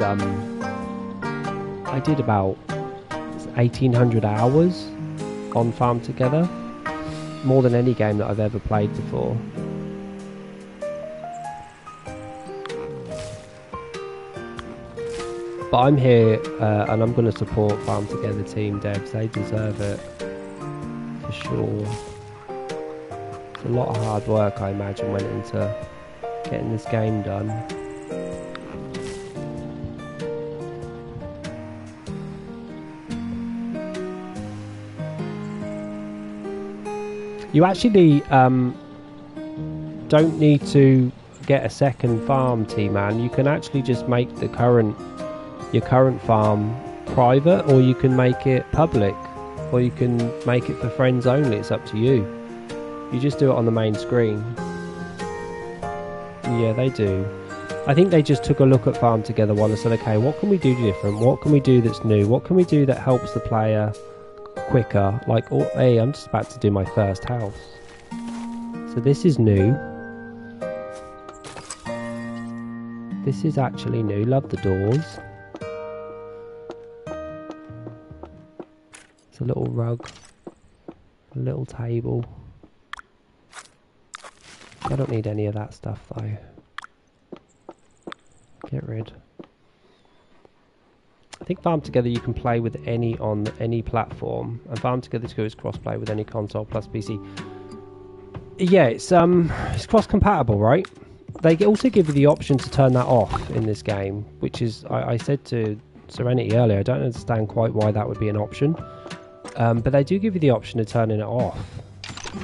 about 1,800 hours on Farm Together, more than any game that I've ever played before. But I'm here and I'm going to support Farm Together team devs. They deserve it for sure. It's a lot of hard work, I imagine, went into getting this game done. You actually don't need to get a second farm, T-Man. You can actually just make your current farm private, or you can make it public, or you can make it for friends only. It's up to you. You just do it on the main screen. Yeah, they do. I think they just took a look at Farm Together 1 and said, okay, what can we do different? What can we do that's new? What can we do that helps the player quicker? Like, oh, hey, I'm just about to do my first house. So this is new. This is actually new. Love the doors. It's a little rug. A little table. I don't need any of that stuff though. Get rid. I think Farm Together you can play with on any platform, and Farm Together 2 is cross-play with any console plus PC. Yeah, it's cross-compatible, right? They also give you the option to turn that off in this game, which is, I said to Serenity earlier, I don't understand quite why that would be an option, but they do give you the option of turning it off.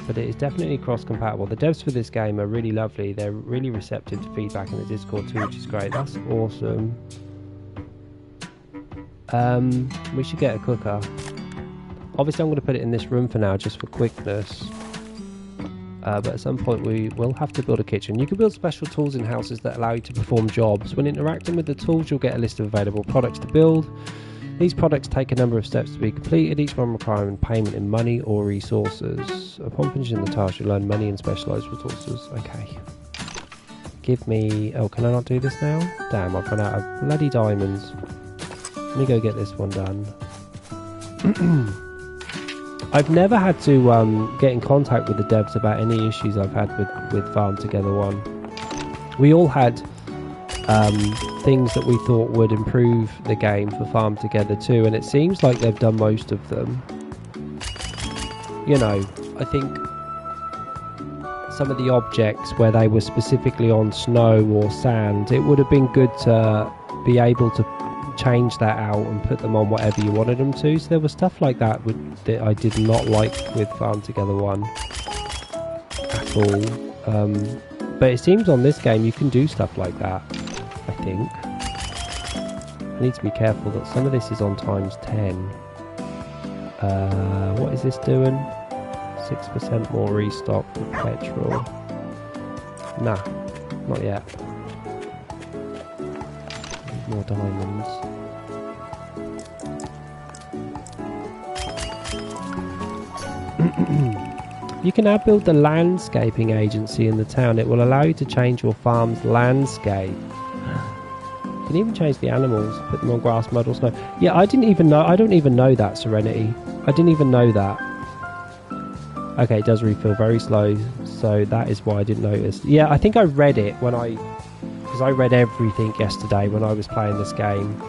But it is definitely cross-compatible. The devs for this game are really lovely. They're really receptive to feedback in the Discord too, which is great. That's awesome. We should get a cooker. Obviously I'm going to put it in this room for now just for quickness. But at some point we will have to build a kitchen. You can build special tools in houses that allow you to perform jobs. When interacting with the tools, you'll get a list of available products to build. These products take a number of steps to be completed, each one requiring payment in money or resources. Upon finishing the task, you learn money and specialised resources. Okay. Give me... Oh, can I not do this now? Damn, I've run out of bloody diamonds. Let me go get this one done. I've never had to get in contact with the devs about any issues I've had with Farm Together 1. We all had things that we thought would improve the game for Farm Together 2, and it seems like they've done most of them. You know, I think some of the objects where they were specifically on snow or sand, it would have been good to be able to change that out and put them on whatever you wanted them to. So there was stuff like that that I did not like with Farm Together 1 at all. But it seems on this game you can do stuff like that, I think. I need to be careful that some of this is on times 10. What is this doing? 6% more restock with petrol. Nah, not yet. Need more diamonds. You can now build the landscaping agency in the town. It will allow you to change your farm's landscape. You can even change the animals, put them on grass, mud or snow. Yeah, I don't even know that, Serenity. I didn't even know that. Okay, it does refill very slow, so that is why I didn't notice. Yeah, I think I read it because I read everything yesterday when I was playing this game.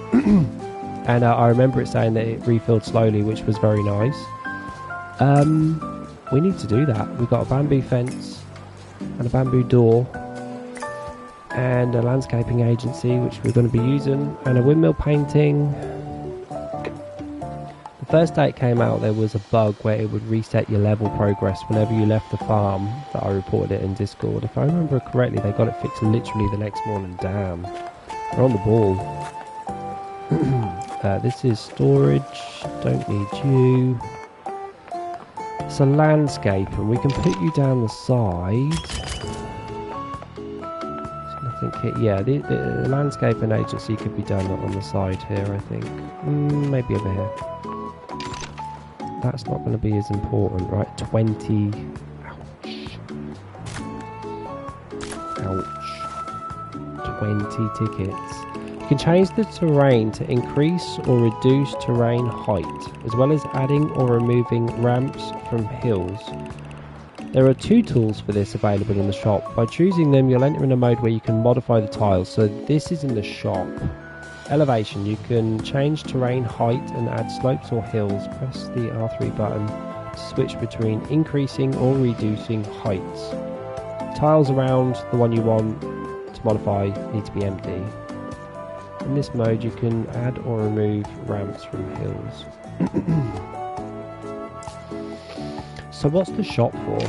And I remember it saying that it refilled slowly, which was very nice. We need to do that. We've got a bamboo fence and a bamboo door and a landscaping agency, which we're going to be using, and a windmill painting. The first day it came out, there was a bug where it would reset your level progress whenever you left the farm. That I reported it in Discord. If I remember correctly, they got it fixed literally the next morning. Damn, they're on the ball. This is storage. Don't need you. It's a landscape, and we can put you down the side. There's nothing here. Yeah, the landscaping agency could be done on the side here, I think. Maybe over here. That's not going to be as important, right? 20. Ouch. 20 tickets. You can change the terrain to increase or reduce terrain height, as well as adding or removing ramps from hills. There are 2 tools for this available in the shop. By choosing them, you'll enter in a mode where you can modify the tiles. So this is in the shop. Elevation, you can change terrain height and add slopes or hills. Press the R3 button to switch between increasing or reducing heights. Tiles around the one you want to modify need to be empty. In this mode you can add or remove ramps from hills. So what's the shop for?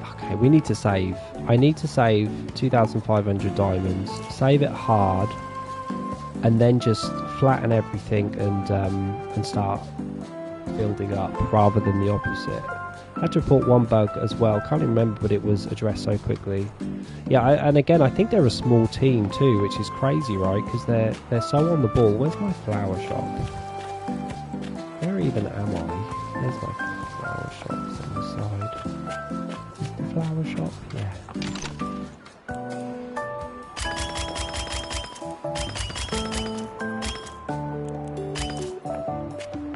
Okay, we need to save. I need to save 2,500 diamonds, save it hard, and then just flatten everything and start building up rather than the opposite. I had to report one bug as well. Can't remember, but it was addressed so quickly. Yeah, and again, I think they're a small team too, which is crazy, right? Because they're so on the ball. Where's my flower shop? Where even am I? There's my flower shops on the side. Is the flower shop? Yeah.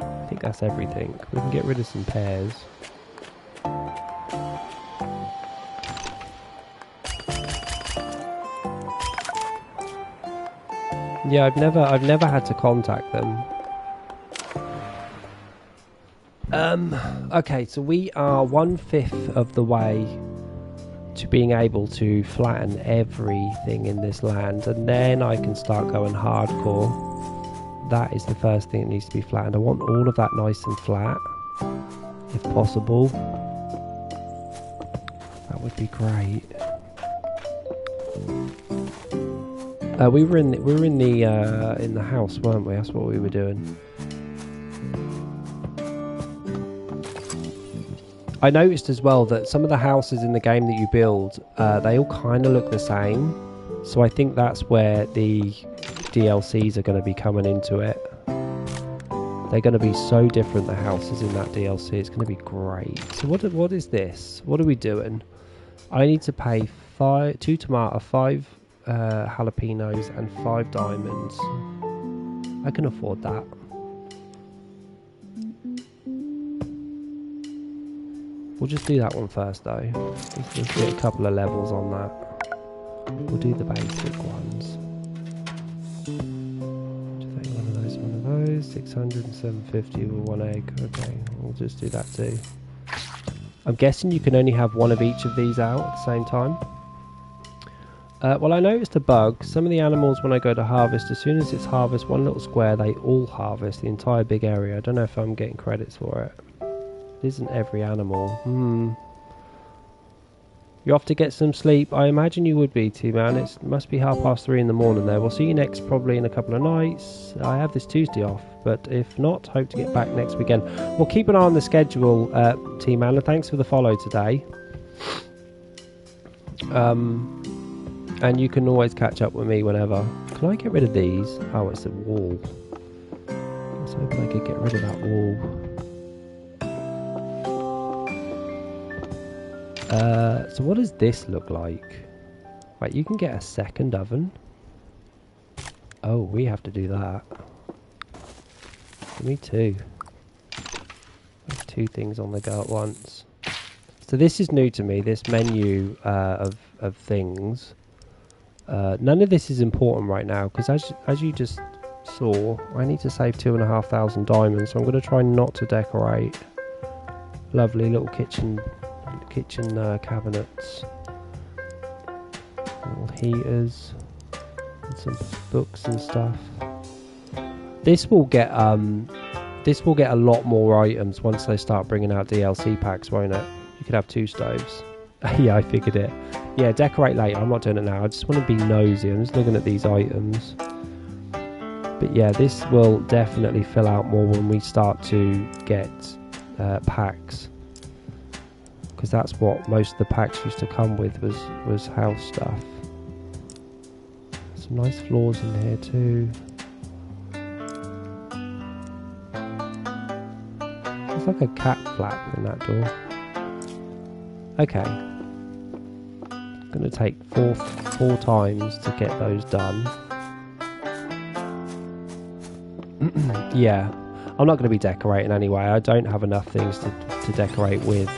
I think that's everything. We can get rid of some pears. Yeah, I've never had to contact them. Okay, so we are 1/5 of the way to being able to flatten everything in this land, and then I can start going hardcore. That is the first thing that needs to be flattened. I want all of that nice and flat, if possible. That would be great. We were in the house, weren't we? That's what we were doing. I noticed as well that some of the houses in the game that you build, they all kind of look the same. So I think that's where the DLCs are going to be coming into it. They're going to be so different, the houses in that DLC. It's going to be great. So what is this? What are we doing? I need to pay 2 tomato, 5 jalapenos and 5 diamonds. I can afford that. We'll just do that one first though. Let's get a couple of levels on that. We'll do the basic ones. Just take one of those, one of go. 600 and 750 with one egg. Okay, we'll just do that too. I'm guessing you can only have one of each of these out at the same time. Well, I noticed a bug. Some of the animals, when I go to harvest, as soon as it's harvest one little square, they all harvest the entire big area. I don't know if I'm getting credits for it. It isn't every animal. You off to get some sleep? I imagine you would be, T-Man. It must be 3:30 in the morning there. We'll see you next probably in a couple of nights. I have this Tuesday off, but if not, hope to get back next weekend. We'll keep an eye on the schedule, T-Man, and thanks for the follow today. And you can always catch up with me whenever. Can I get rid of these? Oh, it's a wall. I was hoping I could get rid of that wall. So what does this look like? Right, you can get a second oven. Oh, we have to do that. Me too. There's two things on the go at once. So this is new to me, this menu of things. None of this is important right now, because as you just saw, I need to save 2,500 diamonds, so I'm going to try not to decorate. Lovely little kitchen cabinets, little heaters, and some books and stuff. This will get a lot more items once they start bringing out DLC packs, won't it? You could have 2 stoves. Yeah, I figured it. Yeah, decorate later. I'm not doing it now. I just want to be nosy. I'm just looking at these items. But yeah, this will definitely fill out more when we start to get packs. Because that's what most of the packs used to come with, was house stuff. Some nice floors in here too. It's like a cat flap in that door. Okay. Gonna take four times to get those done. Yeah. I'm not going to be decorating anyway. I don't have enough things to decorate with.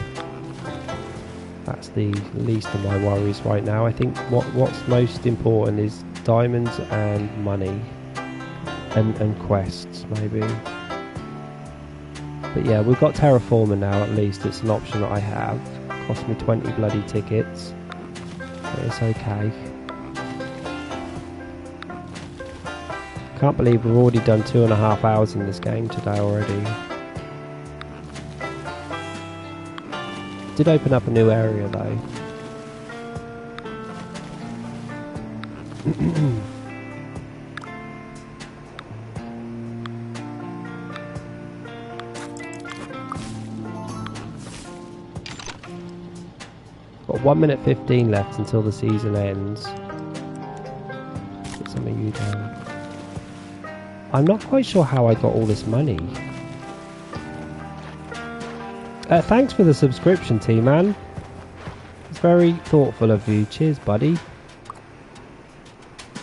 That's the least of my worries right now. I think what's most important is diamonds and money and quests maybe. But yeah, we've got terraforming now. At least it's an option that I have. Cost me 20 bloody tickets, but it's okay. Can't believe we've already done 2.5 hours in this game today already. Did open up a new area though. Got 1 minute 15 left until the season ends. Put some of you down. I'm not quite sure how I got all this money. Thanks for the subscription, T-Man. It's very thoughtful of you. Cheers, buddy.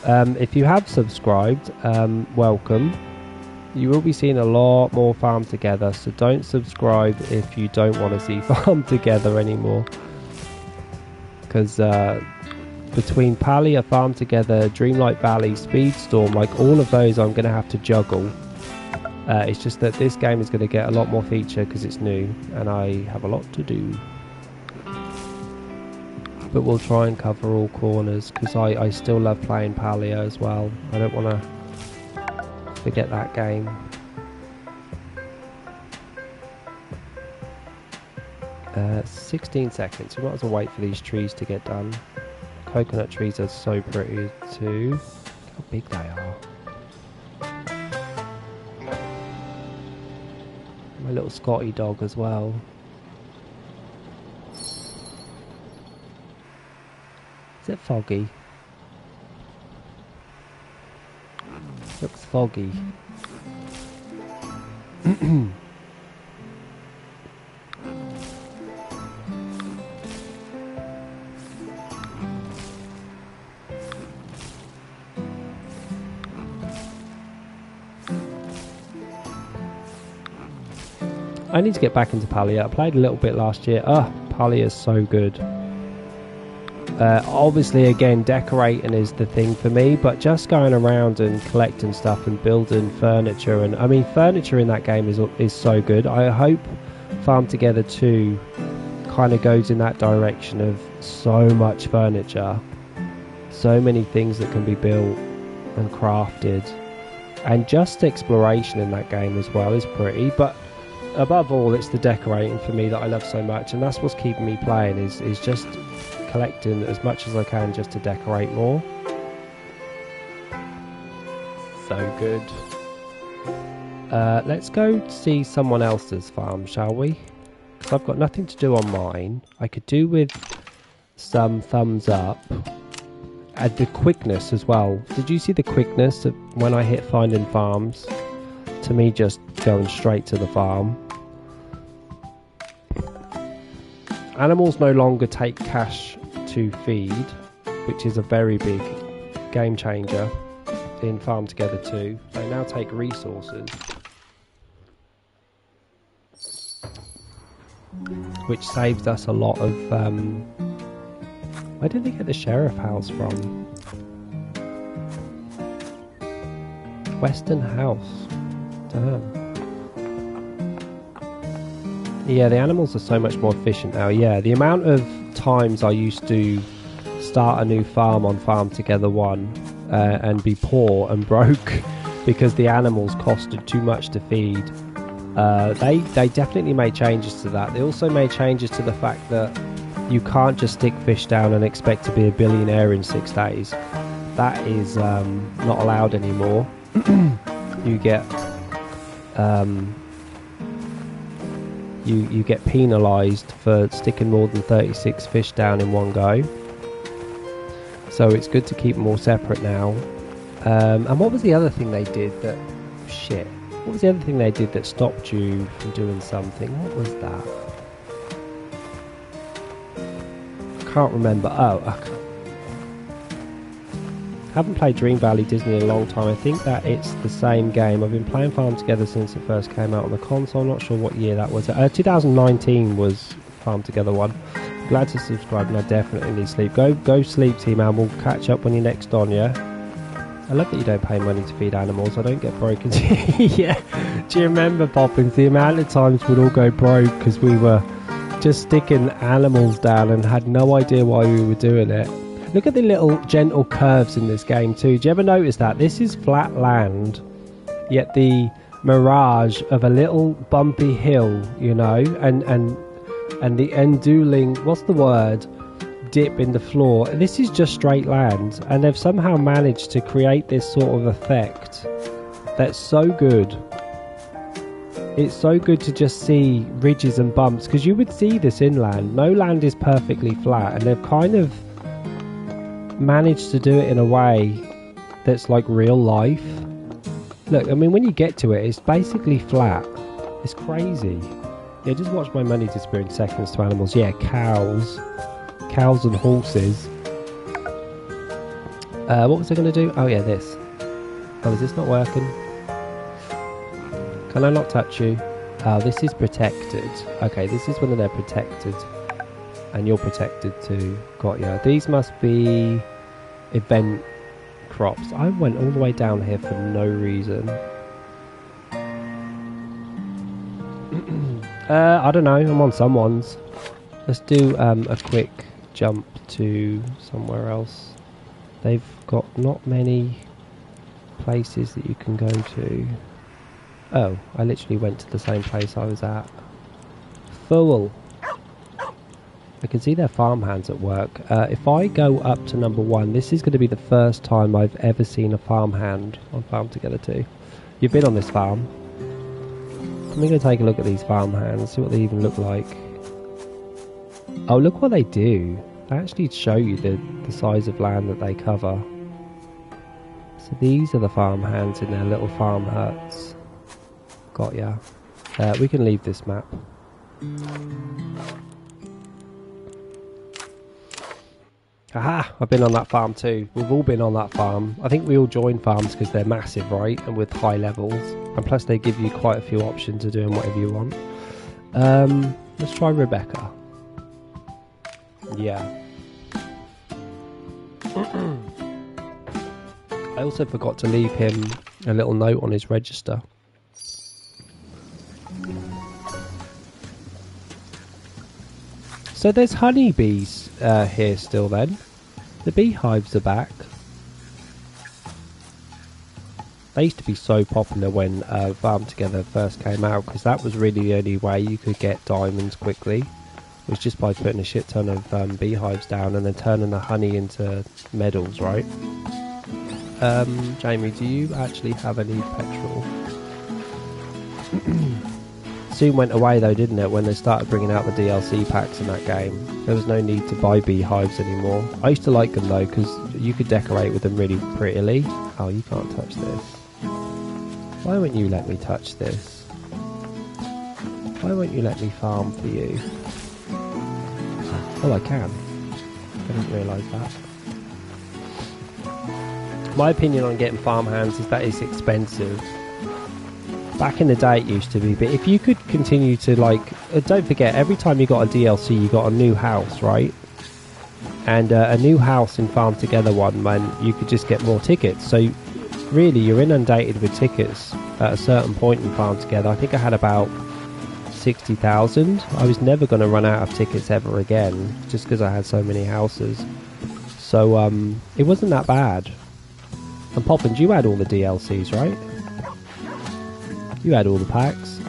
If you have subscribed, welcome. You will be seeing a lot more Farm Together, so don't subscribe if you don't want to see Farm Together anymore. Because between Palia, Farm Together, Dreamlight Valley, Speedstorm, like all of those I'm going to have to juggle. It's just that this game is going to get a lot more feature because it's new and I have a lot to do. But we'll try and cover all corners because I still love playing Palia as well. I don't want to forget that game. Uh, 16 seconds. We might as well wait for these trees to get done. Coconut trees are so pretty too. Look how big they are. My little Scotty dog as well. Is it foggy? Looks foggy. I need to get back into Palia. I played a little bit last year. Palia is so good. Obviously, again, decorating is the thing for me, but just going around and collecting stuff and building furniture, and I mean, furniture in that game is so good. I hope Farm Together 2 kind of goes in that direction of so much furniture, so many things that can be built and crafted, and just exploration in that game as well is pretty. But above all, it's the decorating for me that I love so much, and that's what's keeping me playing, is just collecting as much as I can just to decorate more. So good. Let's go see someone else's farm, shall we? Because I've got nothing to do on mine. I could do with some thumbs up. And the quickness as well. Did you see the quickness of when I hit finding farms? To me, just going straight to the farm. Animals no longer take cash to feed, which is a very big game changer in Farm Together 2. They now take resources, which saves us a lot of... where did they get the sheriff house from? Western House. Damn. Yeah, the animals are so much more efficient now. Yeah, the amount of times I used to start a new farm on Farm Together 1 and be poor and broke because the animals costed too much to feed. They definitely made changes to that. They also made changes to the fact that you can't just stick fish down and expect to be a billionaire in 6 days. That is not allowed anymore. You get you get penalised for sticking more than 36 fish down in one go. So it's good to keep them all separate now. And what was the other thing they did that... Shit. What was the other thing they did that stopped you from doing something? What was that? I can't remember. Oh, okay. Haven't played Dream Valley Disney in a long time. I think that it's the same game. I've been playing Farm Together since it first came out on the console. I'm not sure what year that was. 2019 was Farm Together 1. Glad to subscribe, and I definitely need sleep. Go sleep, T-Man. We'll catch up when you're next on, yeah? I love that you don't pay money to feed animals. I don't get broken. Yeah. Do you remember, Poppins, the amount of times we'd all go broke because we were just sticking animals down and had no idea why we were doing it? Look at the little gentle curves in this game too. Do you ever notice that? This is flat land, yet the mirage of a little bumpy hill, you know, and the enduling, what's the word, dip in the floor. This is just straight land, and they've somehow managed to create this sort of effect that's so good. It's so good to just see ridges and bumps, because you would see this inland. No land is perfectly flat, and they've kind of managed to do it in a way that's like real life. Look, I mean, when you get to it, it's basically flat. It's crazy. Yeah, just watch my money disappear in seconds to animals. Yeah, cows and horses. What was I going to do? Oh yeah, this. Oh, is this not working? Can I not touch you? Oh, this is protected. Okay, this is when they're protected. And you're protected too. Got ya. These must be event crops. I went all the way down here for no reason. I don't know. I'm on someone's. Let's do a quick jump to somewhere else. They've got not many places that you can go to. Oh, I literally went to the same place I was at. Fool. I can see their farmhands at work. If I go up to number 1, this is going to be the first time I've ever seen a farmhand on Farm Together 2. You've been on this farm. I'm going to take a look at these farmhands, see what they even look like. Oh, look what they do. They actually show you the size of land that they cover. So these are the farmhands in their little farm huts. Got ya. We can leave this map. Aha! I've been on that farm too. We've all been on that farm. I think we all join farms because they're massive, right? And with high levels. And plus they give you quite a few options of doing whatever you want. Let's try Rebecca. Yeah. I also forgot to leave him a little note on his register. So there's honeybees here still then. The beehives are back. They used to be so popular when Farm Together first came out, because that was really the only way you could get diamonds quickly, was just by putting a shit ton of beehives down and then turning the honey into medals, right? Jamie, do you actually have any petrol? Soon went away though, didn't it, when they started bringing out the DLC packs in that game. There was no need to buy beehives anymore. I used to like them though, because you could decorate with them really prettily. Oh, you can't touch this. Why won't you let me touch this? Why won't you let me farm for you? Oh, I can. I didn't realise that. My opinion on getting farm hands is that it's expensive. Back in the day it used to be, but if you could continue to don't forget, every time you got a DLC you got a new house, right? And a new house in Farm Together one meant you could just get more tickets. So really you're inundated with tickets at a certain point in Farm Together. I think I had about 60,000. I was never going to run out of tickets ever again, just because I had so many houses. So it wasn't that bad. And Poppins, you had all the DLCs, right? You had all the packs.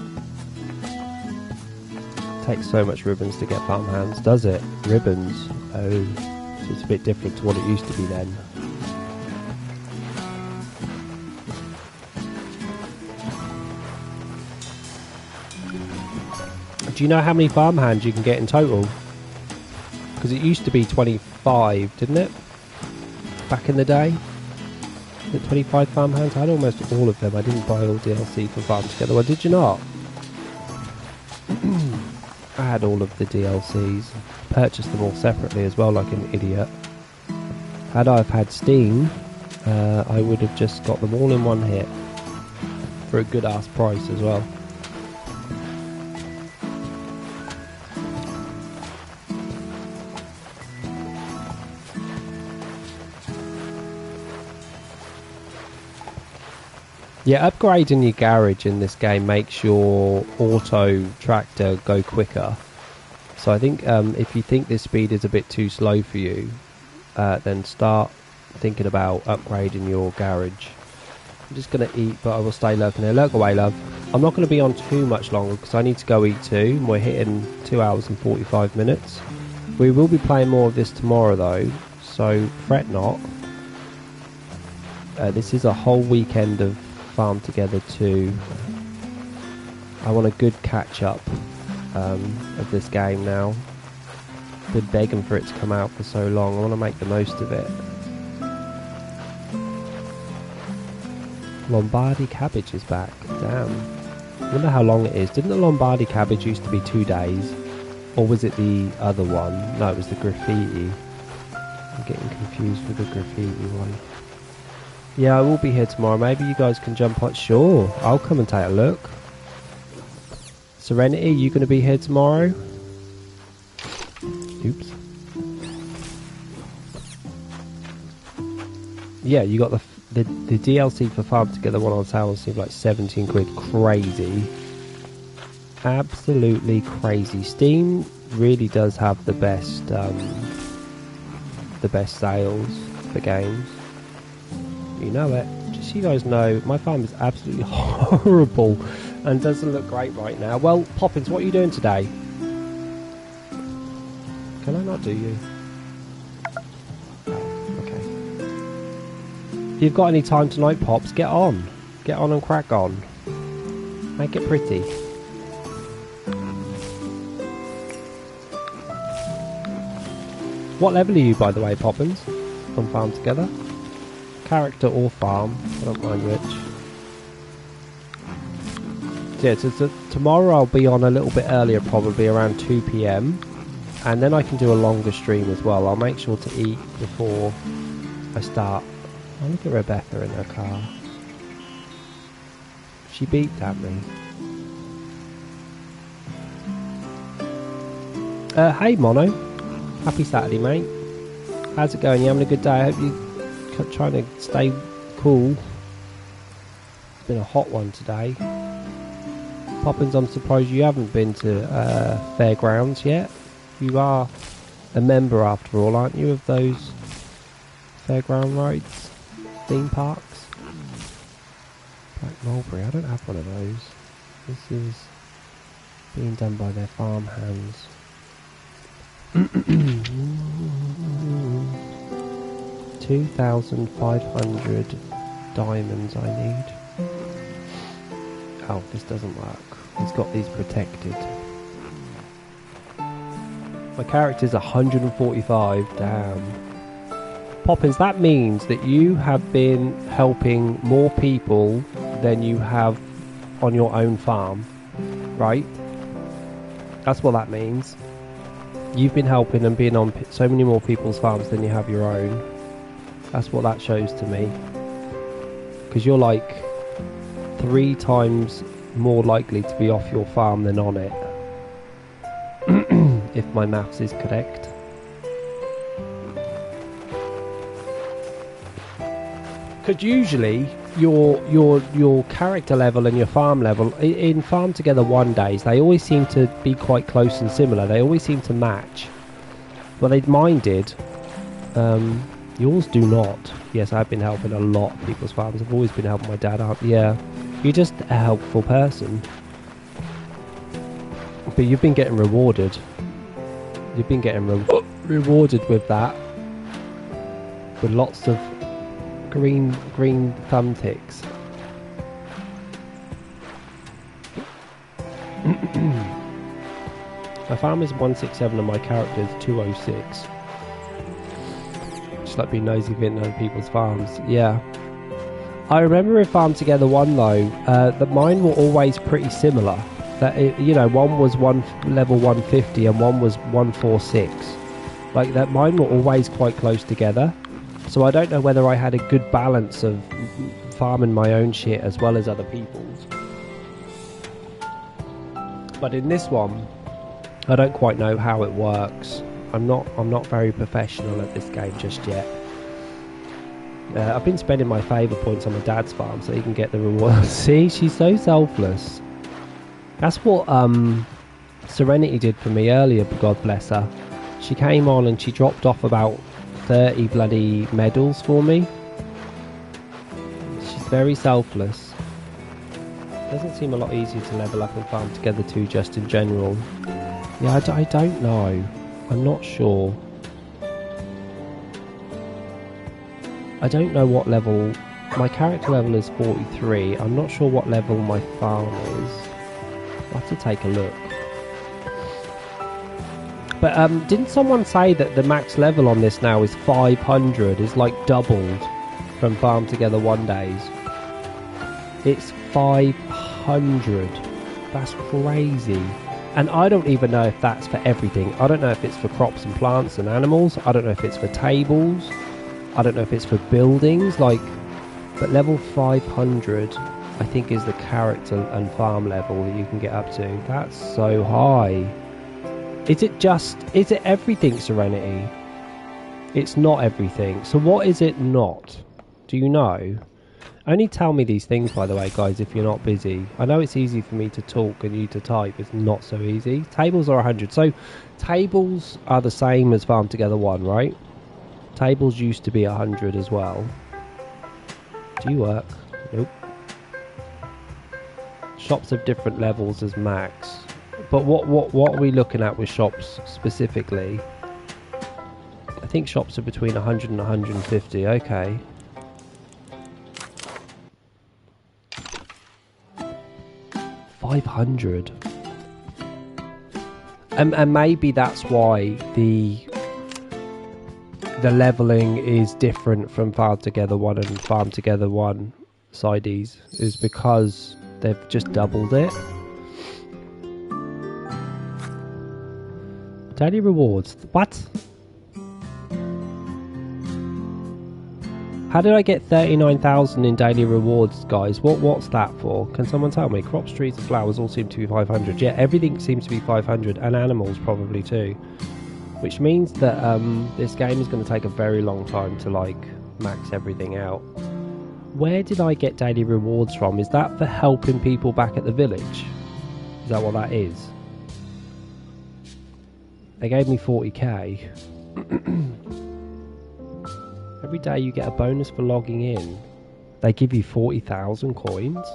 Takes so much ribbons to get farm hands, does it? Ribbons. Oh, so it's a bit different to what it used to be then. Do you know how many farm hands you can get in total? Because it used to be 25, didn't it? Back in the day? The 25 farm hands? I had almost all of them. I didn't buy all DLC for Farm Together. Well, did you not? I had all of the DLCs. Purchased them all separately as well, like an idiot. Had I have had Steam, I would have just got them all in one hit. For a good ass price as well. Yeah, upgrading your garage in this game makes your auto tractor go quicker. So I think if you think this speed is a bit too slow for you, then start thinking about upgrading your garage. I'm just going to eat, but I will stay lurking there. Lurk away, love. I'm not going to be on too much longer because I need to go eat too. And we're hitting 2 hours and 45 minutes. We will be playing more of this tomorrow though, so fret not. This is a whole weekend of Farm Together too. I want a good catch up of this game now. Been begging for it to come out for so long. I want to make the most of it. Lombardy cabbage is back. Damn. I wonder how long it is. Didn't the Lombardy cabbage used to be 2 days? Or was it the other one? No, it was the graffiti. I'm getting confused with the graffiti one. Yeah, I will be here tomorrow. Maybe you guys can jump on. Sure, I'll come and take a look. Serenity, you going to be here tomorrow? Oops. Yeah, you got the DLC for Farm Together one on sale. Seems like 17 quid. Crazy. Absolutely crazy. Steam really does have the best sales for games. You know it. Just so you guys know, my farm is absolutely horrible and doesn't look great right now. Well, Poppins, what are you doing today? Can I not do you? Oh, okay. If you've got any time tonight, Pops, get on. Get on and crack on. Make it pretty. What level are you, by the way, Poppins? On Farm Together? Character or farm, I don't mind which. Yeah, so tomorrow I'll be on a little bit earlier, probably around 2 PM, and then I can do a longer stream as well. I'll make sure to eat before I start. Oh, look at Rebecca in her car. She beeped at me. Hey Mono, happy Saturday, mate. How's it going? You having a good day? I hope you're trying to stay cool. It's been a hot one today. Poppins, I'm surprised you haven't been to Fairgrounds yet. You are a member after all, aren't you, of those fairground rides, theme parks? Black Mulberry, I don't have one of those. This is being done by their farm hands. 2,500 diamonds I need. Oh, this doesn't work. It's got these protected. My character's 145, damn. Poppins, that means that you have been helping more people than you have on your own farm, right? That's what that means. You've been helping and being on so many more people's farms than you have your own. That's what that shows to me. Because you're like 3 times more likely to be off your farm than on it. If my maths is correct. Because usually your character level and your farm level in Farm Together 1 days, they always seem to be quite close and similar. They always seem to match. Well, mine did. Yours do not. Yes, I've been helping a lot of people's farms. I've always been helping my dad out. Yeah, you're just a helpful person. But you've been getting rewarded. You've been getting rewarded with that. With lots of green thumbticks. My farm is 167 and my character is 206. Just like being nosy visiting other people's farms. Yeah. I remember in Farm Together 1 though, that mine were always pretty similar. That one was level 150 and one was 146. Like that, mine were always quite close together. So I don't know whether I had a good balance of farming my own shit as well as other people's. But in this one, I don't quite know how it works. I'm not very professional at this game just yet. I've been spending my favour points on my dad's farm so he can get the rewards. See, she's so selfless. That's what Serenity did for me earlier, God bless her. She came on and she dropped off about 30 bloody medals for me. She's very selfless. Doesn't seem a lot easier to level up and Farm Together 2 just in general. Yeah, I don't know. I'm not sure. I don't know what level... My character level is 43. I'm not sure what level my farm is. I'll have to take a look. But didn't someone say that the max level on this now is 500? Is like doubled from Farm Together 1 days. It's 500. That's crazy. And I don't even know if that's for everything. I don't know if it's for crops and plants and animals. I don't know if it's for tables. I don't know if it's for buildings. But level 500, I think, is the character and farm level that you can get up to. That's so high. Is it everything, Serenity? It's not everything. So what is it not? Do you know? Only tell me these things, by the way, guys, if you're not busy. I know it's easy for me to talk and you to type. It's not so easy. Tables are 100. So tables are the same as Farm Together 1, right? Tables used to be 100 as well. Do you work? Nope. Shops have different levels as max. But what are we looking at with shops specifically? I think shops are between 100 and 150. Okay. $500. And maybe that's why the leveling is different from Farm Together 1 and Farm Together 1 sidees, is because they've just doubled it. Daily rewards. What? How did I get 39,000 in daily rewards, guys? What's that for? Can someone tell me? Crops, trees and flowers all seem to be 500. Yeah, everything seems to be 500, and animals probably too. which means that this game is going to take a very long time to like max everything out. Where did I get daily rewards from? Is that for helping people back at the village? Is that what that is? They gave me 40k. Every day you get a bonus for logging in. They give you 40,000 coins.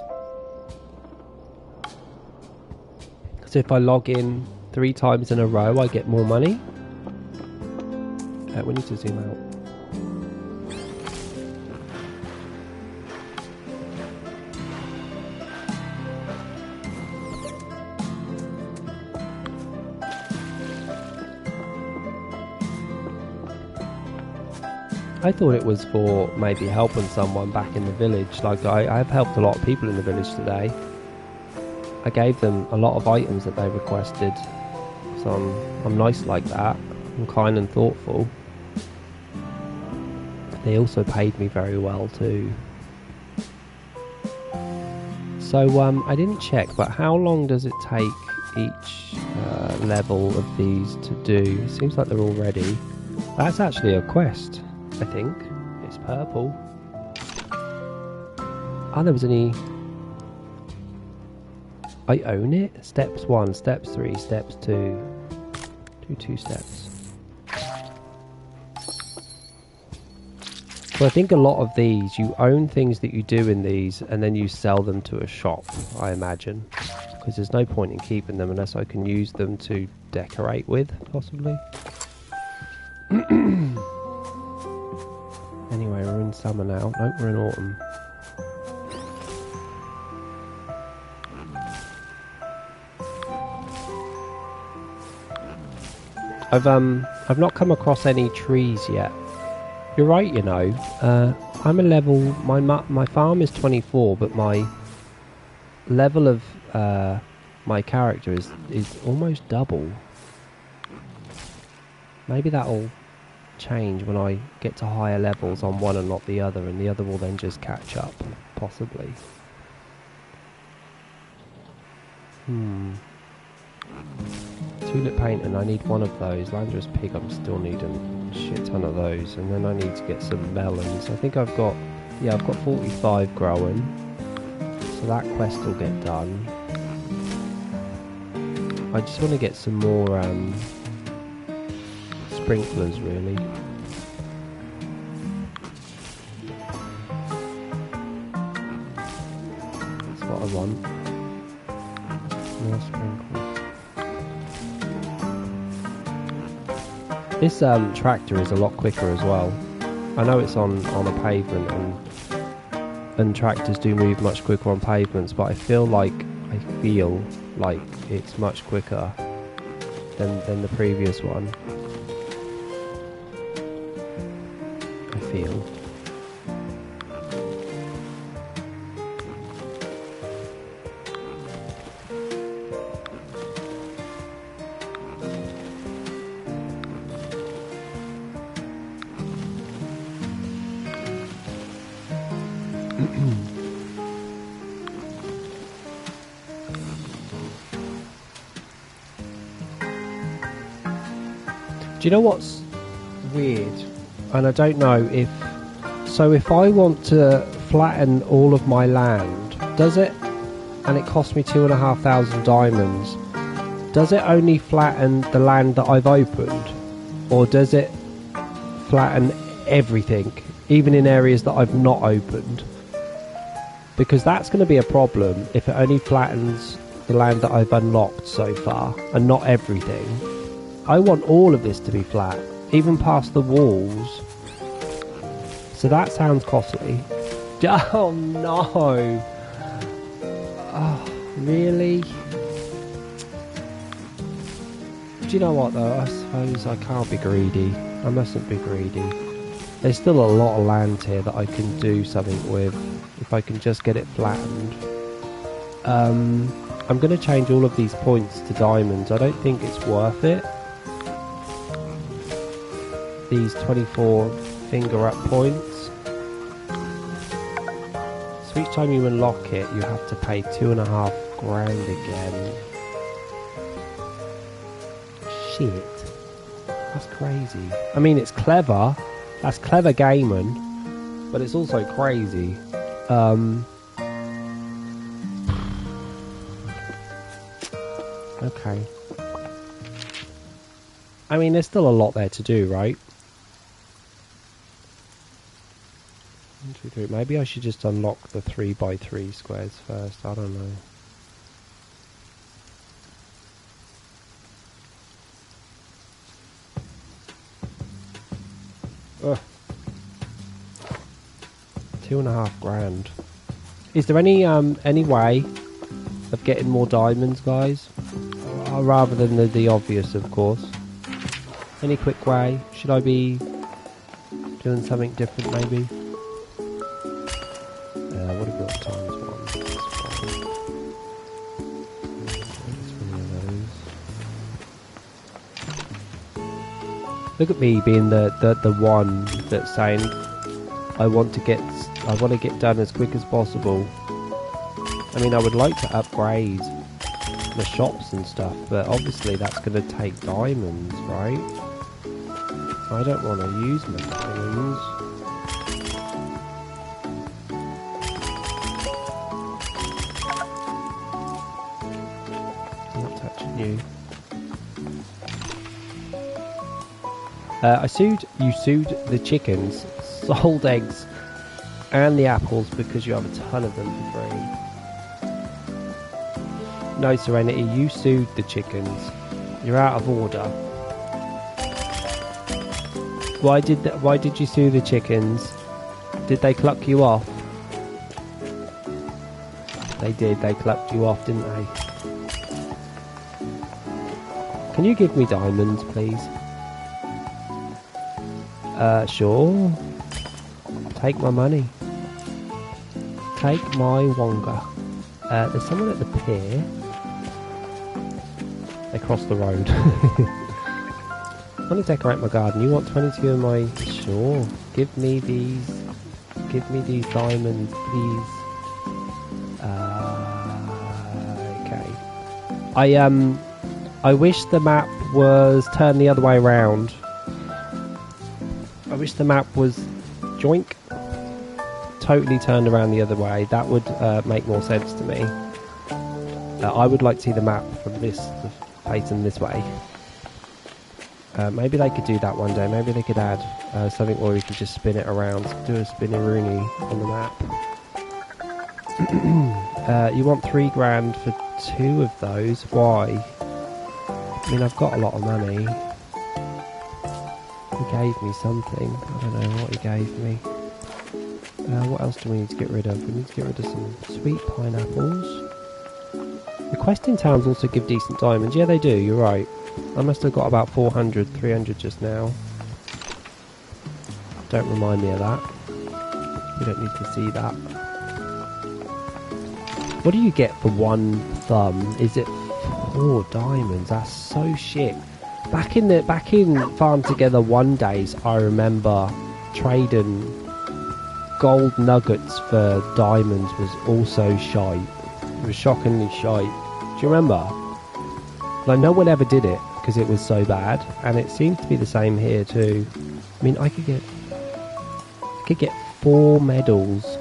So if I log in 3 times in a row, I get more money. We need to zoom out. I thought it was for maybe helping someone back in the village. Like I've helped a lot of people in the village today. I gave them a lot of items that they requested. So I'm nice like that. I'm kind and thoughtful. They also paid me very well too. So I didn't check, but how long does it take each level of these to do? It seems like they're all ready. That's actually a quest. I think it's purple. Oh, there was any. I own it. Steps 1, steps 3, steps 2. Do 2 steps. So I think a lot of these, you own things that you do in these, and then you sell them to a shop. I imagine, because there's no point in keeping them unless I can use them to decorate with, possibly. Anyway, we're in summer now. No, we're in autumn. I've not come across any trees yet. You're right, you know. I'm a level. My farm is 24, but my level of my character is almost double. Maybe that'll change when I get to higher levels on one and not the other, and the other will then just catch up, possibly. Tulip paint, and I need one of those. Landra's pig, I'm still needing a shit ton of those, and then I need to get some melons. I think I've got 45 growing, so that quest will get done. I just want to get some more sprinklers, really. That's what I want. More sprinklers. This tractor is a lot quicker as well. I know it's on a pavement, and tractors do move much quicker on pavements, but I feel like it's much quicker than the previous one. I feel. Do you know what's weird? And I don't know if... So if I want to flatten all of my land, does it... And it costs me 2,500 diamonds. Does it only flatten the land that I've opened? Or does it flatten everything, even in areas that I've not opened? Because that's going to be a problem if it only flattens the land that I've unlocked so far, and not everything. I want all of this to be flat, even past the walls. So that sounds costly. Oh no! Oh, really? Do you know what though? I suppose I can't be greedy. I mustn't be greedy. There's still a lot of land here that I can do something with, if I can just get it flattened. I'm going to change all of these points to diamonds. I don't think it's worth it. These 24 finger up points. So each time you unlock it, you have to pay 2.5 grand again. Shit. I That's crazy. I mean, it's clever. That's clever gaming, but it's also crazy. Okay. I mean, there's still a lot there to do, right? 1, 2, 3. Maybe I should just unlock the 3x3 squares first. I don't know. Ugh. 2.5 grand. Is there any way of getting more diamonds, guys? Rather than the obvious, of course. Any quick way? Should I be doing something different, maybe? What have we got? Times 1. Look at me being the one that's saying I want to get done as quick as possible. I mean, I would like to upgrade the shops and stuff, but obviously that's going to take diamonds, right? I don't want to use my diamonds. I'm not touching you. You sued the chickens, sold eggs and the apples because you have a ton of them for free. No, Serenity, you sued the chickens. You're out of order. Why did you sue the chickens? Did they cluck you off? They did, they clucked you off, didn't they? Can you give me diamonds, please? Sure. Take my money. Take my wonga. There's someone at the pier. They crossed the road. I want to decorate my garden. You want 22 of my... Sure. Give me these diamonds, please. Okay. I wish the map was turned the other way around. I wish the map was joink. Totally turned around the other way. That would make more sense to me. I would like to see the map from this facing this way. Maybe they could do that one day. Maybe they could add something where we could just spin it around. Do a spinny-rooney on the map. You want 3 grand for 2 of those? Why? I mean, I've got a lot of money. He gave me something. I don't know what he gave me. What else do we need to get rid of? We need to get rid of some sweet pineapples. The questing towns also give decent diamonds. Yeah, they do. You're right. I must have got about 400, 300 just now. Don't remind me of that. We don't need to see that. What do you get for 1 thumb? Is it 4 diamonds? That's so shit. Back in Farm Together 1 days, I remember trading gold nuggets for diamonds was also shite. It was shockingly shite. Do you remember? Like, no one ever did it because it was so bad, and it seems to be the same here too. I mean, I could get 4 medals.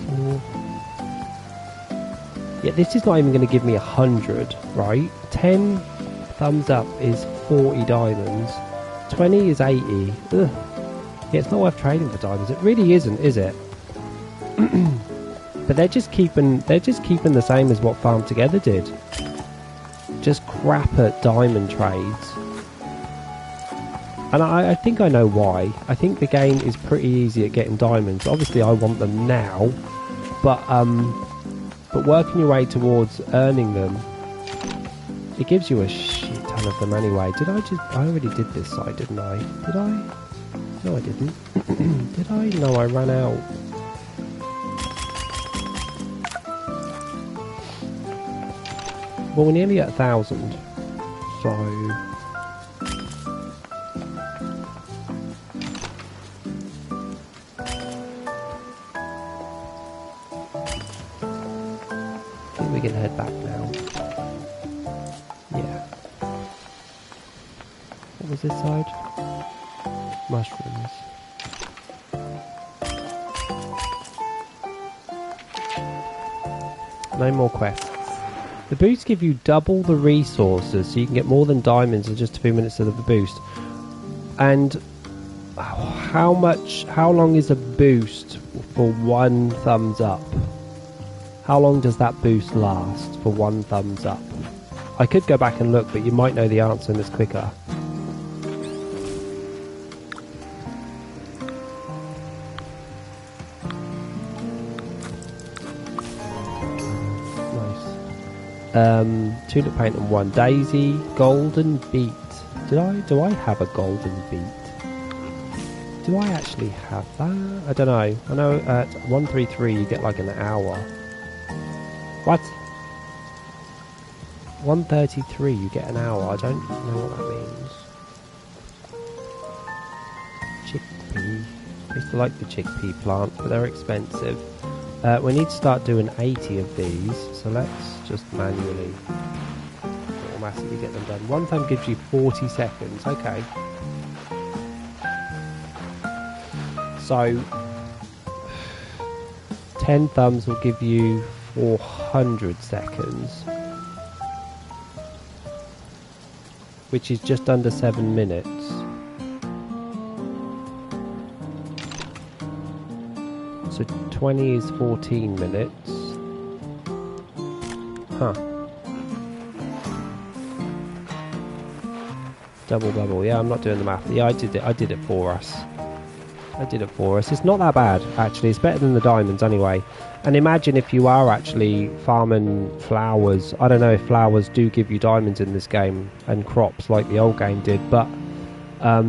4. Yeah, this is not even going to give me 100, right? 10 thumbs up is 40 diamonds. 20 is 80. Ugh. Yeah, it's not worth trading for diamonds. It really isn't, is it? But they're just keeping the same as what Farm Together did. Just crap at diamond trades. And I think I know why. I think the game is pretty easy at getting diamonds. Obviously I want them now, but working your way towards earning them, it gives you a shit ton of them anyway. I already did this side, didn't I? Did I? No, I didn't. Did I? No, I ran out. Well, we're nearly at 1,000, so... I think we can head back now. was this side? Mushrooms. No more quests. The boosts give you double the resources, so you can get more than diamonds in just a few minutes of the boost. And how long is a boost for one thumbs up? How long does that boost last for one thumbs up? I could go back and look, but you might know the answer and it's quicker. Tulip paint and 1 daisy, golden beet. Do I have a golden beet? Do I actually have that? I don't know. I know at 133 you get like an hour. What? 133 you get an hour. I don't know what that means. Chickpea. I used to like the chickpea plant, but they're expensive. We need to start doing 80 of these, so let's just manually automatically get them done. One thumb gives you 40 seconds, okay. So 10 thumbs will give you 400 seconds, which is just under 7 minutes. So 20 is 14 minutes. Huh. Double bubble. Yeah, I'm not doing the math. Yeah, I did it for us. It's not that bad, actually. It's better than the diamonds anyway. And imagine if you are actually farming flowers. I don't know if flowers do give you diamonds in this game and crops like the old game did, but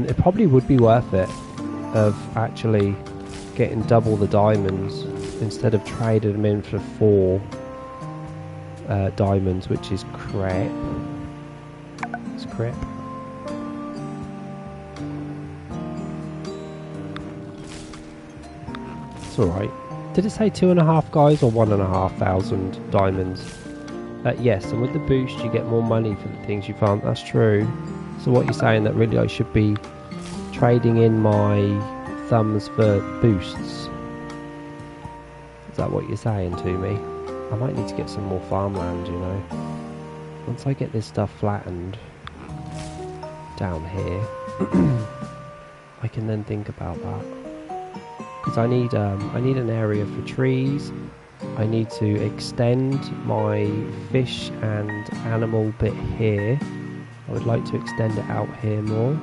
it probably would be worth it of actually getting double the diamonds instead of trading them in for 4 diamonds, which is crap. It's crap. It's alright. Did it say 2.5 guys or 1,500 diamonds? Yes, and with the boost you get more money for the things you farm. That's true. So what you're saying that really I should be trading in my thumbs for boosts? Is that what you're saying to me? I might need to get some more farmland, you know. Once I get this stuff flattened down here, I can then think about that. Because I need an area for trees. I need to extend my fish and animal bit here. I would like to extend it out here more.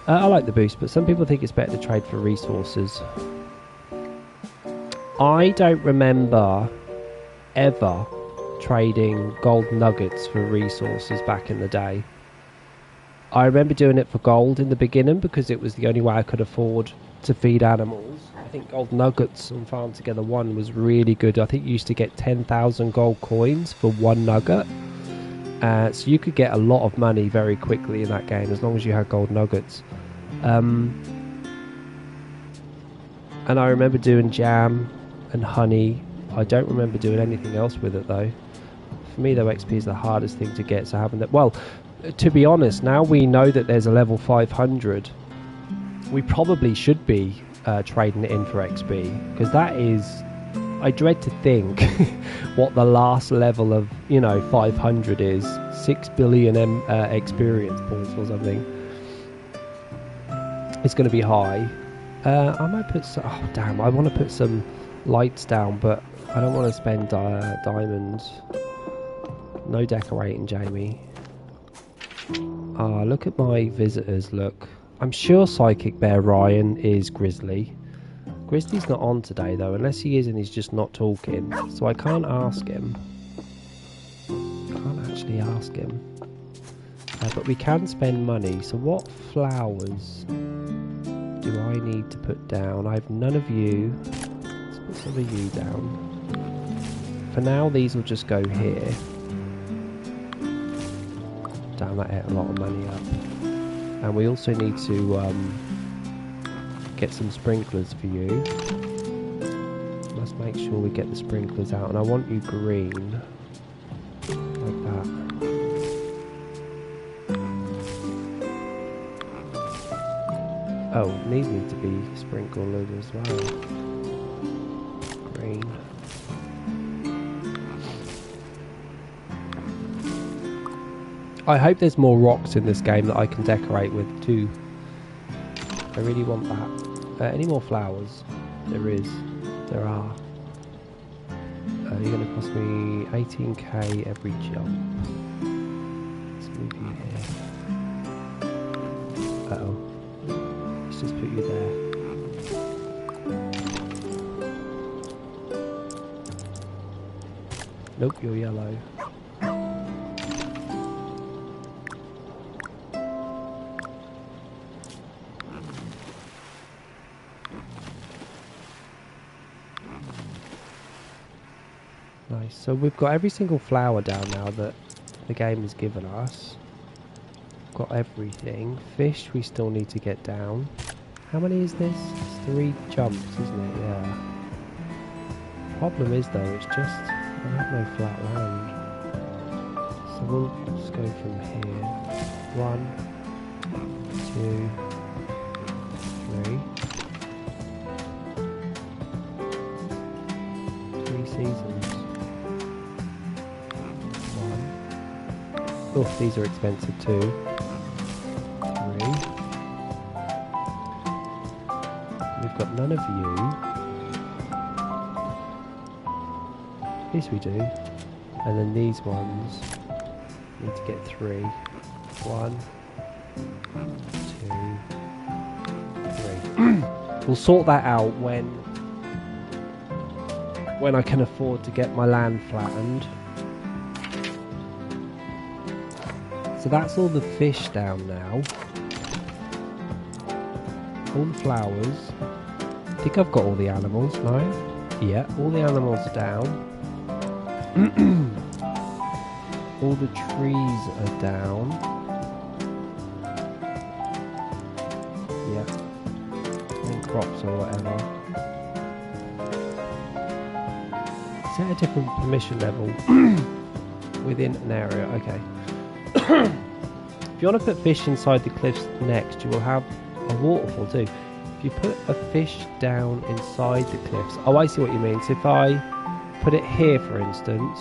I like the boost, but some people think it's better to trade for resources. I don't remember ever trading gold nuggets for resources back in the day. I remember doing it for gold in the beginning because it was the only way I could afford to feed animals. I think gold nuggets on Farm Together 1 was really good. I think you used to get 10,000 gold coins for 1 nugget. So you could get a lot of money very quickly in that game as long as you had gold nuggets. And I remember doing jam and honey. I don't remember doing anything else with it though. For me though, XP is the hardest thing to get, so having that, well, to be honest, now we know that there's a level 500, we probably should be trading it in for XP, because that is, I dread to think what the last level of, 500 is. 6 billion experience points or something. It's going to be high. I might put some, oh damn, I want to put some lights down, but I don't want to spend diamonds. No decorating, Jamie. Ah, look at my visitors, look. I'm sure Psychic Bear Ryan is Grizzly. Grizzly's not on today though, unless he is and he's just not talking. So I can't ask him. Can't actually ask him. But we can spend money. So what flowers do I need to put down? I have none of you. Let's put some of you down. For now, these will just go here. Damn, that ate a lot of money up. And we also need to get some sprinklers for you. Let's make sure we get the sprinklers out. And I want you green. Like that. Oh, these need to be sprinkled as well. Green. I hope there's more rocks in this game that I can decorate with too. I really want that. Any more flowers? There is. There are. You're going to cost me 18k every jump. Let's move you here. Uh-oh. Let's just put you there. Nope, you're yellow. Nice. So we've got every single flower down now that the game has given us. Got everything. Fish we still need to get down. How many is this? It's 3 jumps, isn't it? Yeah. Problem is though, it's just I have no flat land. So we'll just go from here. 1, 2, 3. 3 seasons. 1. Oh, these are expensive too. 3. We've got none of you. Yes, we do. And then these ones need to get 3. 1, 2, 3. We'll sort that out when I can afford to get my land flattened. So that's all the fish down now. All the flowers. I think I've got all the animals, no? Yeah, all the animals are down. All the trees are down. Yeah. And crops or whatever. Set a different permission level within an area. Okay. If you want to put fish inside the cliffs next, you will have a waterfall too. If you put a fish down inside the cliffs... Oh, I see what you mean. So if I put it here, for instance...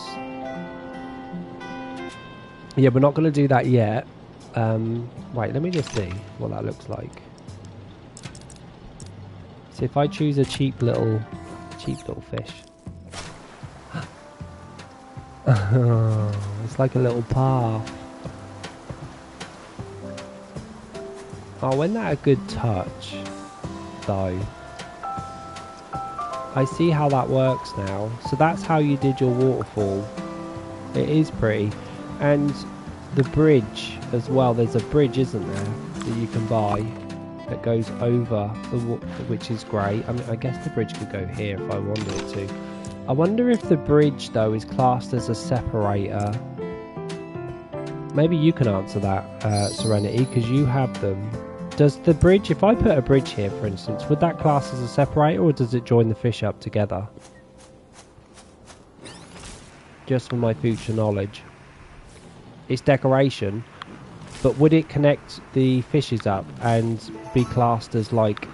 Yeah, we're not going to do that yet. Wait, let me just see what that looks like. So if I choose a cheap little fish... It's like a little path. Oh, wasn't that a good touch, though? I see how that works now. So that's how you did your waterfall. It is pretty. And the bridge as well. There's a bridge, isn't there, that you can buy that goes over the which is great. I mean, I guess the bridge could go here if I wanted it to. I wonder if the bridge, though, is classed as a separator. Maybe you can answer that, Serenity, because you have them. Does the bridge, if I put a bridge here, for instance, would that class as a separator, or does it join the fish up together? Just for my future knowledge. It's decoration, but would it connect the fishes up and be classed as like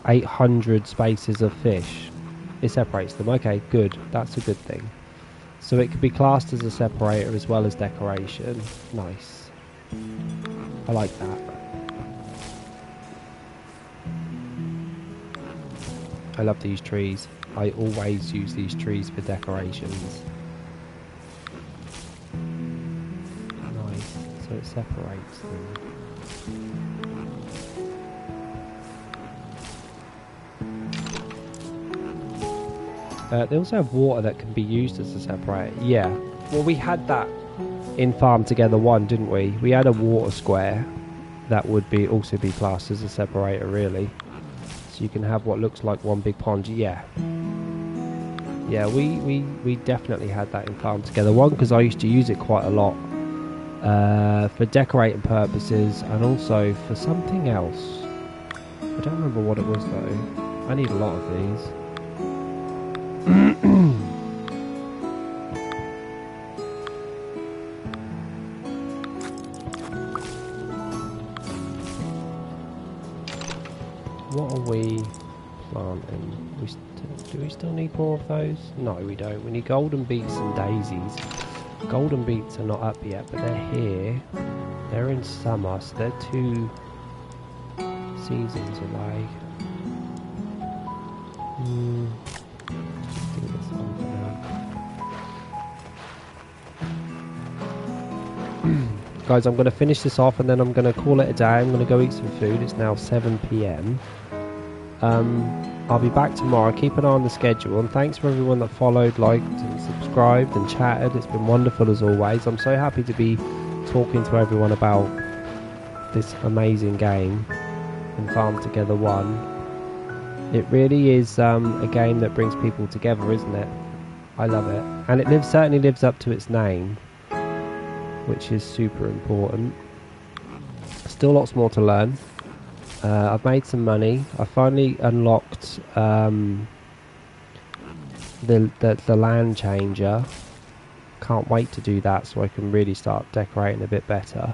800 spaces of fish? It separates them. Okay, good. That's a good thing. So it could be classed as a separator as well as decoration. Nice. I like that. I love these trees. I always use these trees for decorations. Nice. So it separates them. They also have water that can be used as a separator. Yeah. Well, we had that in Farm Together 1, didn't we? We had a water square that would also be classed as a separator, really. So you can have what looks like one big pond. Yeah. Yeah, we definitely had that in Farm Together 1 because I used to use it quite a lot for decorating purposes and also for something else. I don't remember what it was though. I need a lot of these. What are we planting? Do we still need more of those? No, we don't. We need golden beets and daisies. Golden beets are not up yet, but they're here. They're in summer, so they're 2 seasons away. Just do this one for now. Guys, I'm going to finish this off and then I'm going to call it a day. I'm going to go eat some food. It's now 7 p.m. I'll be back tomorrow. Keep an eye on the schedule, and thanks for everyone that followed, liked and subscribed and chatted. It's been wonderful as always. I'm so happy to be talking to everyone about this amazing game in Farm Together 1. It really is a game that brings people together, isn't it? I love it, and it certainly lives up to its name, which is super important. Still lots more to learn. I've made some money. I finally unlocked the land changer. Can't wait to do that so I can really start decorating a bit better.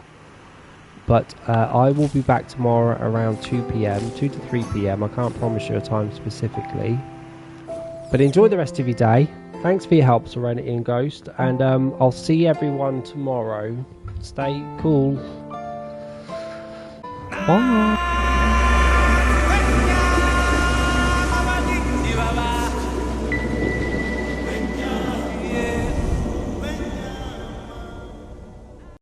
But I will be back tomorrow around 2 p.m, 2 to 3 p.m. I can't promise you a time specifically. But enjoy the rest of your day. Thanks for your help, Serenity and Ghost. And I'll see everyone tomorrow. Stay cool. Bye.